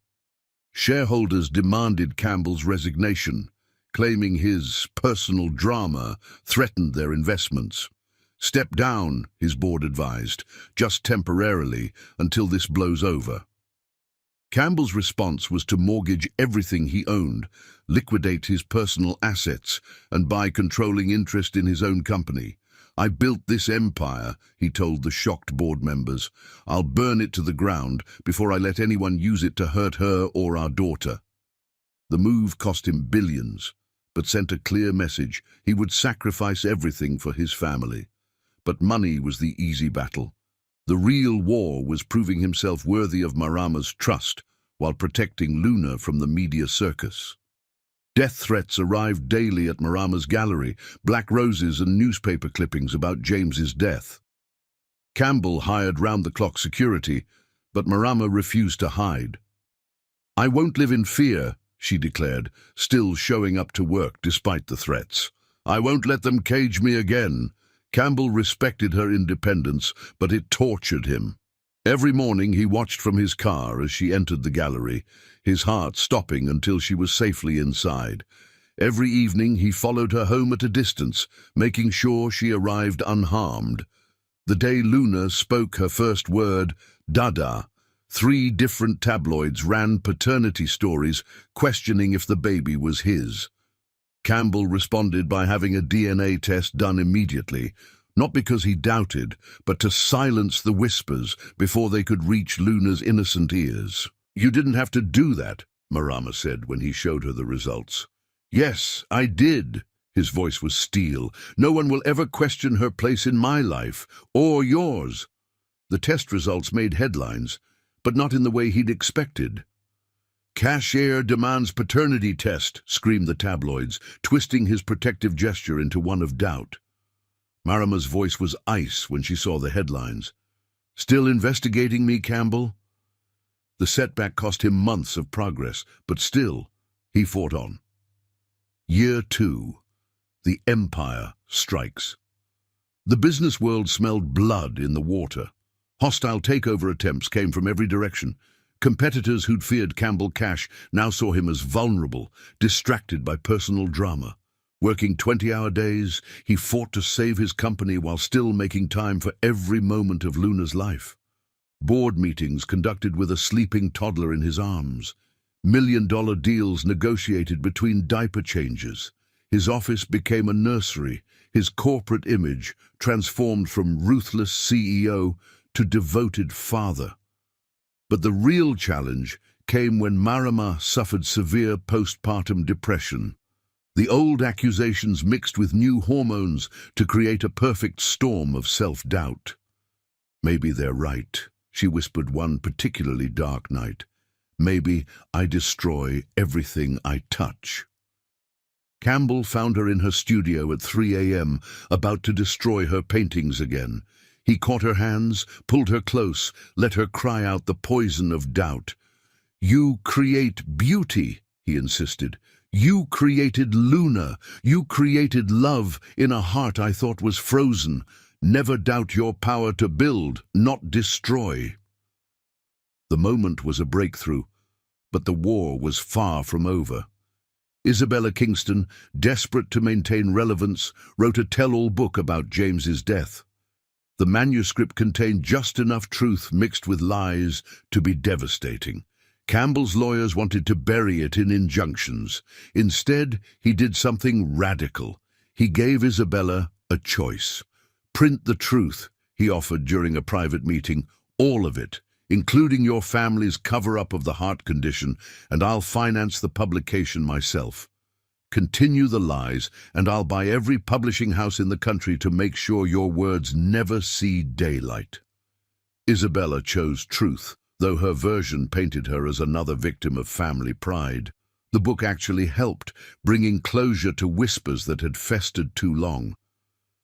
Shareholders demanded Campbell's resignation, claiming his personal drama threatened their investments. "Step down," his board advised, "just temporarily, until this blows over." Campbell's response was to mortgage everything he owned, liquidate his personal assets, and buy controlling interest in his own company. "I built this empire," he told the shocked board members. "I'll burn it to the ground before I let anyone use it to hurt her or our daughter." The move cost him billions, but sent a clear message: he would sacrifice everything for his family. But money was the easy battle. The real war was proving himself worthy of Marama's trust while protecting Luna from the media circus. Death threats arrived daily at Marama's gallery, black roses and newspaper clippings about James's death. Campbell hired round-the-clock security, but Marama refused to hide. "I won't live in fear," she declared, still showing up to work despite the threats. "I won't let them cage me again." Campbell respected her independence, but it tortured him. Every morning he watched from his car as she entered the gallery, his heart stopping until she was safely inside. Every evening he followed her home at a distance, making sure she arrived unharmed. The day Luna spoke her first word, Dada, 3 different tabloids ran paternity stories, questioning if the baby was his. Campbell responded by having a DNA test done immediately, not because he doubted, but to silence the whispers before they could reach Luna's innocent ears. "You didn't have to do that," Marama said when he showed her the results. "Yes, I did." His voice was steel. "No one will ever question her place in my life, or yours." The test results made headlines, but not in the way he'd expected. "Cashier demands paternity test," screamed the tabloids, twisting his protective gesture into one of doubt. Marama's voice was ice when she saw the headlines. "Still investigating me, Campbell?" The setback cost him months of progress, but still, he fought on. Year 2. The Empire Strikes. The business world smelled blood in the water. Hostile takeover attempts came from every direction. Competitors who'd feared Campbell Cash now saw him as vulnerable, distracted by personal drama. Working 20-hour days, he fought to save his company while still making time for every moment of Luna's life. Board meetings conducted with a sleeping toddler in his arms. $1 million deals negotiated between diaper changes. His office became a nursery, his corporate image transformed from ruthless CEO to devoted father. But the real challenge came when Marama suffered severe postpartum depression. The old accusations mixed with new hormones to create a perfect storm of self-doubt. "Maybe they're right," she whispered one particularly dark night. "Maybe I destroy everything I touch." Campbell found her in her studio at 3 a.m., about to destroy her paintings again. He caught her hands, pulled her close, let her cry out the poison of doubt. "You create beauty," he insisted. "You created Luna. You created love in a heart I thought was frozen. Never doubt your power to build, not destroy." The moment was a breakthrough, but the war was far from over. Isabella Kingston, desperate to maintain relevance, wrote a tell-all book about James's death. The manuscript contained just enough truth mixed with lies to be devastating. Campbell's lawyers wanted to bury it in injunctions. Instead, he did something radical. He gave Isabella a choice. Print the truth, he offered during a private meeting, all of it, including your family's cover-up of the heart condition, and I'll finance the publication myself. Continue the lies, and I'll buy every publishing house in the country to make sure your words never see daylight. Isabella chose truth, though her version painted her as another victim of family pride. The book actually helped, bringing closure to whispers that had festered too long.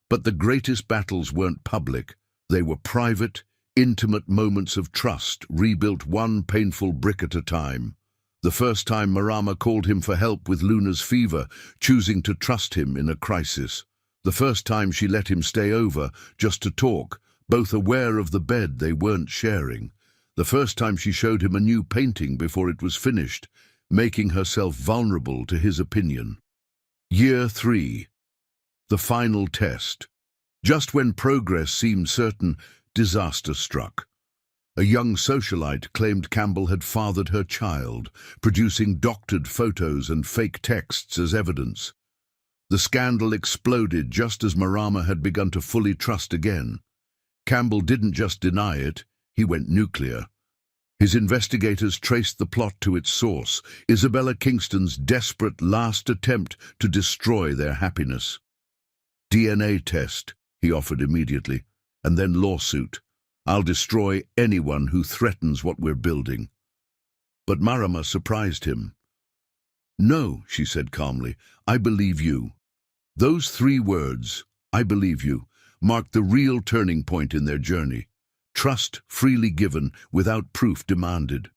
But the greatest battles weren't public. They were private, intimate moments of trust, rebuilt one painful brick at a time. The first time Marama called him for help with Luna's fever, choosing to trust him in a crisis. The first time she let him stay over, just to talk, both aware of the bed they weren't sharing. The first time she showed him a new painting before it was finished, making herself vulnerable to his opinion. Year 3. The final test. Just when progress seemed certain, disaster struck. A young socialite claimed Campbell had fathered her child, producing doctored photos and fake texts as evidence. The scandal exploded just as Marama had begun to fully trust again. Campbell didn't just deny it, he went nuclear. His investigators traced the plot to its source, Isabella Kingston's desperate last attempt to destroy their happiness. DNA test, he offered immediately, and then lawsuit. I'll destroy anyone who threatens what we're building. But Marama surprised him. No, she said calmly, I believe you. Those 3 words, I believe you, marked the real turning point in their journey. Trust freely given, without proof demanded.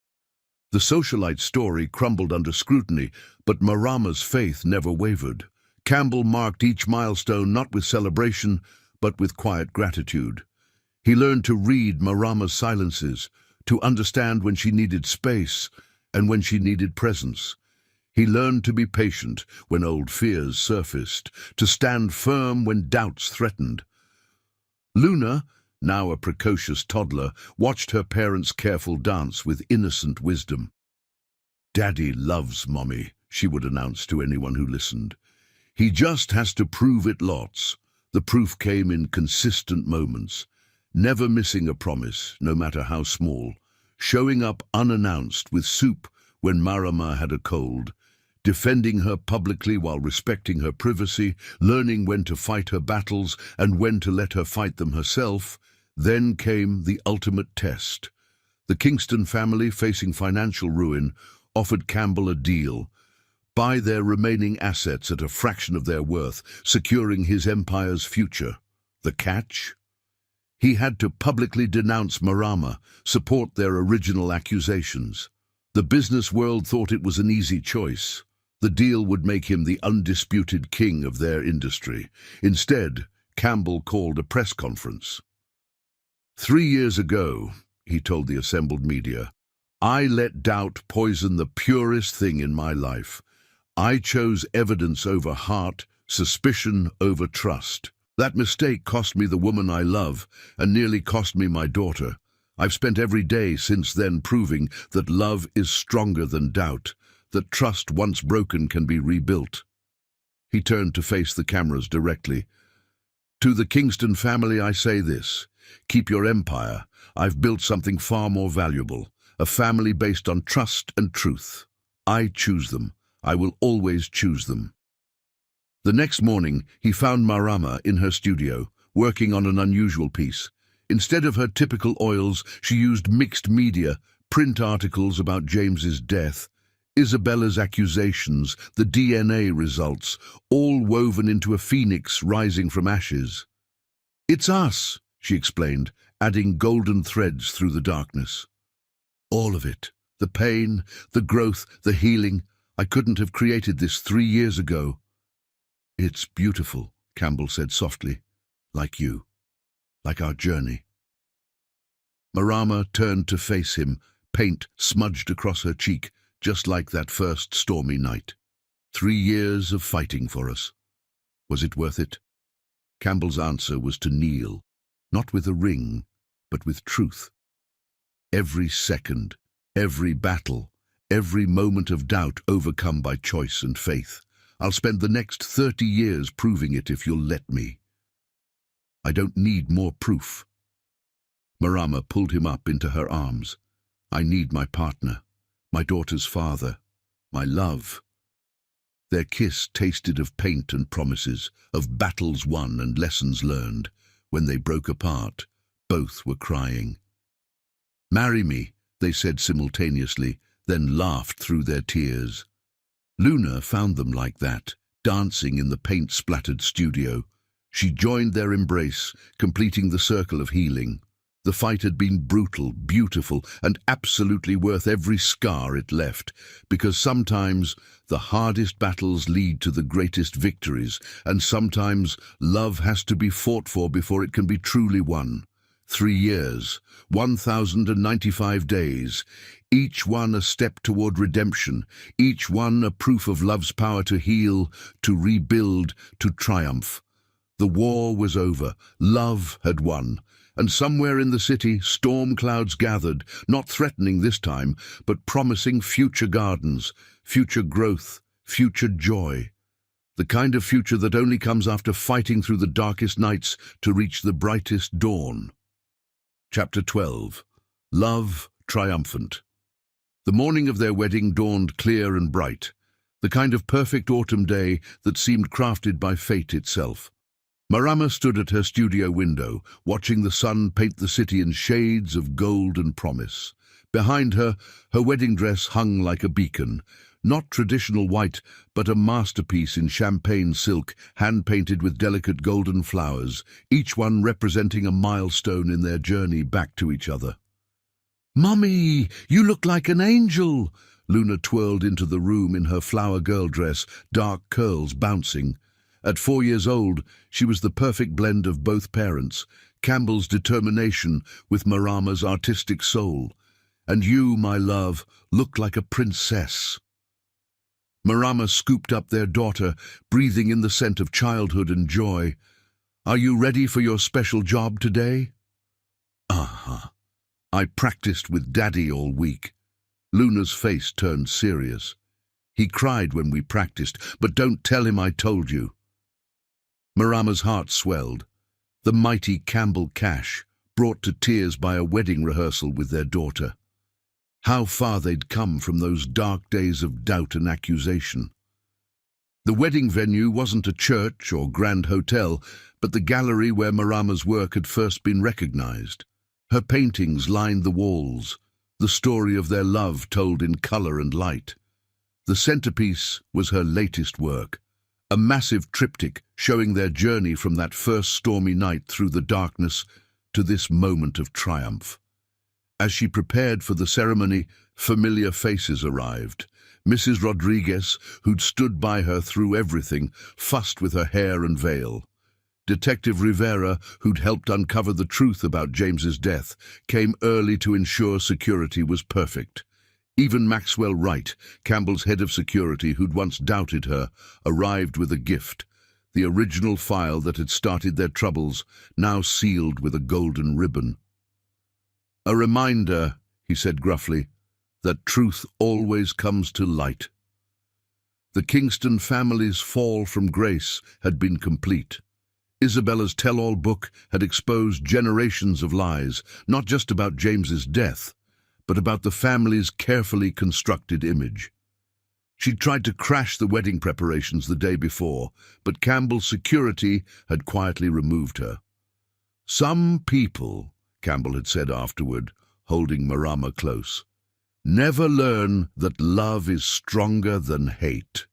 The socialite's story crumbled under scrutiny, but Marama's faith never wavered. Campbell marked each milestone not with celebration, but with quiet gratitude. He learned to read Marama's silences, to understand when she needed space and when she needed presence. He learned to be patient when old fears surfaced, to stand firm when doubts threatened. Luna, now a precocious toddler, watched her parents' careful dance with innocent wisdom. Daddy loves Mommy, she would announce to anyone who listened. He just has to prove it lots. The proof came in consistent moments. Never missing a promise, no matter how small, showing up unannounced with soup when Marama had a cold, defending her publicly while respecting her privacy, learning when to fight her battles and when to let her fight them herself. Then came the ultimate test. The Kingston family, facing financial ruin, offered Campbell a deal. Buy their remaining assets at a fraction of their worth, securing his empire's future. The catch? He had to publicly denounce Marama, support their original accusations. The business world thought it was an easy choice. The deal would make him the undisputed king of their industry. Instead, Campbell called a press conference. 3 years ago, he told the assembled media, I let doubt poison the purest thing in my life. I chose evidence over heart, suspicion over trust. That mistake cost me the woman I love and nearly cost me my daughter. I've spent every day since then proving that love is stronger than doubt, that trust once broken can be rebuilt. He turned to face the cameras directly. To the Kingston family I say this, keep your empire. I've built something far more valuable, a family based on trust and truth. I choose them. I will always choose them. The next morning, he found Marama in her studio, working on an unusual piece. Instead of her typical oils, she used mixed media, print articles about James's death, Isabella's accusations, the DNA results, all woven into a phoenix rising from ashes. It's us, she explained, adding golden threads through the darkness. All of it, the pain, the growth, the healing. I couldn't have created this 3 years ago. It's beautiful, Campbell said softly, like you, like our journey. Marama turned to face him, paint smudged across her cheek, just like that first stormy night. 3 years of fighting for us. Was it worth it? Campbell's answer was to kneel, not with a ring, but with truth. Every second, every battle, every moment of doubt overcome by choice and faith. I'll spend the next 30 years proving it if you'll let me. I don't need more proof. Marama pulled him up into her arms. I need my partner, my daughter's father, my love. Their kiss tasted of paint and promises, of battles won and lessons learned. When they broke apart, both were crying. Marry me, they said simultaneously, then laughed through their tears. Luna found them like that, dancing in the paint-splattered studio. She joined their embrace, completing the circle of healing. The fight had been brutal, beautiful, and absolutely worth every scar it left, because sometimes the hardest battles lead to the greatest victories, and sometimes love has to be fought for before it can be truly won. 3 years, 1,095 days, each one a step toward redemption, each one a proof of love's power to heal, to rebuild, to triumph. The war was over, love had won, and somewhere in the city storm clouds gathered, not threatening this time, but promising future gardens, future growth, future joy. The kind of future that only comes after fighting through the darkest nights to reach the brightest dawn. Chapter 12. Love Triumphant. The morning of their wedding dawned clear and bright, the kind of perfect autumn day that seemed crafted by fate itself. Marama stood at her studio window, watching the sun paint the city in shades of gold and promise. Behind her, her wedding dress hung like a beacon, not traditional white, but a masterpiece in champagne silk, hand-painted with delicate golden flowers, each one representing a milestone in their journey back to each other. "Mummy, you look like an angel!" Luna twirled into the room in her flower girl dress, dark curls bouncing. At 4 years old, she was the perfect blend of both parents, Campbell's determination with Marama's artistic soul. "And you, my love, look like a princess." Marama scooped up their daughter, breathing in the scent of childhood and joy. "Are you ready for your special job today?" "Uh-huh. I practiced with Daddy all week." Luna's face turned serious. "He cried when we practiced, but don't tell him I told you." Marama's heart swelled. The mighty Campbell cash, brought to tears by a wedding rehearsal with their daughter. How far they'd come from those dark days of doubt and accusation. The wedding venue wasn't a church or grand hotel, but the gallery where Marama's work had first been recognized. Her paintings lined the walls, the story of their love told in color and light. The centerpiece was her latest work, a massive triptych showing their journey from that first stormy night through the darkness to this moment of triumph. As she prepared for the ceremony, familiar faces arrived. Mrs. Rodriguez, who'd stood by her through everything, fussed with her hair and veil. Detective Rivera, who'd helped uncover the truth about James's death, came early to ensure security was perfect. Even Maxwell Wright, Campbell's head of security, who'd once doubted her, arrived with a gift, the original file that had started their troubles, now sealed with a golden ribbon. "A reminder," he said gruffly, "that truth always comes to light." The Kingston family's fall from grace had been complete. Isabella's tell-all book had exposed generations of lies, not just about James's death, but about the family's carefully constructed image. She'd tried to crash the wedding preparations the day before, but Campbell's security had quietly removed her. "Some people," Campbell had said afterward, holding Marama close, "never learn that love is stronger than hate."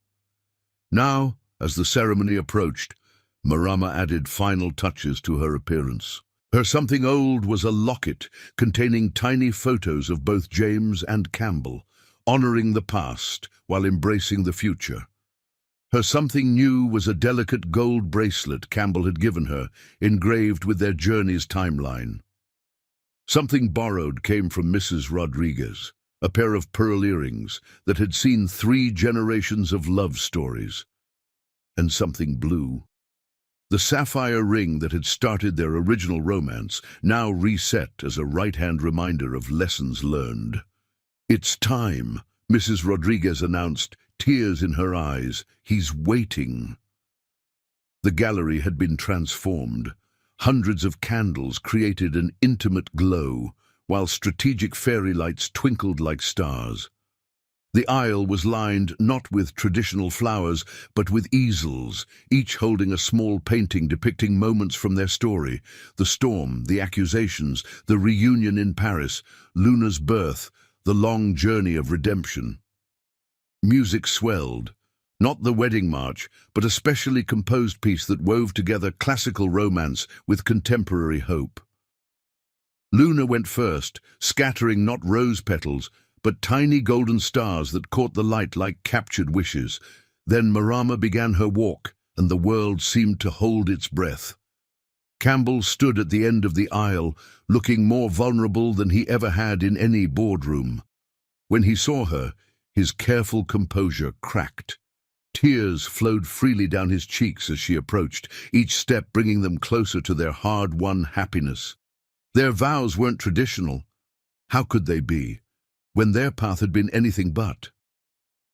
Now, as the ceremony approached, Marama added final touches to her appearance. Her something old was a locket containing tiny photos of both James and Campbell, honoring the past while embracing the future. Her something new was a delicate gold bracelet Campbell had given her, engraved with their journey's timeline. Something borrowed came from Mrs. Rodriguez, a pair of pearl earrings that had seen 3 generations of love stories, and something blue. The sapphire ring that had started their original romance, now reset as a right-hand reminder of lessons learned. "It's time," Mrs. Rodriguez announced, tears in her eyes. "He's waiting." The gallery had been transformed. Hundreds of candles created an intimate glow, while strategic fairy lights twinkled like stars. The aisle was lined not with traditional flowers, but with easels, each holding a small painting depicting moments from their story: the storm, the accusations, the reunion in Paris, Luna's birth, the long journey of redemption. Music swelled, not the wedding march, but a specially composed piece that wove together classical romance with contemporary hope. Luna went first, scattering not rose petals, but tiny golden stars that caught the light like captured wishes. Then Marama began her walk, and the world seemed to hold its breath. Campbell stood at the end of the aisle, looking more vulnerable than he ever had in any boardroom. When he saw her, his careful composure cracked. Tears flowed freely down his cheeks as she approached, each step bringing them closer to their hard-won happiness. Their vows weren't traditional. How could they be, when their path had been anything but?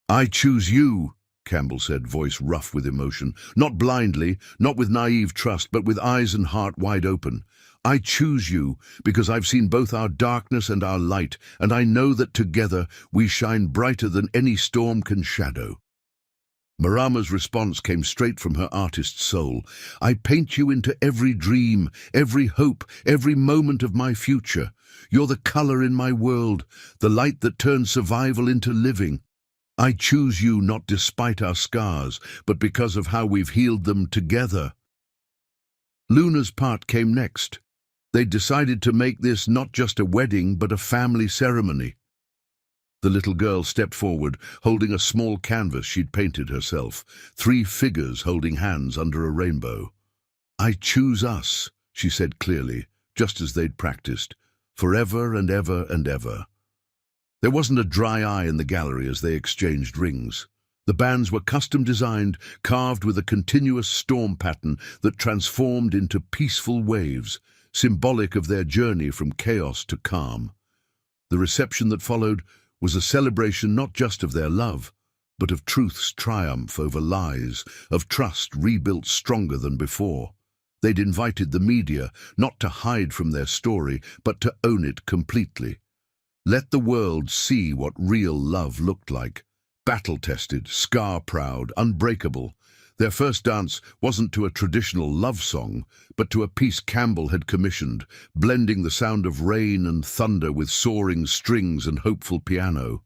"I choose you," Campbell said, voice rough with emotion. Not blindly, not with naive trust, but with eyes and heart wide open. "I choose you because I've seen both our darkness and our light, and I know that together we shine brighter than any storm can shadow." Marama's response came straight from her artist's soul. "I paint you into every dream, every hope, every moment of my future. You're the color in my world, the light that turns survival into living. I choose you not despite our scars, but because of how we've healed them together." Luna's part came next. They decided to make this not just a wedding, but a family ceremony. The little girl stepped forward, holding a small canvas she'd painted herself, 3 figures holding hands under a rainbow. "I choose us," she said clearly, just as they'd practiced, "forever and ever and ever." There wasn't a dry eye in the gallery as they exchanged rings. The bands were custom designed, carved with a continuous storm pattern that transformed into peaceful waves, symbolic of their journey from chaos to calm. The reception that followed was a celebration not just of their love, but of truth's triumph over lies, of trust rebuilt stronger than before. They'd invited the media not to hide from their story, but to own it completely. Let the world see what real love looked like. Battle-tested, scar-proud, unbreakable. Their first dance wasn't to a traditional love song, but to a piece Campbell had commissioned, blending the sound of rain and thunder with soaring strings and hopeful piano.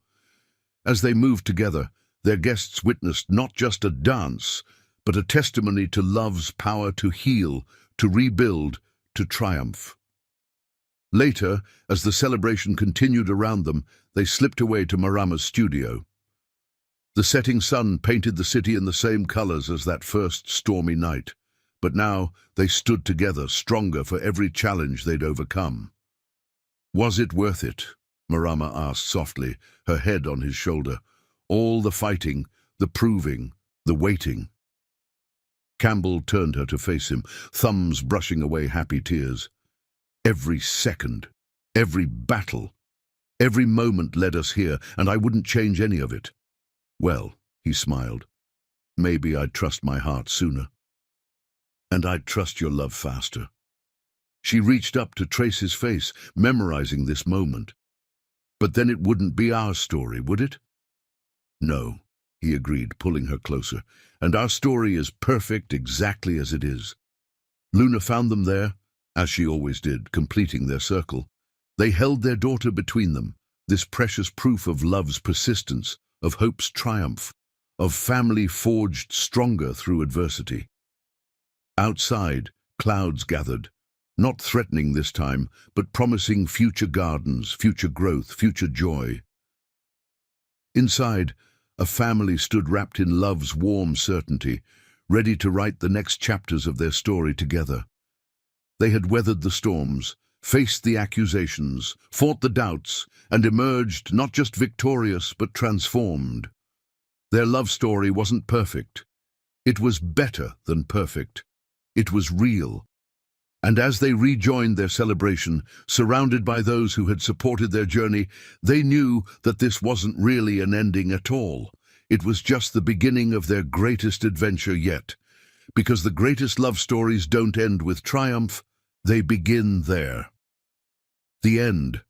As they moved together, their guests witnessed not just a dance, but a testimony to love's power to heal, to rebuild, to triumph. Later, as the celebration continued around them, they slipped away to Marama's studio. The setting sun painted the city in the same colors as that first stormy night, but now they stood together, stronger for every challenge they'd overcome. "Was it worth it?" Marama asked softly, her head on his shoulder. "All the fighting, the proving, the waiting." Campbell turned her to face him, thumbs brushing away happy tears. "Every second, every battle, every moment led us here, and I wouldn't change any of it." "Well," he smiled, "maybe I'd trust my heart sooner. And I'd trust your love faster." She reached up to trace his face, memorizing this moment. "But then it wouldn't be our story, would it?" "No," he agreed, pulling her closer, "and our story is perfect exactly as it is." Luna found them there, as she always did, completing their circle. They held their daughter between them, this precious proof of love's persistence, of hope's triumph, of family forged stronger through adversity. Outside, clouds gathered, not threatening this time, but promising future gardens, future growth, future joy. Inside, a family stood wrapped in love's warm certainty, ready to write the next chapters of their story together. They had weathered the storms, faced the accusations, fought the doubts, and emerged not just victorious but transformed. Their love story wasn't perfect. It was better than perfect. It was real. And as they rejoined their celebration, surrounded by those who had supported their journey, they knew that this wasn't really an ending at all. It was just the beginning of their greatest adventure yet. Because the greatest love stories don't end with triumph, they begin there. The end.